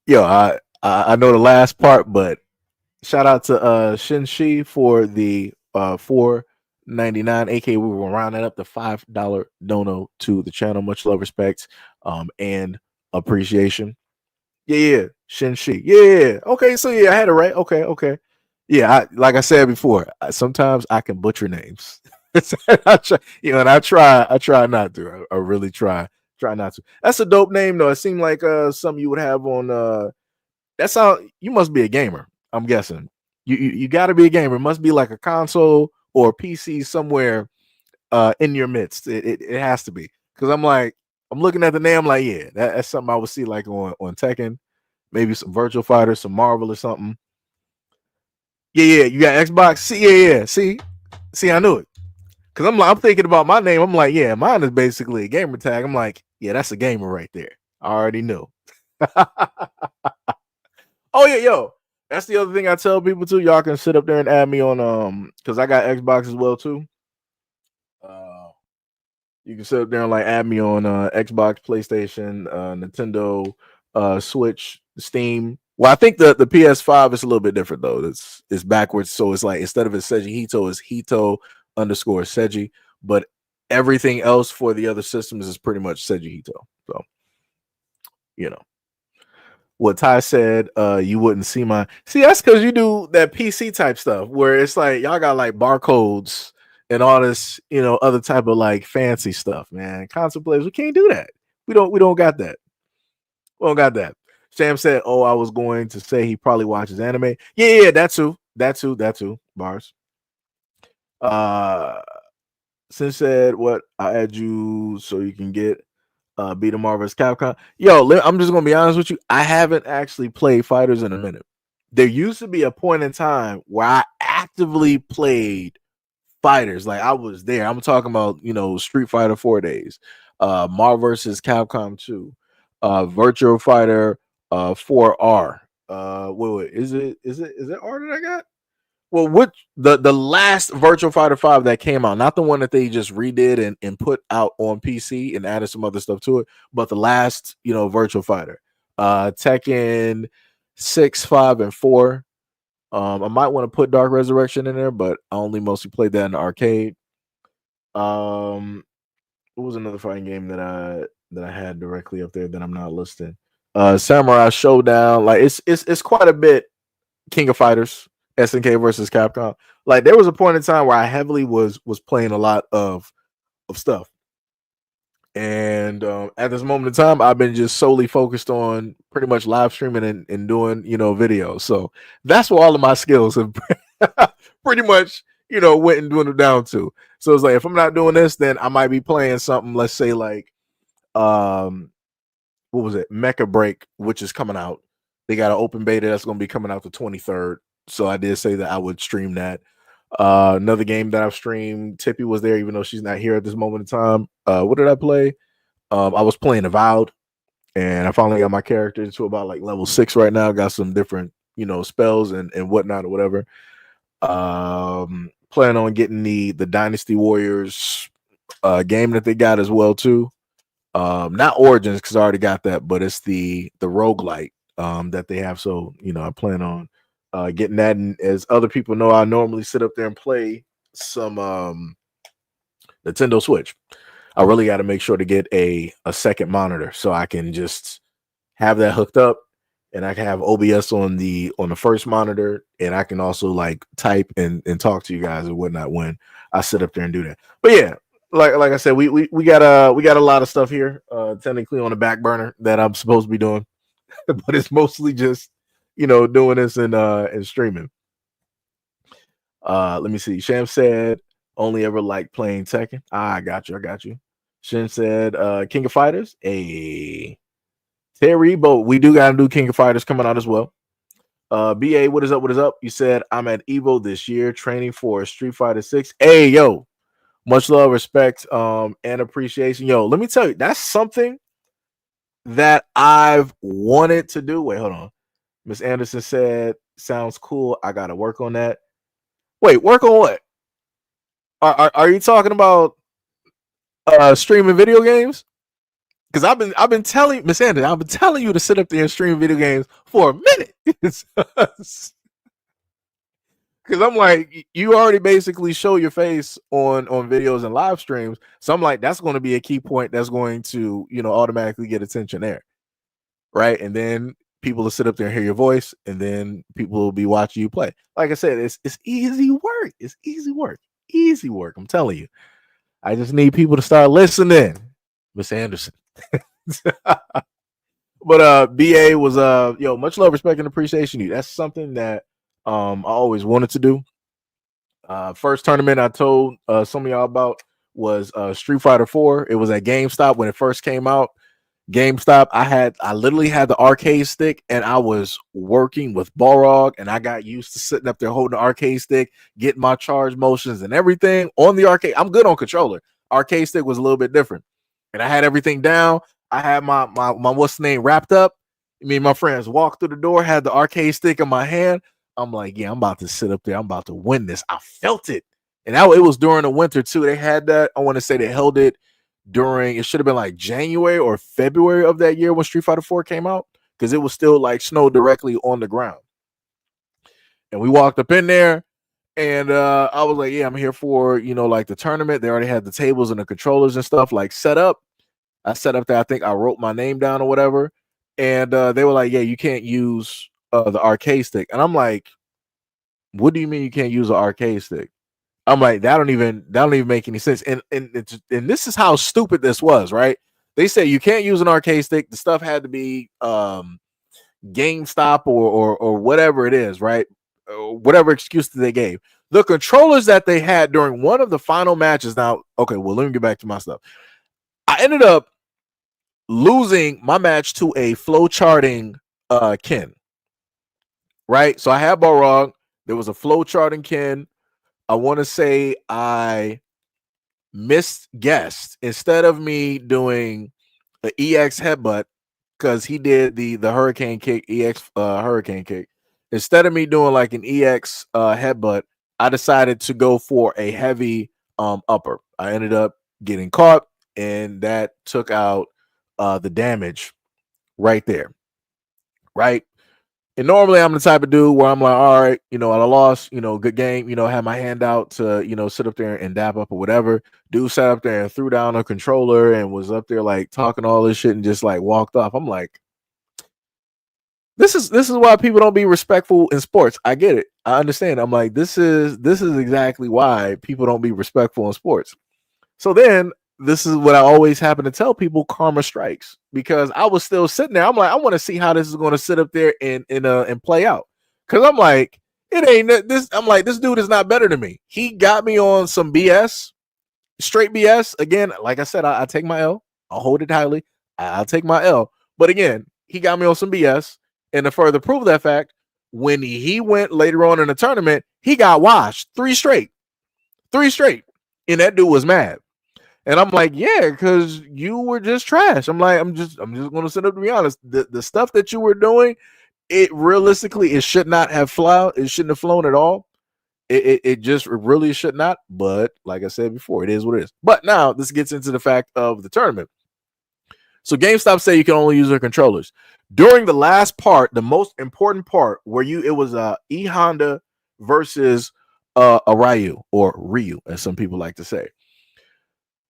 Yo, I know the last part, but shout out to Shinshi for the $4.99, aka we were rounding up the $5 dono to the channel. Much love, respect, and appreciation. Yeah, Shinshi. Yeah. Okay, so yeah, I had it right. Okay. Yeah, like I said before, sometimes I can butcher names. I try, and I try not to. I really try not to. That's a dope name though. It seemed like something you would have on that's how you must be a gamer. I'm guessing. You got to be a gamer. It must be like a console or a PC somewhere in your midst. It has to be, because I'm looking at the name. I'm like, yeah, that's something I would see like on Tekken, maybe some Virtual Fighter, some Marvel or something. Yeah, you got Xbox. See, I knew it. Cause I'm thinking about my name. I'm like, yeah, mine is basically a gamer tag. I'm like, yeah, that's a gamer right there. I already knew. Oh yeah, yo, that's the other thing I tell people too. Y'all can sit up there and add me on because I got Xbox as well too. You can sit up there and like add me on Xbox, PlayStation, Nintendo, Switch, Steam. Well, I think the PS5 is a little bit different though. It's backwards, so it's like instead of it SEIJIHITO, it's Hito _Seiji. But everything else for the other systems is pretty much SEIJIHITO. So you know what Ty said. You wouldn't see my that's because you do that PC type stuff where it's like y'all got like barcodes and all this, other type of like fancy stuff, man. Console players, we can't do that. We don't got that. We don't got that. Sam said, "Oh, I was going to say he probably watches anime." Yeah, that too. Bars. Since said, "What? I add you so you can get beat 'em Marvel's Capcom." Yo, I'm just gonna be honest with you. I haven't actually played fighters in a minute. There used to be a point in time where I actively played fighters. Like I was there. I'm talking about, Street Fighter 4 days, Marvel versus Capcom 2, Virtual Fighter 4R. Wait, is it R that I got? Well, which the last Virtual Fighter 5 that came out, not the one that they just redid and put out on PC and added some other stuff to it, but the last, Virtual Fighter. Tekken 6, 5, and 4. I might want to put Dark Resurrection in there, but I only mostly played that in the arcade. What was another fighting game that I had directly up there that I'm not listing? Samurai Showdown. Like it's quite a bit. King of Fighters, SNK versus Capcom. Like there was a point in time where I heavily was playing a lot of stuff. And at this moment in time, I've been just solely focused on pretty much live streaming and doing, videos. So that's where all of my skills have pretty much, went and doing it down to. So it's like, if I'm not doing this, then I might be playing something, let's say like, what was it? Mecha Break, which is coming out. They got an open beta that's going to be coming out the 23rd. So I did say that I would stream that. Another game that I've streamed, Tippy was there, even though she's not here at this moment in time. What did I play? I was playing Avowed, and I finally got my character to about like level 6 right now. Got some different, spells and whatnot or whatever. Plan on getting the Dynasty Warriors game that they got as well too. Not Origins because I already got that, but it's the roguelite that they have. So I plan on getting that. And as other people know, I normally sit up there and play some Nintendo Switch. I really got to make sure to get a second monitor so I can just have that hooked up, and I can have OBS on the first monitor, and I can also like type and talk to you guys and whatnot when I sit up there and do that. But yeah, like I said, we got a lot of stuff here technically on the back burner that I'm supposed to be doing, but it's mostly just doing this and streaming. Let me see. Sham said only ever like playing Tekken. I got you. Shin said King of Fighters. Terry, but we do gotta do King of Fighters coming out as well. BA, what is up? You said I'm at Evo this year training for Street Fighter 6. Hey, yo, much love, respect, and appreciation. Yo, let me tell you, that's something that I've wanted to do. Wait, hold on. Miss Anderson said, sounds cool. I gotta work on that. Wait, work on what? Are you talking about streaming video games? Because I've been telling Miss Anderson, I've been telling you to sit up there and stream video games for a minute. Because I'm like, you already basically show your face on videos and live streams. So I'm like, that's going to be a key point that's going to, automatically get attention there. Right. And then people will sit up there and hear your voice, and then people will be watching you play. Like I said, it's easy work. It's easy work. Easy work. I'm telling you. I just need people to start listening, Miss Anderson. But BA was much love, respect, and appreciation to you. That's something that I always wanted to do. First tournament I told some of y'all about was Street Fighter 4. It was at GameStop when it first came out. GameStop, I literally had the arcade stick, and I was working with Balrog, and I got used to sitting up there holding the arcade stick, getting my charge motions and everything on the arcade. I'm good on controller. Arcade stick was a little bit different, and I had everything down. I had my what's the name wrapped up. Me and my friends walked through the door, had the arcade stick in my hand. I'm like, yeah, I'm about to sit up there. I'm about to win this. I felt it, and it was during the winter too. They had that. I want to say they held it during, it should have been like January or February of that year when Street Fighter 4 came out, because it was still like snow directly on the ground. And we walked up in there, and I was like, yeah, I'm here for, like the tournament. They already had the tables and the controllers and stuff like set up. I set up there. I think I wrote my name down or whatever. And they were like, yeah, you can't use the arcade stick. And I'm like, what do you mean you can't use an arcade stick? I'm like, that don't even make any sense. And this is how stupid this was, right? They say you can't use an arcade stick. The stuff had to be GameStop or whatever it is, right? Whatever excuse that they gave. The controllers that they had during one of the final matches. Now, okay, well, let me get back to my stuff. I ended up losing my match to a flow charting Ken, right? So I had Balrog. There was a flow charting Ken. I want to say I misguessed. Instead of me doing an EX headbutt, because he did the hurricane kick, EX hurricane kick. Instead of me doing like an EX headbutt, I decided to go for a heavy upper. I ended up getting caught, and that took out the damage right there. Right. And normally I'm the type of dude where I'm like, all right, I lost, good game, had my hand out to, sit up there and dap up or whatever. Dude sat up there and threw down a controller and was up there like talking all this shit and just like walked off. I'm like, this is why people don't be respectful in sports. I get it. I understand. I'm like, this is exactly why people don't be respectful in sports. So then this is what I always happen to tell people: karma strikes, because I was still sitting there. I'm like, I want to see how this is going to sit up there and play out. Because I'm like, it ain't this. I'm like, this dude is not better than me. He got me on some BS, straight BS. Again, like I said, I take my L. I'll hold it highly. I'll take my L. But again, he got me on some BS. And to further prove that fact, when he went later on in the tournament, he got washed 3 straight. And that dude was mad. And I'm like, yeah, because you were just trash. I'm like, I'm just going to sit up to be honest. The stuff that you were doing, it realistically, it should not have flown. It shouldn't have flown at all. It just really should not. But like I said before, it is what it is. But now this gets into the fact of the tournament. So GameStop say you can only use their controllers. During the last part, the most important part, where it was E Honda versus a Ryu, or Ryu, as some people like to say.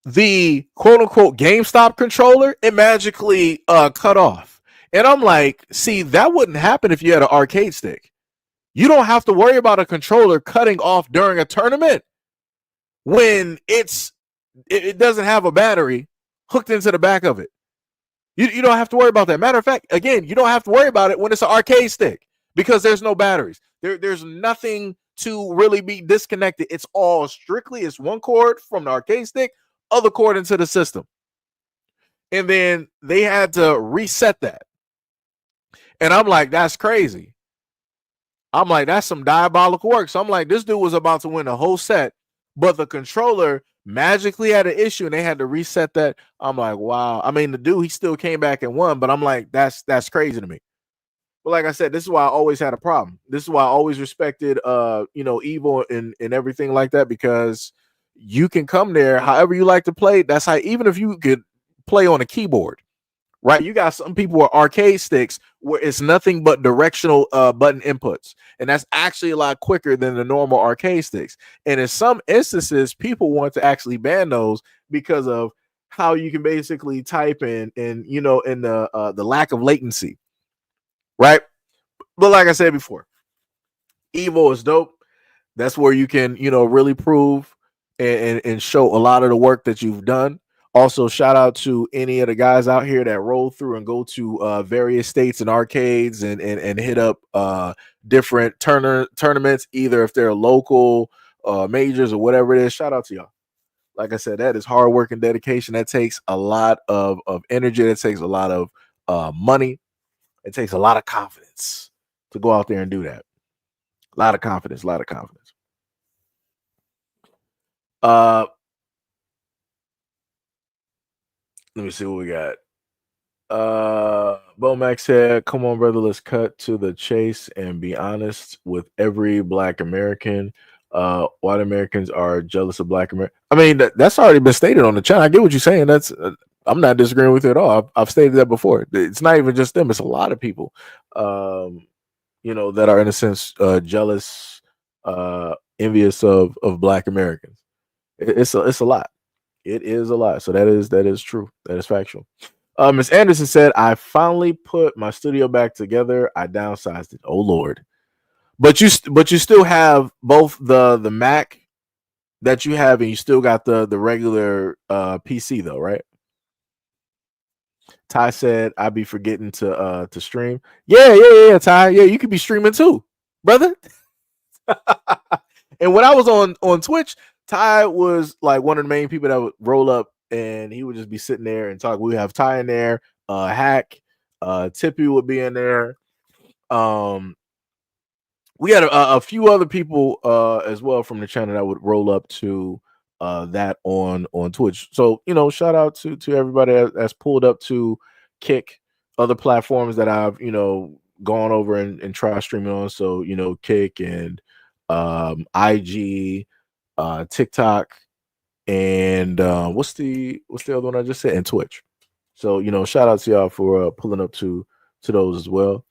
The quote unquote GameStop controller, it magically cut off. And I'm like, see, that wouldn't happen if you had an arcade stick. You don't have to worry about a controller cutting off during a tournament when it doesn't have a battery hooked into the back of it. You don't have to worry about that. Matter of fact, again, you don't have to worry about it when it's an arcade stick, because there's no batteries. There's nothing to really be disconnected. It's all strictly, it's one cord from the arcade stick, other cord into the system. And then they had to reset that. And I'm like, that's crazy. I'm like, that's some diabolical work. So I'm like, this dude was about to win the whole set, but the controller magically had an issue and they had to reset that. I'm like, wow. I mean, the dude, he still came back and won, but I'm like, that's crazy to me. But like I said, this is why I always had a problem. This is why I always respected Evil and everything like that, because you can come there however you like to play. That's how, even if you could play on a keyboard, right? You got some people with arcade sticks where it's nothing but directional button inputs. And that's actually a lot quicker than the normal arcade sticks. And in some instances, people want to actually ban those because of how you can basically type in the lack of latency, right? But like I said before, Evo is dope. That's where you can, really prove and show a lot of the work that you've done. Also, shout out to any of the guys out here that roll through and go to various states and arcades and hit up different tournaments, either if they're local majors or whatever it is. Shout out to y'all. Like I said, that is hard work and dedication. That takes a lot of energy. That takes a lot of money. It takes a lot of confidence to go out there and do that. A lot of confidence. A lot of confidence. Let me see what we got. Bomax said, "Come on, brother, let's cut to the chase and be honest with every Black American. White Americans are jealous of Black Americans. I mean, that's already been stated on the channel. I get what you're saying. That's I'm not disagreeing with you at all. I've stated that before. It's not even just them. It's a lot of people, that are in a sense jealous, envious of Black Americans. It's a lot. It is a lot. So that is true. That is factual." Miss Anderson said, "I finally put my studio back together. I downsized it. Oh Lord, but you still have both the Mac that you have, and you still got the regular PC though, right?" Ty said, "I be forgetting to stream." Yeah, Ty. Yeah, you could be streaming too, brother. And when I was on Twitch, Ty was like one of the main people that would roll up, and he would just be sitting there and talk. We have Ty in there, Hack, Tippy would be in there. We had a few other people as well from the channel that would roll up to that on Twitch. So shout out to everybody that's pulled up to Kick, other platforms that I've gone over and tried streaming on. So Kick and IG, TikTok, and what's the other one I just said, and Twitch. So shout out to y'all for pulling up to those as well.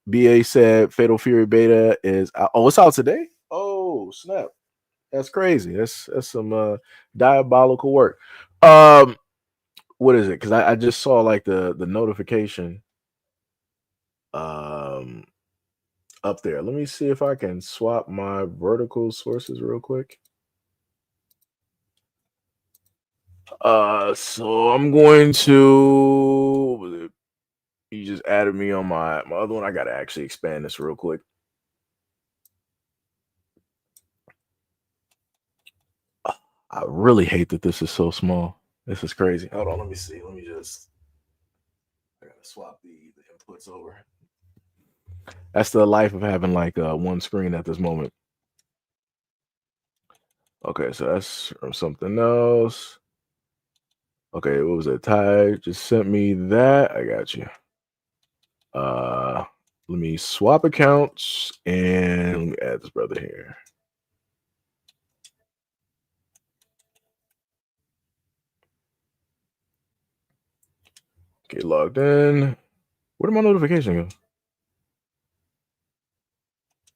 BA said Fatal Fury beta is out. Oh, it's out today. Oh snap, that's crazy. That's some diabolical work. What is it? Because I just saw like the notification up there. Let me see if I can swap my vertical sources real quick. So I'm going to. You just added me on my other one. I gotta actually expand this real quick. I really hate that this is so small. This is crazy. Hold on, let me see. I gotta swap the inputs over. That's the life of having like one screen at this moment. Okay, so that's from something else. Okay, what was it? Ty just sent me that. I got you. Let me swap accounts and let me add this brother here. Okay, logged in. Where did my notification go?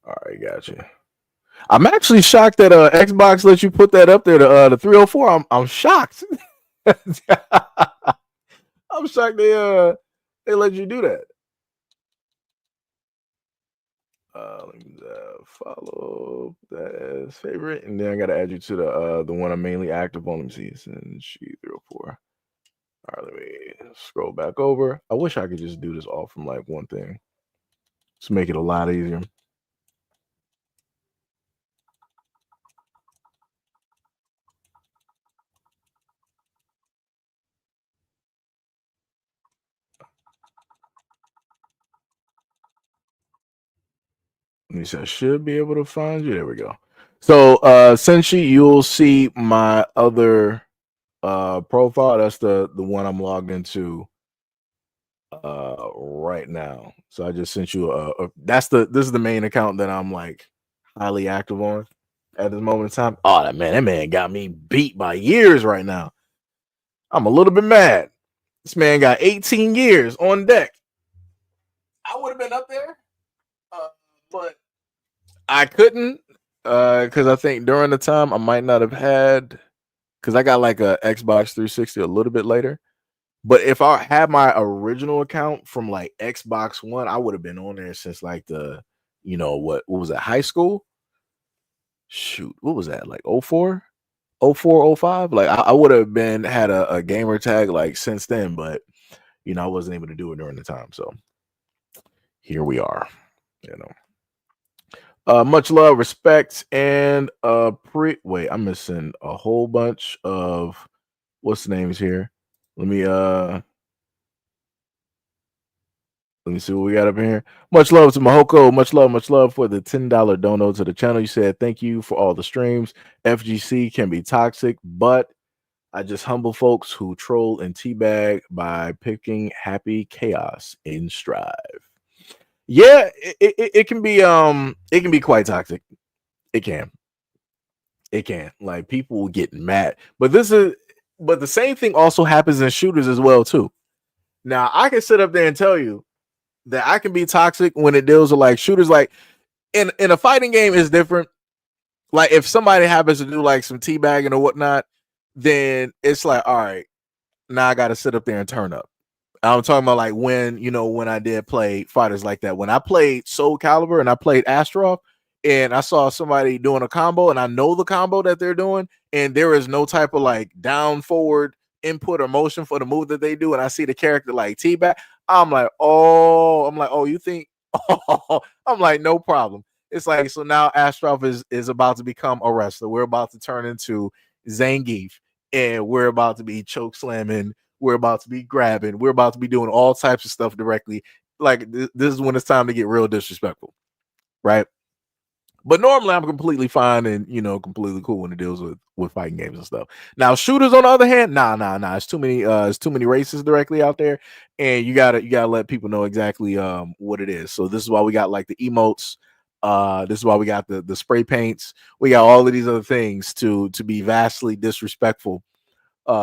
All right, gotcha. I'm actually shocked that Xbox lets you put that up there to the 304. I'm shocked. I'm shocked they let you do that. Let me follow that as favorite, and then I gotta add you to the one I'm mainly active on. Let me see, since she 304. All right, let me scroll back over. I wish I could just do this all from like one thing. Just make it a lot easier. Let me see. I should be able to find you. There we go. So essentially, you'll see my other profile. That's the one I'm logged into right now. So I just sent you this is the main account that I'm like highly active on at this moment in time. Oh, that man got me beat by years right now. I'm a little bit mad. This man got 18 years on deck. I would have been up there, but I couldn't because I think during the time I might not have had, because I got like a Xbox 360 a little bit later. But if I had my original account from like Xbox One, I would have been on there since like the, what was that, high school? Shoot, what was that, like 04, 04, 05? Like I would have had a gamer tag like since then, but I wasn't able to do it during the time. So here we are, Much love, respect, and wait, I'm missing a whole bunch of what's the names here. Let me see what we got up in here. Much love to Mahoko. Much love for the $10 dono to the channel. You said thank you for all the streams. FGC can be toxic, but I just humble folks who troll and teabag by picking happy chaos in strive. Yeah, it can be it can be quite toxic. It can. It can. Like people will get mad. But the same thing also happens in shooters as well too. Now I can sit up there and tell you that I can be toxic when it deals with like shooters. Like in a fighting game is different. Like if somebody happens to do like some teabagging or whatnot, then it's like, all right, now I got to sit up there and turn up. I'm talking about like when I did play fighters like that. When I played Soul Calibur and I played Astrov and I saw somebody doing a combo and I know the combo that they're doing and there is no type of like down forward input or motion for the move that they do and I see the character like teabag, I'm like, oh, you think oh, I'm like, no problem. It's like so now Astrov is about to become a wrestler. We're about to turn into Zangief and we're about to be choke slamming, we're about to be grabbing, we're about to be doing all types of stuff directly. Like this is when it's time to get real disrespectful, right? But normally I'm completely fine and completely cool when it deals with fighting games and stuff. Now shooters on the other hand, nah. It's too many races directly out there, and you gotta let people know exactly what it is. So this is why we got like the emotes. This is why we got the spray paints. We got all of these other things to be vastly disrespectful to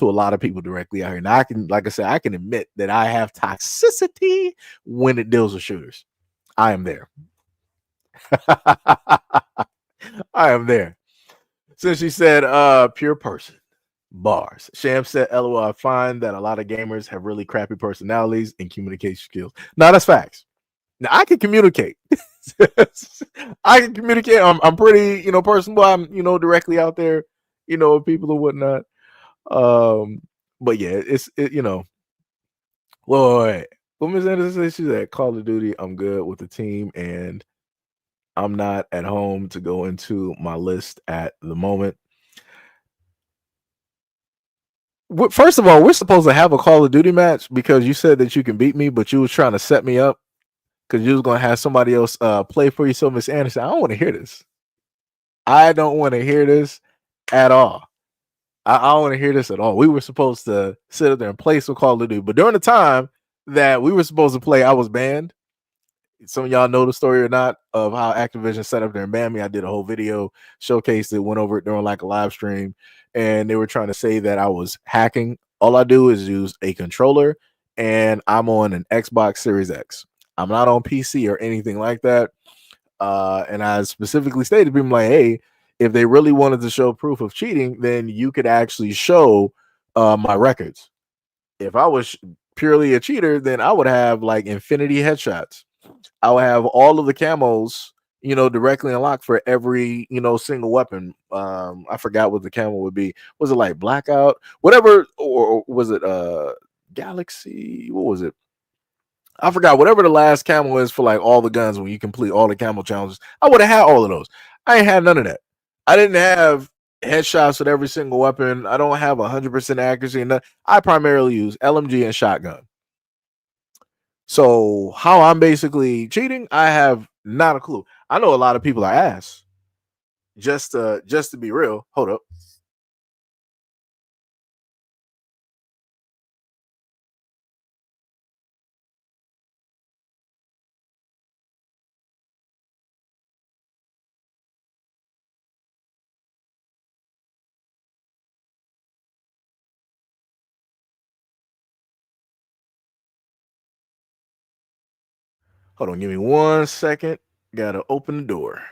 a lot of people directly out here. Now like I said, I can admit that I have toxicity when it deals with shooters. I am there. I am there. Since she said pure person. Bars. Sham said, LOL, I find that a lot of gamers have really crappy personalities and communication skills. Now that's facts. Now I can communicate. I can communicate. I'm pretty, personable. I'm, directly out there, with people and whatnot. But yeah, wait. What Miss Anderson said, she's at Call of Duty. I'm good with the team, and I'm not at home to go into my list at the moment. First of all, we're supposed to have a Call of Duty match because you said that you can beat me, but you was trying to set me up because you was gonna have somebody else play for you. So Miss Anderson, I don't want to hear this. I don't want to hear this at all. I don't want to hear this at all. We were supposed to sit up there and play some Call of Duty, but during the time that we were supposed to play, I was banned. Some of y'all know the story or not of how Activision set up there and banned me. I did a whole video showcase that went over it during like a live stream, and they were trying to say that I was hacking. All I do is use a controller, and I'm on an Xbox Series X. I'm not on PC or anything like that. And I specifically stated to people like, hey, if they really wanted to show proof of cheating, then you could actually show my records. If I was purely a cheater, then I would have like infinity headshots. I would have all of the camos, directly unlocked for every, single weapon. I forgot what the camo would be. Was it like blackout, whatever, or was it galaxy? What was it? I forgot. Whatever the last camo is for like all the guns when you complete all the camo challenges. I would have had all of those. I ain't had none of that. I didn't have headshots with every single weapon. I don't have 100% accuracy. And I primarily use LMG and shotgun. So how I'm basically cheating, I have not a clue. I know a lot of people are ass. Just to be real. Hold up. Hold on, give me 1 second. Gotta open the door.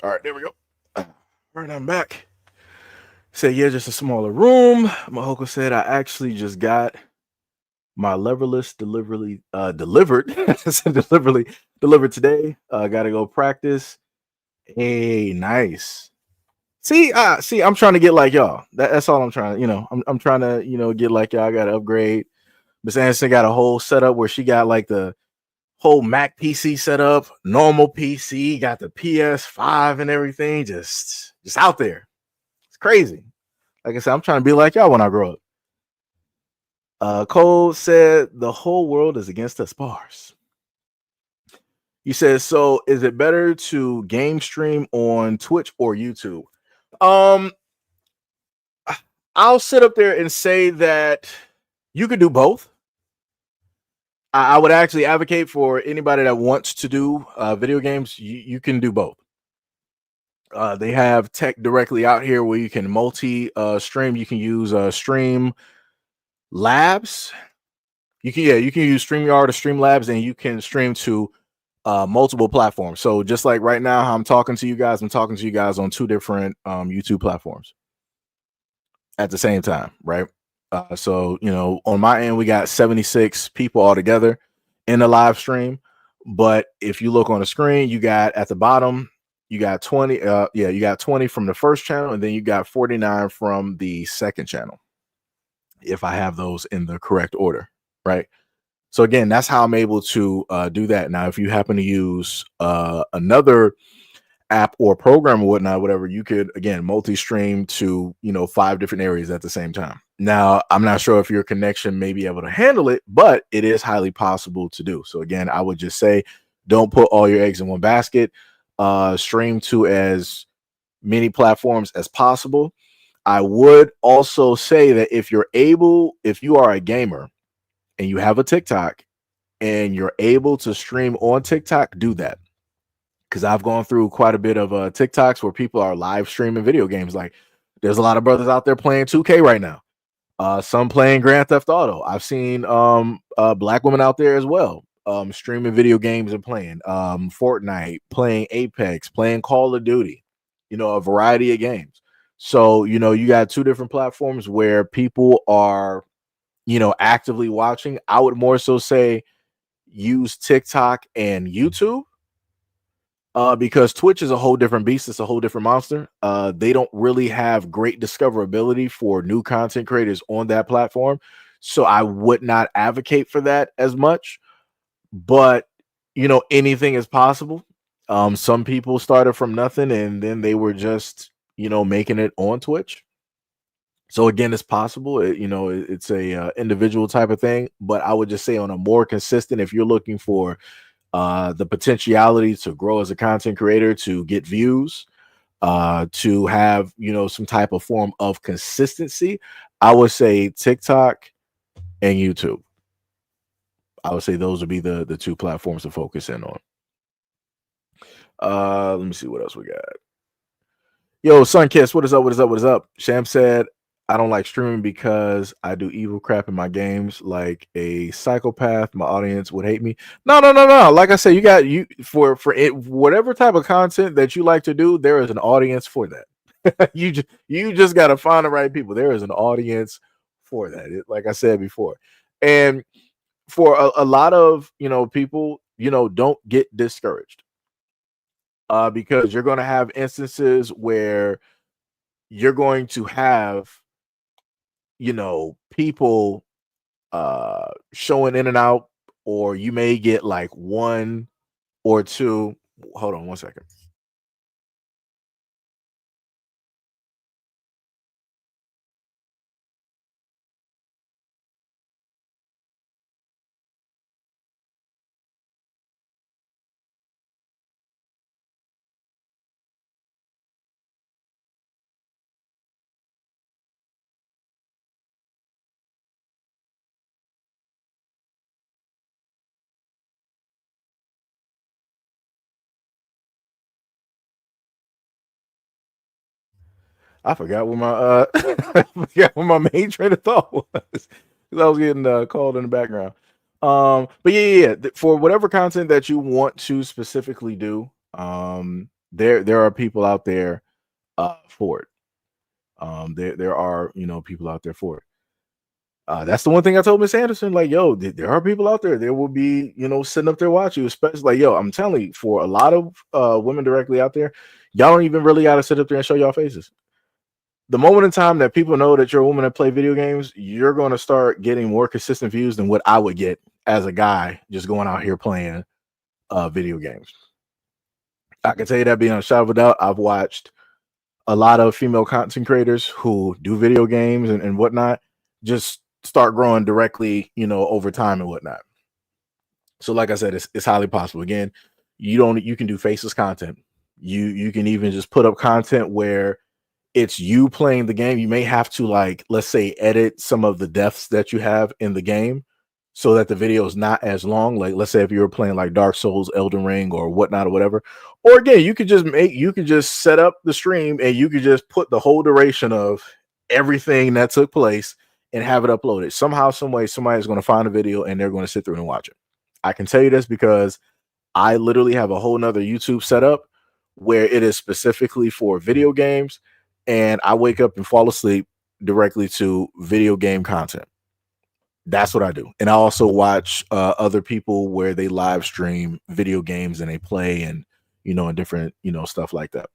All right, there we go. All right, I'm back. Say, yeah, just a smaller room. Mahoko said, I actually just got my leverless delivered. I said delivered today. Gotta go practice. Hey, nice. See, I'm trying to get like y'all. That's all I'm trying to, I'm trying to, get like y'all. I gotta upgrade. Miss Anderson got a whole setup where she got like the whole Mac PC setup, normal PC, got the PS5 and everything, just out there. It's crazy. Like I said, I'm trying to be like y'all when I grow up. Cole said the whole world is against us. Bars. You said, so is it better to game stream on Twitch or YouTube? I'll sit up there and say that you could do both. I would actually advocate for anybody that wants to do video games. You can do both. They have tech directly out here where you can multi-stream. You can use Stream Labs. You can use StreamYard or Streamlabs, and you can stream to multiple platforms. So just like right now, how I'm talking to you guys on two different YouTube platforms at the same time, right? So on my end, we got 76 people all together in the live stream. But if you look on the screen, you got at the bottom, you got 20. You got 20 from the first channel, and then you got 49 from the second channel. If I have those in the correct order, right? So again, that's how I'm able to do that. Now, if you happen to use another app or program or whatnot, whatever, you could again multi-stream to 5 different areas at the same time. Now, I'm not sure if your connection may be able to handle it, but it is highly possible to do. So again, I would just say don't put all your eggs in one basket. Stream to as many platforms as possible. I would also say that if you are a gamer and you have a TikTok and you're able to stream on TikTok, do that. Because I've gone through quite a bit of TikToks where people are live streaming video games. Like there's a lot of brothers out there playing 2K right now. Some playing Grand Theft Auto. I've seen black women out there as well, streaming video games and playing Fortnite, playing Apex, playing Call of Duty, a variety of games. So, you got 2 different platforms where people are, actively watching. I would more so say use TikTok and YouTube. Because Twitch is a whole different beast. It's a whole different monster. They don't really have great discoverability for new content creators on that platform. So I would not advocate for that as much. But, anything is possible. Some people started from nothing and then they were just, making it on Twitch. So again, it's possible. It's a individual type of thing. But I would just say on a more consistent, if you're looking for the potentiality to grow as a content creator, to get views, to have some type of form of consistency, I would say TikTok and YouTube. I would say those would be the 2 platforms to focus in on. Let me see what else we got. Yo, Sunkiss, what is up? What is up? What is up? Sham said, I don't like streaming because I do evil crap in my games like a psychopath. My audience would hate me. No. Like I said, you for it, whatever type of content that you like to do, there is an audience for that. you just got to find the right people. There is an audience for that. Like I said before. And for a lot of, people, don't get discouraged. Because you're going to have instances where you're going to have people showing in and out, or you may get like 1 or 2. Hold on 1 second. I forgot what my main train of thought was, because I was getting called in the background. But yeah. For whatever content that you want to specifically do, there are people out there for it. There are people out there for it. That's the one thing I told Miss Anderson. Like, yo, there are people out there. There will be, sitting up there watching you. Especially, like, yo, I'm telling you, for a lot of women directly out there, y'all don't even really got to sit up there and show y'all faces. The moment in time that people know that you're a woman that play video games, you're going to start getting more consistent views than what I would get as a guy just going out here playing video games. I can tell you that beyond a shadow of a doubt. I've watched a lot of female content creators who do video games and whatnot just start growing directly, over time and whatnot. So like I said, it's highly possible. Again, you can do faceless content. You can even just put up content where it's you playing the game. You may have to, like, let's say, edit some of the deaths that you have in the game so that the video is not as long. Like, let's say if you were playing like Dark Souls, Elden Ring, or whatnot, or whatever. Or again, you could just set up the stream and you could just put the whole duration of everything that took place and have it uploaded. Somehow, some way, somebody's going to find a video and they're going to sit through and watch it. I can tell you this because I literally have a whole nother YouTube setup where it is specifically for video games, and I wake up and fall asleep directly to video game content. That's what I do. And I also watch other people where they live stream video games and they play and, and different, stuff like that.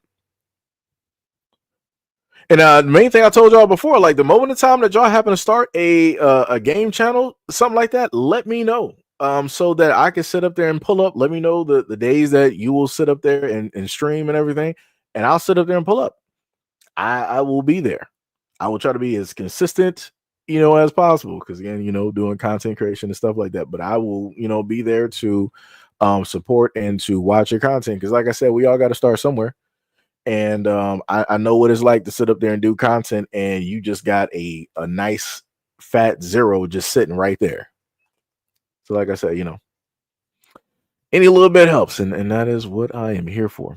And the main thing I told y'all before, like the moment in time that y'all happen to start a game channel, something like that, let me know. So that I can sit up there and pull up. Let me know the days that you will sit up there and stream and everything. And I'll sit up there and pull up. I will be there. I will try to be as consistent, as possible. Because again, doing content creation and stuff like that. But I will, be there to support and to watch your content. Because like I said, we all got to start somewhere. And I know what it's like to sit up there and do content and you just got a nice fat zero just sitting right there. So like I said, any little bit helps. And that is what I am here for.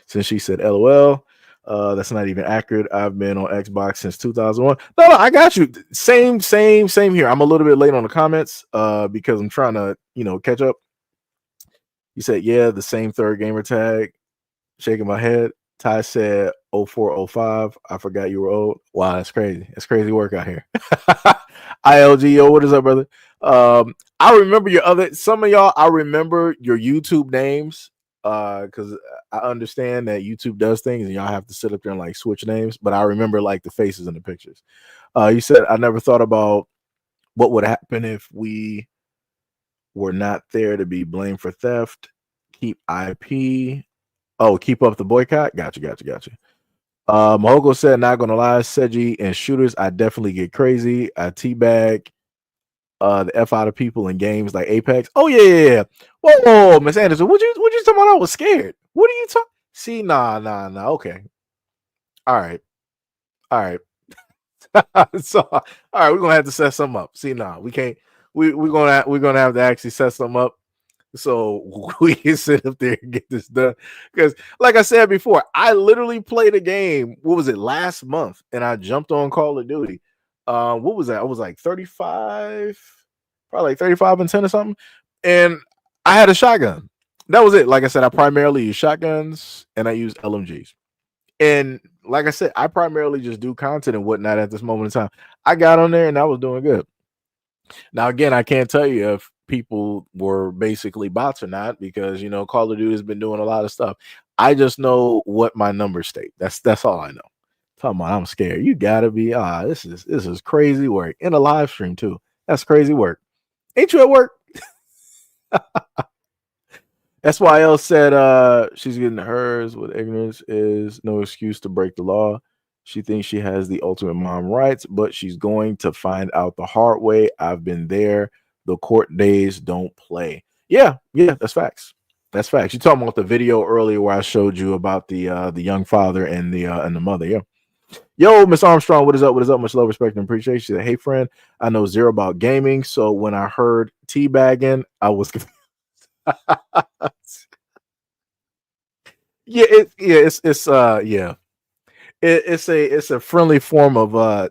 Since she said LOL, that's not even accurate. I've been on Xbox since 2001. No, I got you. Same here. I'm a little bit late on the comments because I'm trying to, catch up. You said, yeah, the same third gamer tag. Shaking my head. Ty said 0405. I forgot you were old. Wow, that's crazy. That's crazy work out here. ILGO, what is up, brother? I remember some of y'all, I remember your YouTube names because I understand that YouTube does things and y'all have to sit up there and like switch names, but I remember like the faces in the pictures. You said, I never thought about what would happen if we were not there to be blamed for theft. Keep IP. Oh, keep up the boycott. Gotcha. Mahoko said, not gonna lie, Seiji and shooters, I definitely get crazy. I teabag the F out of people in games like Apex. Oh yeah. Whoa, Miss Anderson, what you talking about? I was scared. What are you talking? See, nah. Okay. All right. So all right, we're gonna have to set something up. See, we can't. We're gonna have to actually set something up so we can sit up there and get this done. Because, like I said before, I literally played a game. What was it, last month? And I jumped on Call of Duty. What was that? I was like 35, probably like 35 and 10 or something. And I had a shotgun. That was it. Like I said, I primarily use shotguns and I use LMGs. And like I said, I primarily just do content and whatnot at this moment in time. I got on there and I was doing good. Now, again, I can't tell you if people were basically bots or not because, Call of Duty has been doing a lot of stuff. I just know what my numbers state. That's all I know. Talking about I'm scared. You gotta be. This is crazy work in a live stream too. That's crazy work. Ain't you at work? SYL said she's getting hers with ignorance is no excuse to break the law. She thinks she has the ultimate mom rights, but she's going to find out the hard way. I've been there. The court days don't play. Yeah, that's facts. That's facts. You talking about the video earlier where I showed you about the young father and the mother. Yeah. Yo, Miss Armstrong, what is up? What is up? Much love, respect, and appreciation. She said, hey, friend, I know zero about gaming, so when I heard teabagging, I was confused. It's a friendly form of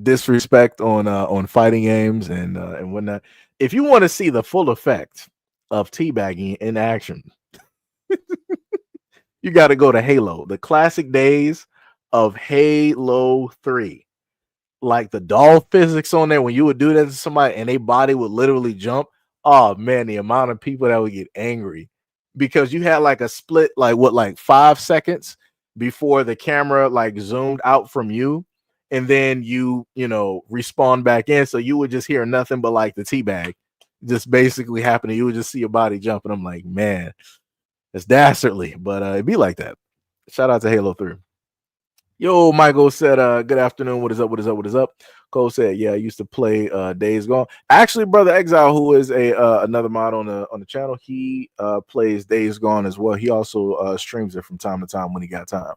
disrespect on fighting games and whatnot. If you want to see the full effect of teabagging in action, You got to go to Halo, the classic days of Halo 3. Like the doll physics on there, when you would do that to somebody and their body would literally jump. Oh man, the amount of people that would get angry because you had like a split, like 5 seconds before the camera like zoomed out from you, and then you respawn back in. So you would just hear nothing but like the teabag just basically happening. You would just see your body jumping. I'm like, man, it's dastardly, but it'd be like that. Shout out to Halo 3. Yo, Michael said, good afternoon. What is up? What is up? What is up? Cole said, yeah, I used to play Days Gone. Actually, Brother Exile, who is another mod on the channel, he plays Days Gone as well. He also streams it from time to time when he got time.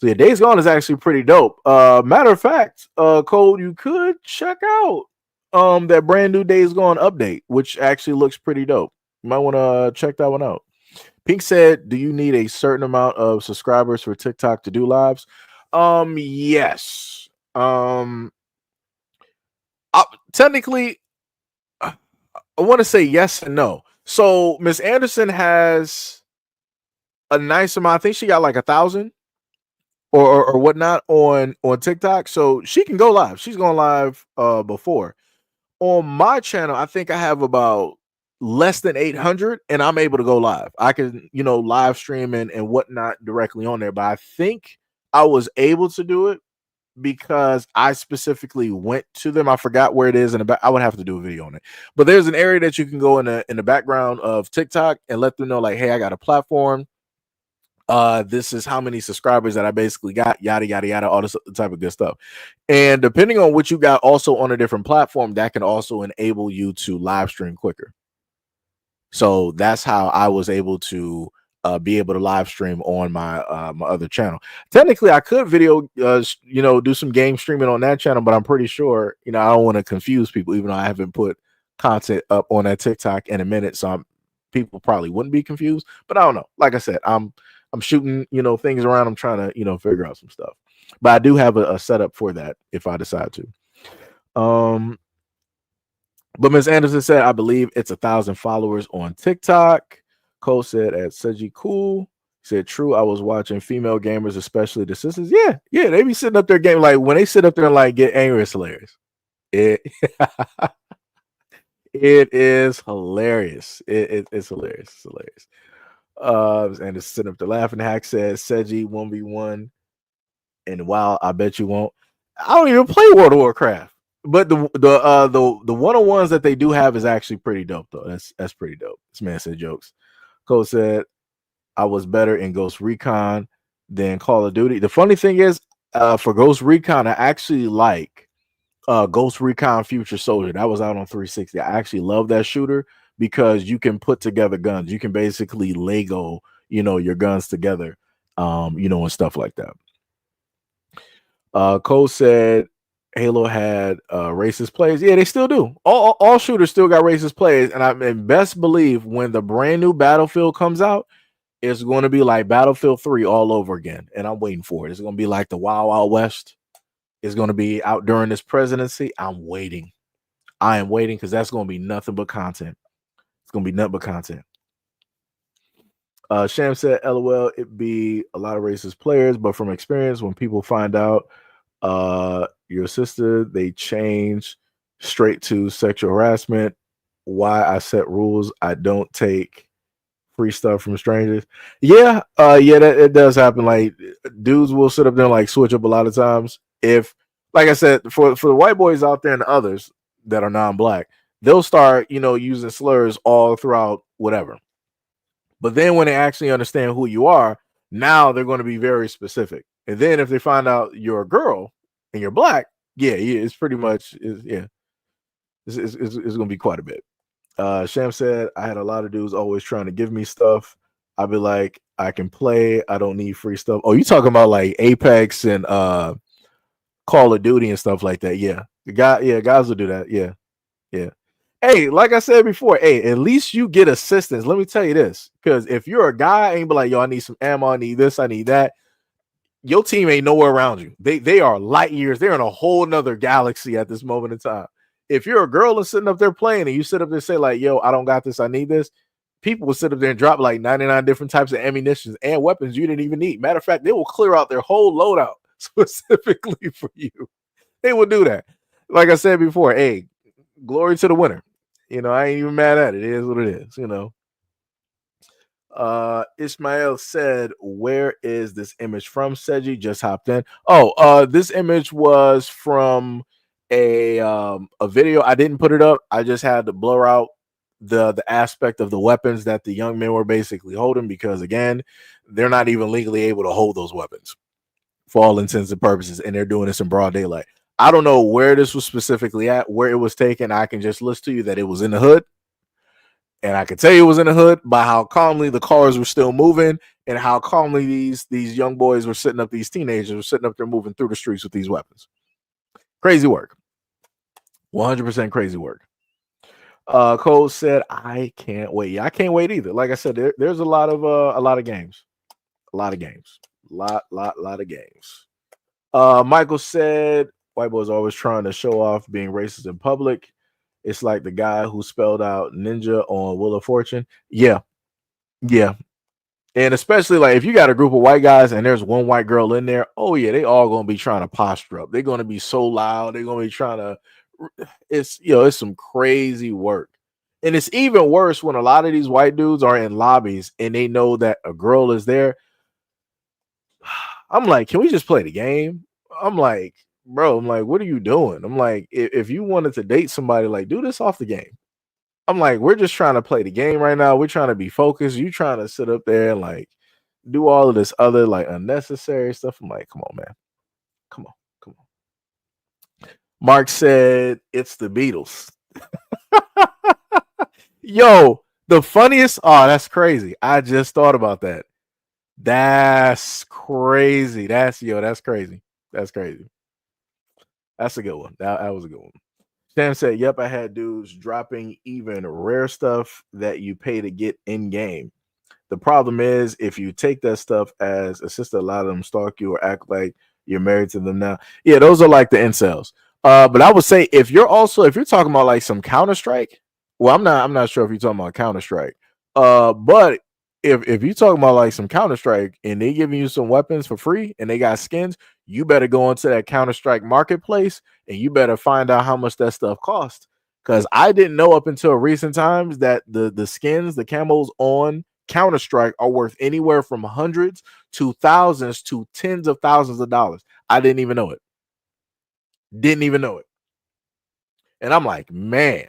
So yeah, Days Gone is actually pretty dope. Matter of fact, Cole, you could check out that brand new Days Gone update, which actually looks pretty dope. You might want to check that one out. Pink said, do you need a certain amount of subscribers for TikTok to do lives? Yes. Technically, I want to say yes and no. So Miss Anderson has a nice amount. I think she got like 1,000 or whatnot on TikTok. So she can go live. She's gone live before. On my channel, I think I have about less than 800 and I'm able to go live. I can, live stream and whatnot directly on there. But I think I was able to do it because I specifically went to them. I forgot where it is in the back. I would have to do a video on it. But there's an area that you can go in the background of TikTok and let them know, like, hey, I got a platform. This is how many subscribers that I basically got, yada, yada, yada, all this type of good stuff. And depending on what you got also on a different platform, that can also enable you to live stream quicker. So that's how I was able to be able to live stream on my my other channel. Technically, I could video, do some game streaming on that channel, but I'm pretty sure, I don't want to confuse people, even though I haven't put content up on that TikTok in a minute. So people probably wouldn't be confused, but I don't know. Like I said, I'm shooting, things around. I'm trying to, figure out some stuff, but I do have a setup for that if I decide to. But Ms. Anderson said, I believe it's 1,000 followers on TikTok. Cole said at Seiji Cool. He said, true. I was watching female gamers, especially the sisters. Yeah, they be sitting up there game. Like when they sit up there and like get angry, it's hilarious. It is hilarious. It's hilarious. It's hilarious. And it's sitting up there laughing. Hack says Seiji 1v1. And wow, I bet you won't. I don't even play World of Warcraft. But the one-on-ones that they do have is actually pretty dope, though. That's pretty dope. This man said jokes. Cole said, I was better in Ghost Recon than Call of Duty. The funny thing is, for Ghost Recon, I actually like Ghost Recon Future Soldier. That was out on 360. I actually love that shooter because you can put together guns. You can basically Lego, your guns together, and stuff like that. Cole said, Halo had racist players. Yeah, they still do. All shooters still got racist players, and I best believe when the brand new Battlefield comes out, it's going to be like Battlefield 3 all over again, and I'm waiting for it. It's going to be like the Wild Wild West. It's going to be out during this presidency. I'm waiting. I am waiting because that's going to be nothing but content. It's going to be nothing but content. Sham said, LOL, it'd be a lot of racist players, but from experience, when people find out your sister, they change straight to sexual harassment. Why I set rules, I don't take free stuff from strangers. Yeah, that it does happen. Like dudes will sit up there and like switch up a lot of times. If, like I said, for the white boys out there and the others that are non-black, they'll start, using slurs all throughout whatever. But then when they actually understand who you are, now they're going to be very specific. And then if they find out you're a girl and you're black, it's pretty much, it's going to be quite a bit. Sham said, I had a lot of dudes always trying to give me stuff. I'd be like, I can play. I don't need free stuff. Oh, you talking about like Apex and Call of Duty and stuff like that. Yeah. Guys will do that. Yeah. Hey, like I said before, at least you get assistance. Let me tell you this, because if you're a guy and be like, yo, I need some ammo, I need this, I need that, your team ain't nowhere around you. They are light years. They're in a whole nother galaxy at this moment in time. If you're a girl and sitting up there playing and you sit up there and say like, yo, I don't got this, I need this, people will sit up there and drop like 99 different types of ammunition and weapons you didn't even need. Matter of fact, they will clear out their whole loadout specifically for you. They will do that. Like I said before, hey, glory to the winner. I ain't even mad at it. It is what it is, Ishmael said, where is this image from? Seji just hopped in. This image was from a video. I didn't put it up. I just had to blur out the aspect of the weapons that the young men were basically holding, because again, they're not even legally able to hold those weapons for all intents and purposes, and they're doing this in broad daylight. I don't know where this was specifically at, where it was taken. I can just list to you that it was in the hood. And I can tell you it was in the hood by how calmly the cars were still moving and how calmly these young boys were sitting up, these teenagers were sitting up there moving through the streets with these weapons. Crazy work. 100% crazy work. Cole said, I can't wait. Yeah, I can't wait either. Like I said, there's a lot of games. A lot of games. Lot of games. Michael said, white boys always trying to show off being racist in public. It's like the guy who spelled out ninja on Wheel of Fortune. Yeah. And especially like if you got a group of white guys and there's one white girl in there, oh yeah, they all gonna be trying to posture up. They're gonna be so loud. They're gonna be trying to. It's some crazy work, and it's even worse when a lot of these white dudes are in lobbies and they know that a girl is there. I'm like, can we just play the game? I'm like, bro, what are you doing? I'm like, if you wanted to date somebody, like, do this off the game. I'm like, we're just trying to play the game right now. We're trying to be focused. You trying to sit up there and like do all of this other like unnecessary stuff. I'm like, come on, man. Come on. Mark said it's the Beatles. Yo, the funniest. Oh, that's crazy. I just thought about that. That's crazy. That's crazy. That's crazy. That's a good one. That was a good one. Sam said, yep, I had dudes dropping even rare stuff that you pay to get in game. The problem is if you take that stuff as a sister, a lot of them stalk you or act like you're married to them now. Yeah, those are like the incels. But I would say if you're talking about like some Counter-Strike, well, I'm not sure if you're talking about Counter-Strike. But if you're talking about like some Counter-Strike and they giving you some weapons for free and they got skins, you better go into that Counter-Strike marketplace and you better find out how much that stuff costs. Because I didn't know up until recent times that the skins, the camos on Counter-Strike are worth anywhere from hundreds to thousands to tens of thousands of dollars. I didn't even know it. And I'm like, man,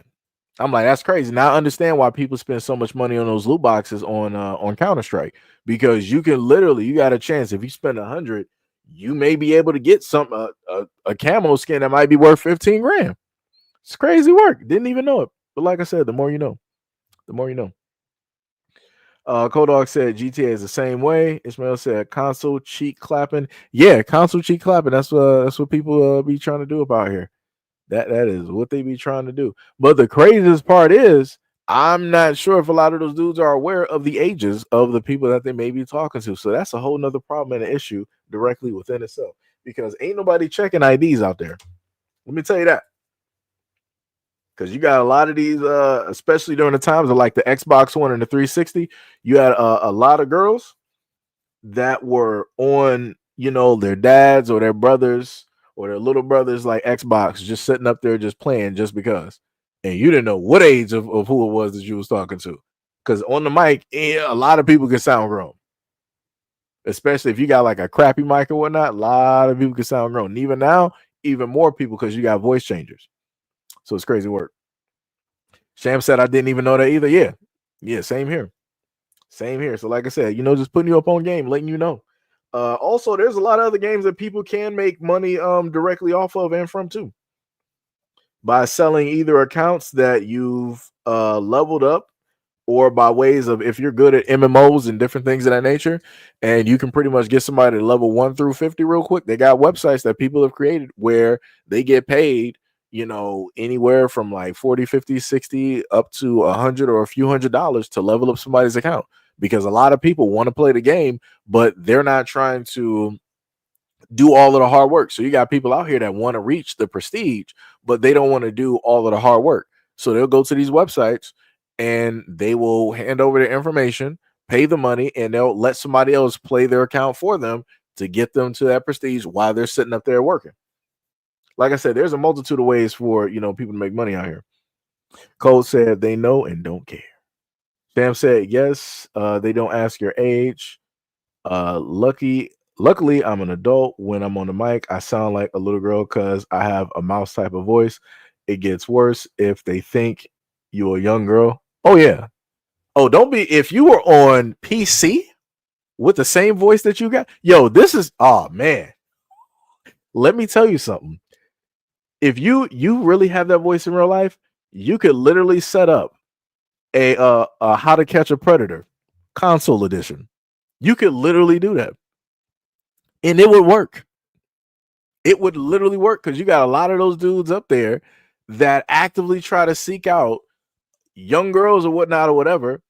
that's crazy. Now I understand why people spend so much money on those loot boxes on Counter-Strike, because you got a chance. If you spend 100, you may be able to get a camo skin that might be worth 15 grand. It's crazy work. Didn't even know it. But like I said, the more you know. Kodog said GTA is the same way. Ishmael said console cheek clapping. Yeah, console cheek clapping. That's what people be trying to do about here. That is what they be trying to do. But the craziest part is I'm not sure if a lot of those dudes are aware of the ages of the people that they may be talking to. So that's a whole nother problem and an issue directly within itself, because ain't nobody checking IDs out there. Let me tell you that. Because you got a lot of these, especially during the times of like the Xbox One and the 360, you had a lot of girls that were on, their dads or their brothers or their little brothers like Xbox, just sitting up there just playing just because. And you didn't know what age of who it was that you was talking to. Because on the mic, a lot of people can sound grown. Especially if you got like a crappy mic or whatnot, a lot of people can sound grown. And even now, even more people, because you got voice changers. So it's crazy work. Sham said, I didn't even know that either. Yeah, same here. So like I said, just putting you up on game, letting you know. Also, there's a lot of other games that people can make money directly off of and from too, by selling either accounts that you've leveled up, or by ways of, if you're good at MMOs and different things of that nature, and you can pretty much get somebody to level 1 through 50 real quick. They got websites that people have created where they get paid, anywhere from like 40, 50, 60 up to 100 or a few $100s to level up somebody's account, because a lot of people want to play the game, but they're not trying to do all of the hard work. So you got people out here that want to reach the prestige, but they don't want to do all of the hard work. So they'll go to these websites and they will hand over their information, pay the money, and they'll let somebody else play their account for them to get them to that prestige while they're sitting up there working. Like I said, there's a multitude of ways for people to make money out here. Cole said they know and don't care. Sam said yes. They don't ask your age. Luckily, I'm an adult. When I'm on the mic, I sound like a little girl because I have a mouse type of voice. It gets worse if they think you're a young girl. Oh yeah. Oh, don't be. If you were on PC with the same voice that you got, yo, this is. Oh man, let me tell you something. If you really have that voice in real life, you could literally set up a How to Catch a Predator console edition. You could literally do that, and it would work. It would literally work because you got a lot of those dudes up there that actively try to seek out young girls or whatnot or whatever,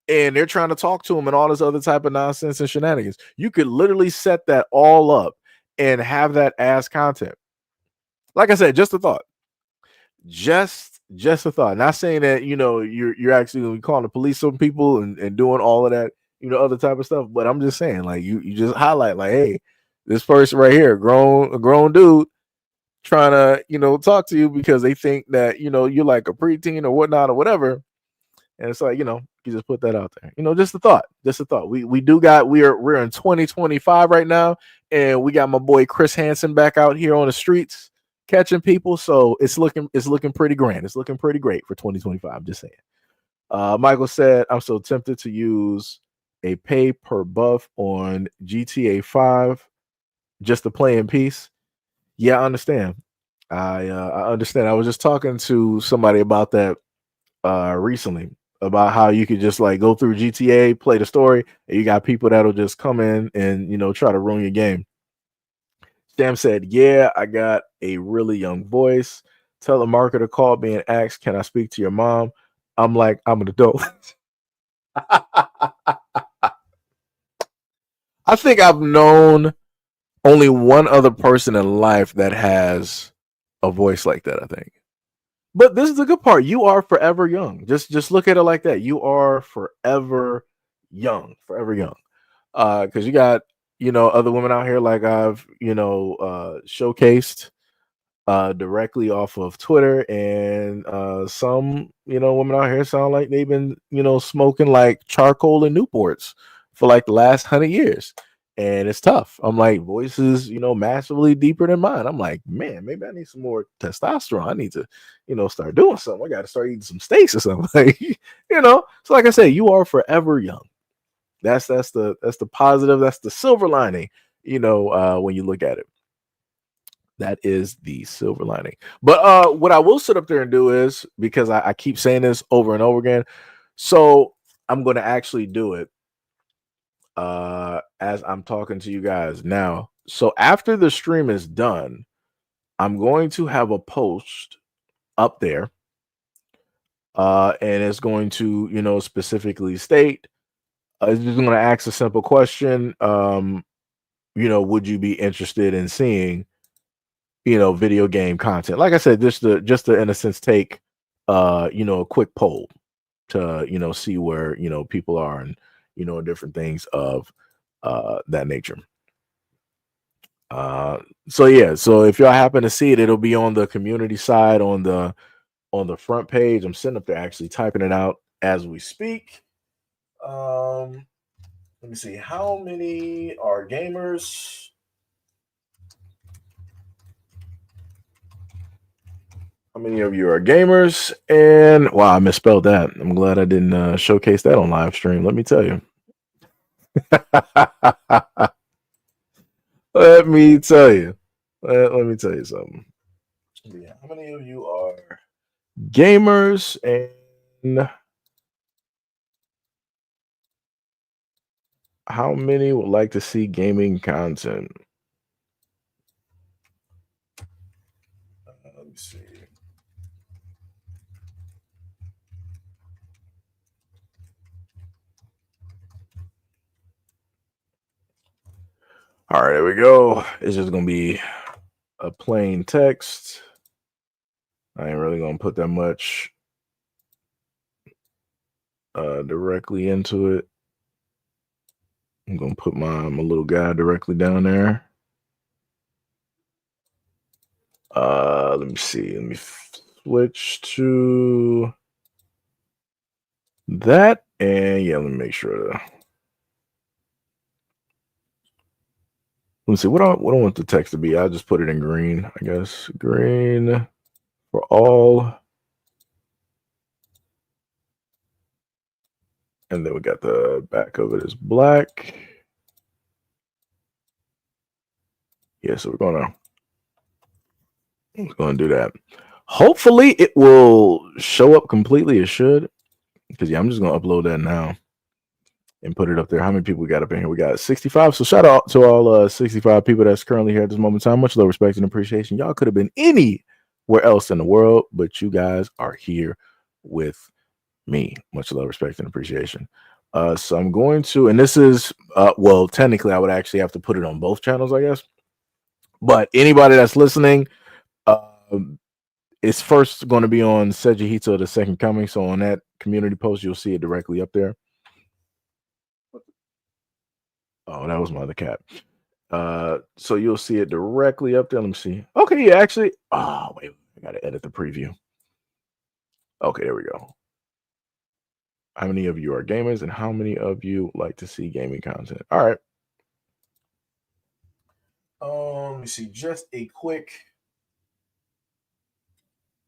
and they're trying to talk to them and all this other type of nonsense and shenanigans. You could literally set that all up and have that as content. Like I said, just a thought. Just a thought. Not saying that you're actually gonna be calling the police on people and doing all of that other type of stuff, but I'm just saying, like, you just highlight, like, hey, this person right here, a grown dude trying to talk to you because they think that you're like a preteen or whatnot or whatever, and it's like you just put that out there. Just a thought. We're in 2025 right now, and we got my boy Chris Hansen back out here on the streets catching people, so it's looking pretty grand. It's looking pretty great for 2025. Just saying. Michael said, I'm so tempted to use a pay per buff on GTA 5 just to play in peace. Yeah, I understand. I understand. I was just talking to somebody about that recently, about how you could just like go through GTA, play the story, and you got people that'll just come in and try to ruin your game. Sam said, yeah, I got a really young voice. Telemarketer called me and asked, can I speak to your mom? I'm like, I'm an adult. I think I've known only one other person in life that has a voice like that, I think. But this is the good part. You are forever young. Just look at it like that. You are forever young. Forever young. Because you got other women out here like I've showcased directly off of Twitter, and some women out here sound like they've been smoking like charcoal and Newports for like the last 100 years, and it's tough. I'm like, voices massively deeper than mine. I'm like, man, maybe I need some more testosterone. I need to start doing something. I got to start eating some steaks or something. Like, so like I say, you are forever young. That's the positive. That's the silver lining. When you look at it, that is the silver lining. But what I will sit up there and do is, because I keep saying this over and over again, so I'm going to actually do it as I'm talking to you guys now. So after the stream is done, I'm going to have a post up there, and it's going to specifically state. It's just going to ask a simple question. Would you be interested in seeing video game content? Like I said, just to in a sense take a quick poll to see where people are, and different things of that nature. So yeah, so if y'all happen to see it, it'll be on the community side on the front page. I'm sitting up there actually typing it out as we speak. Let me see, how many are gamers? How many of you are gamers? And wow, I misspelled that. I'm glad I didn't showcase that on live stream. Let me tell you. Let me tell you. Let me tell you something. Yeah, how many of you are gamers, and how many would like to see gaming content? Let me see. All right, there we go. It's just gonna be a plain text. I ain't really gonna put that much directly into it. I'm gonna put my little guy directly down there. Let me see. Let me switch to that, and yeah, let me make sure to. Let me see. What I want the text to be. I'll just put it in green. I guess green for all. And then we got the back of it is black. Yeah, so we're gonna do that. Hopefully it will show up completely. It should, because yeah, I'm just gonna upload that now and put it up there. How many people we got up in here? We got 65. So shout out to all 65 people that's currently here at this moment in time. Much love, respect, and appreciation. Y'all could have been anywhere else in the world, but you guys are here with me. Much love, respect, and appreciation. So I'm going to, and this is well, technically I would actually have to put it on both channels, I guess. But anybody that's listening, it's first going to be on SEIJIHITO, the second coming. So on that community post, you'll see it directly up there. Oh, that was my other cat. So you'll see it directly up there. Let me see. Okay, yeah, actually. Oh, wait, I gotta edit the preview. Okay, there we go. How many of you are gamers and how many of you like to see gaming content? All right. Let me see. Just a quick.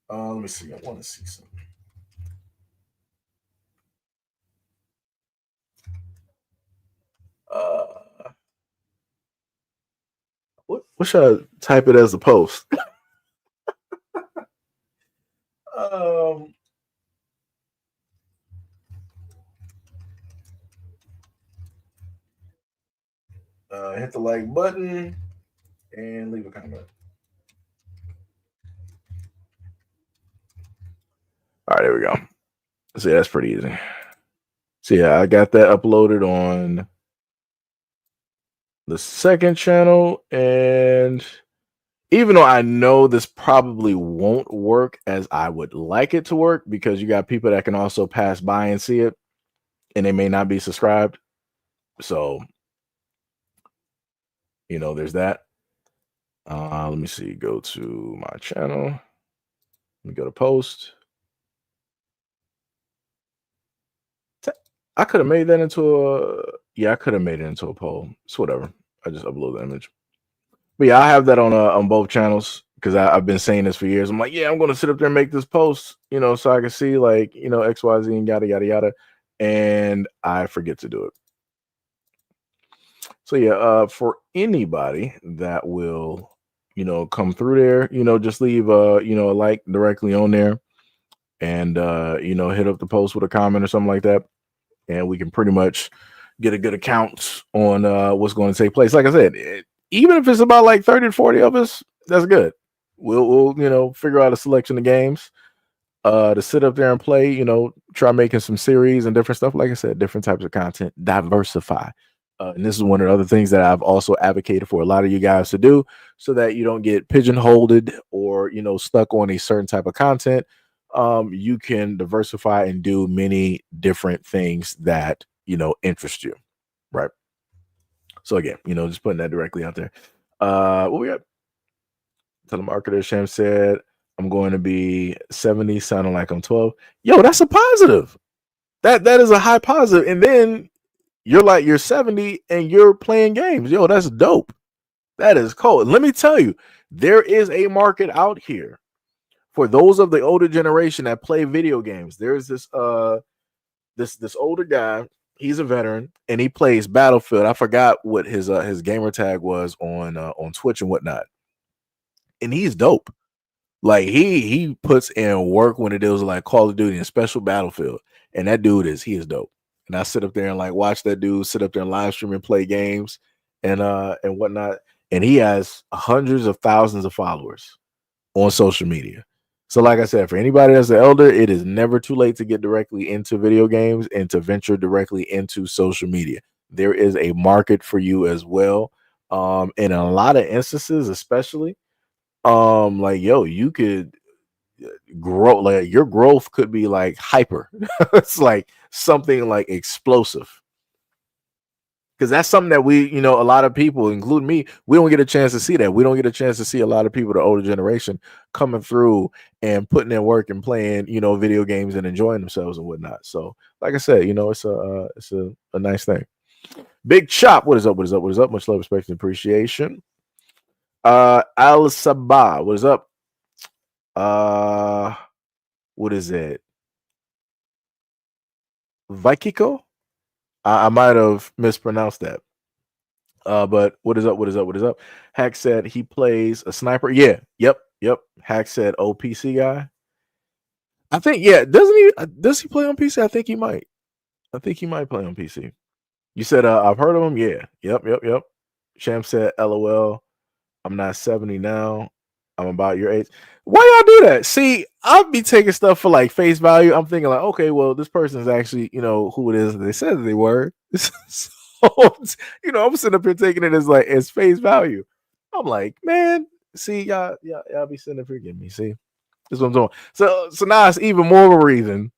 Let me see. I want to see something. What should I type it as a post? Hit the like button and leave a comment. All right, there we go. See, that's pretty easy. So yeah, I got that uploaded on the second channel, and even though I know this probably won't work as I would like it to work, because you got people that can also pass by and see it, and they may not be subscribed. So, you know, there's that. Let me see. Go to my channel. Let me go to post. I could have made that into a, yeah, I could have made it into a poll. It's whatever. I just upload the image. But yeah, I have that on both channels, because I've been saying this for years. I'm like, yeah, I'm going to sit up there and make this post, you know, so I can see, like, you know, XYZ and yada, yada, yada. And I forget to do it. So yeah, for anybody that will, you know, come through there, you know, just leave you know, a like directly on there, and you know, hit up the post with a comment or something like that, and we can pretty much get a good account on what's going to take place. Like I said, even if it's about like 30 to 40 of us, that's good. We'll you know, figure out a selection of games to sit up there and play, you know, try making some series and different stuff. Like I said, different types of content, diversify. And this is one of the other things that I've also advocated for a lot of you guys to do, so that you don't get pigeonholed or, you know, stuck on a certain type of content. You can diversify and do many different things that, you know, interest you, right? So again, you know, just putting that directly out there. What we got? Telemarketer Shem said, I'm going to be 70, sounding like I'm 12. Yo, that's a positive. That is a high positive. And then you're 70 and you're playing games. Yo, that's dope. That is cool. And let me tell you, there is a market out here for those of the older generation that play video games. There's this this older guy. He's a veteran and he plays Battlefield. I forgot what his gamer tag was on Twitch and whatnot. And he's dope. Like he puts in work when it is like Call of Duty and Special Battlefield. And that dude he is dope. And I sit up there and like watch that dude sit up there and live stream and play games and whatnot. And he has hundreds of thousands of followers on social media. So like I said, for anybody that's an elder, it is never too late to get directly into video games and to venture directly into social media. There is a market for you as well. In a lot of instances, especially, like, yo, you could grow, like your growth could be like hyper. It's like something like explosive. Because that's something that we, you know, a lot of people, including me, we don't get a chance to see that. We don't get a chance to see a lot of people, the older generation, coming through and putting in work and playing, you know, video games and enjoying themselves and whatnot. So, like I said, you know, it's a nice thing. Big Chop, what is up? What is up? What is up? Much love, respect, and appreciation. Al Sabah, what is up? What is it? Vikiko? I might have mispronounced that. But what is up? What is up? What is up? Hack said he plays a sniper. Yeah, yep. Hack said OPC guy. I think, yeah, does he play on PC? I think he might. I think he might play on PC. You said I've heard of him. Yeah. Yep. Sham said LOL. I'm not 70 now. I'm about your age. Why y'all do that? See, I'll be taking stuff for like face value. I'm thinking like, okay, well, this person is actually, you know, who it is they said that they were. So, you know, I'm sitting up here taking it as like as face value. I'm like, man, see, y'all be sitting up here getting me. See, this is what I'm doing. So now it's even more of a reason,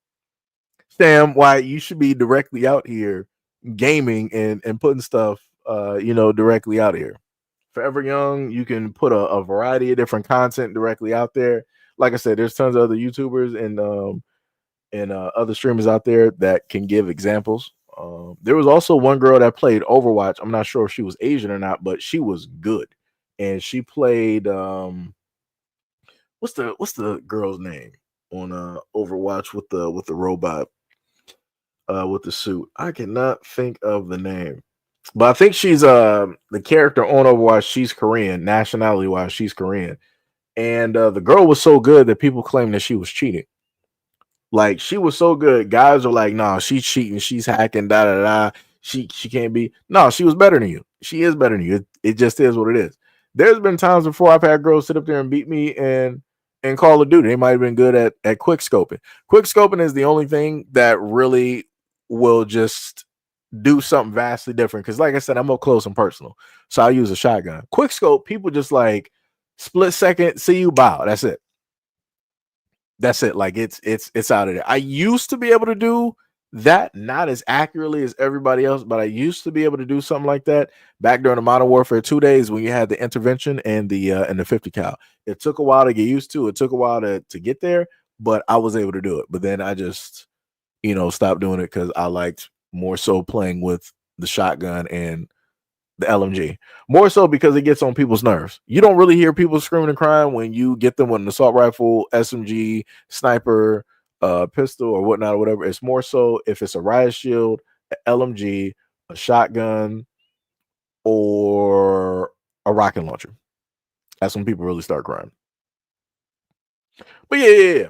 Sam, why you should be directly out here gaming and putting stuff, you know, directly out here. Forever Young, you can put a variety of different content directly out there. Like I said, there's tons of other YouTubers and other streamers out there that can give examples. There was also one girl that played Overwatch. I'm not sure if she was Asian or not, but she was good, and she played what's the girl's name on Overwatch with the robot with the suit? I cannot think of the name. But I think she's the character on Overwatch. She's Korean, nationality wise, she's Korean, and the girl was so good that people claim that she was cheating. Like she was so good, guys are like, "Nah, she's cheating, she's hacking, da da da. She can't be." No, she was better than you. She is better than you. It just is what it is. There's been times before I've had girls sit up there and beat me and Call of Duty. They might have been good at quick scoping. Quick scoping is the only thing that really will just do something vastly different. Because, like I said, I'm up close and personal, so I use a shotgun. Quick scope, people just like split second, see you, bow. That's it. That's it. Like it's out of there. I used to be able to do that, not as accurately as everybody else, but I used to be able to do something like that back during the Modern Warfare 2 days when you had the intervention and the 50 cal. It took a while to get used to. It took a while to get there, but I was able to do it. But then I just, you know, stopped doing it because I liked more so playing with the shotgun and the LMG, more so because it gets on people's nerves. You don't really hear people screaming and crying when you get them with an assault rifle, SMG, sniper, pistol, or whatnot, or whatever. It's more so if it's a riot shield, an LMG, a shotgun, or a rocket launcher. That's when people really start crying. But yeah.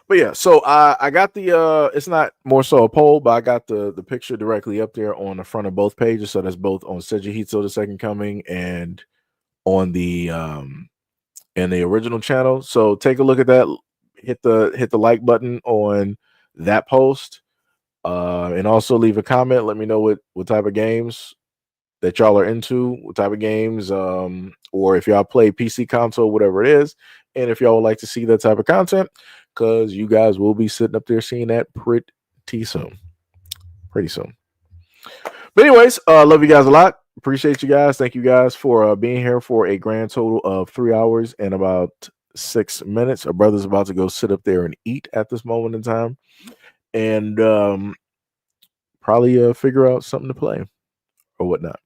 But yeah, so I got the it's not more so a poll, but I got the picture directly up there on the front of both pages. So that's both on SEIJIHITO, the Second Coming, and on the original channel. So take a look at that. Hit the like button on that post. And also leave a comment. Let me know what type of games that y'all are into, what type of games, or if y'all play PC, console, whatever it is, and if y'all would like to see that type of content, because you guys will be sitting up there seeing that pretty soon. But anyways, love you guys a lot. Appreciate you guys. Thank you guys for being here for a grand total of 3 hours and about 6 minutes. Our brother's about to go sit up there and eat at this moment in time, and probably figure out something to play or whatnot.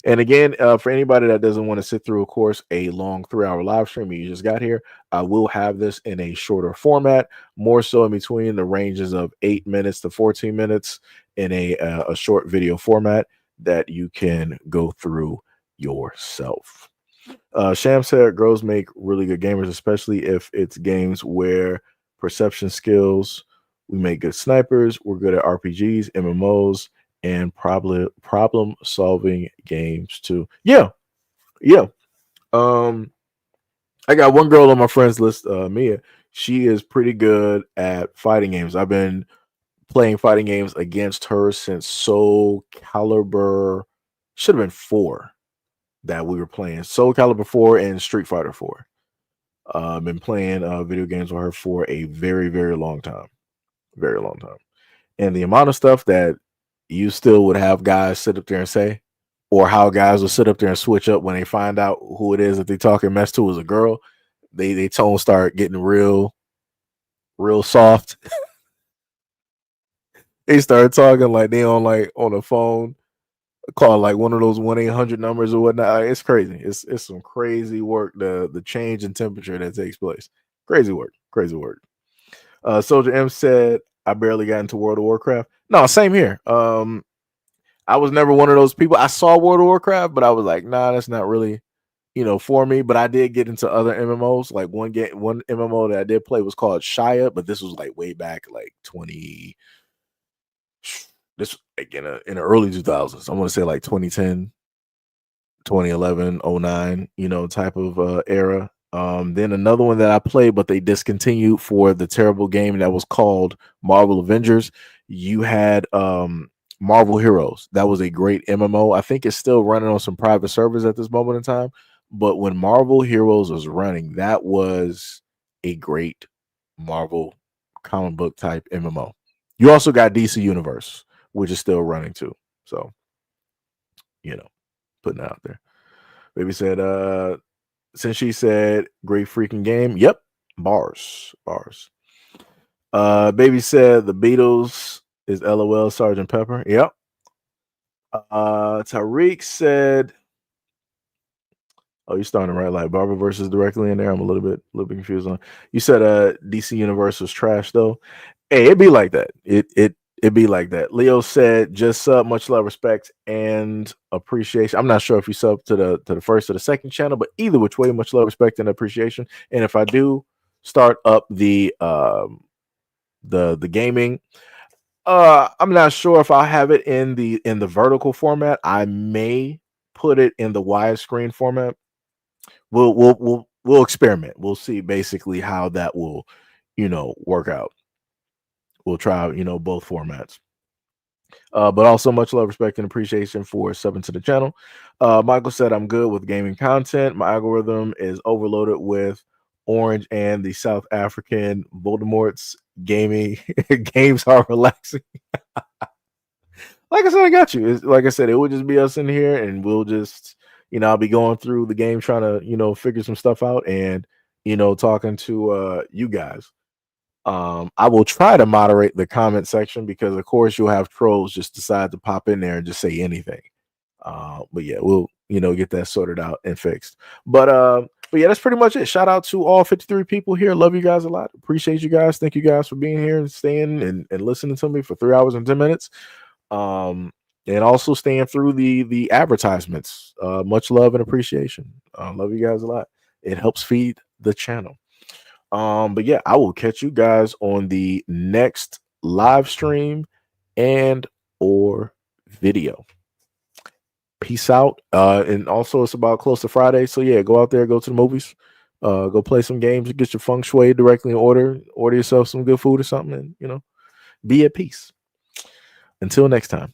And again, for anybody that doesn't want to sit through, of course, a long 3-hour live stream, you just got here, I will have this in a shorter format, more so in between the ranges of 8 minutes to 14 minutes in a short video format that you can go through yourself. Sham said girls make really good gamers, especially if it's games where perception skills, we make good snipers, we're good at RPGs, MMOs, and problem solving games too. Yeah. I got one girl on my friends list, Mia. She is pretty good at fighting games. I've been playing fighting games against her since Soul Calibur, should have been 4 that we were playing. Soul Calibur 4 and Street Fighter 4. Been playing video games with her for a very, very long time. Very long time. And the amount of stuff that you still would have guys sit up there and say, or how guys will sit up there and switch up when they find out who it is that they talking mess to is a girl. They tone start getting real soft. They start talking like they on the phone, call like one of those 1-800 numbers or whatnot. It's crazy. It's some crazy work. The change in temperature that takes place. Crazy work. Crazy work. Soldier M said, I barely got into World of Warcraft. No, same here. I was never one of those people. I saw World of Warcraft, but I was like, nah, that's not really, for me. But I did get into other MMOs. Like one MMO that I did play was called Shia, but this was like way back, like 20. This like in the early 2000s. I want to say like 2010, 2011, 09, type of era. Then another one that I played, but they discontinued for the terrible game that was called Marvel Avengers. You had Marvel Heroes. That was a great MMO. I think it's still running on some private servers at this moment in time. But when Marvel Heroes was running, that was a great Marvel comic book type MMO. You also got DC Universe, which is still running too. So, putting that out there. Baby said, since she said great freaking game. Yep. Bars. Baby said the Beatles is LOL Sgt. Pepper. Yep. Tariq said, oh, you're starting to write like Barber versus directly in there. I'm a little bit confused on. You said DC Universe was trash though. Hey, it'd be like that. It'd be like that. Leo said, just sub, much love, respect, and appreciation. I'm not sure if you sub to the first or the second channel, but either which way, much love, respect, and appreciation. And if I do start up the gaming, I'm not sure if I'll have it in the vertical format. I may put it in the widescreen format. We'll experiment. We'll see basically how that will, work out. We'll try, both formats. But also much love, respect, and appreciation for subbing to the channel. Michael said, I'm good with gaming content. My algorithm is overloaded with Orange and the South African Voldemort's gaming games are relaxing. Like I said, I got you. Like I said, it would just be us in here and we'll just, I'll be going through the game trying to, figure some stuff out and, talking to you guys. I will try to moderate the comment section because of course you'll have trolls just decide to pop in there and just say anything. But yeah, we'll get that sorted out and fixed. But yeah, that's pretty much it. Shout out to all 53 people here. Love you guys a lot. Appreciate you guys. Thank you guys for being here and staying and listening to me for 3 hours and 10 minutes. And also staying through the advertisements. Much love and appreciation. Love you guys a lot. It helps feed the channel. But yeah, I will catch you guys on the next live stream and or video. Peace out. And also it's about close to Friday. So yeah, go out there, go to the movies, go play some games, get your feng shui directly in order yourself some good food or something, and be at peace. Until next time.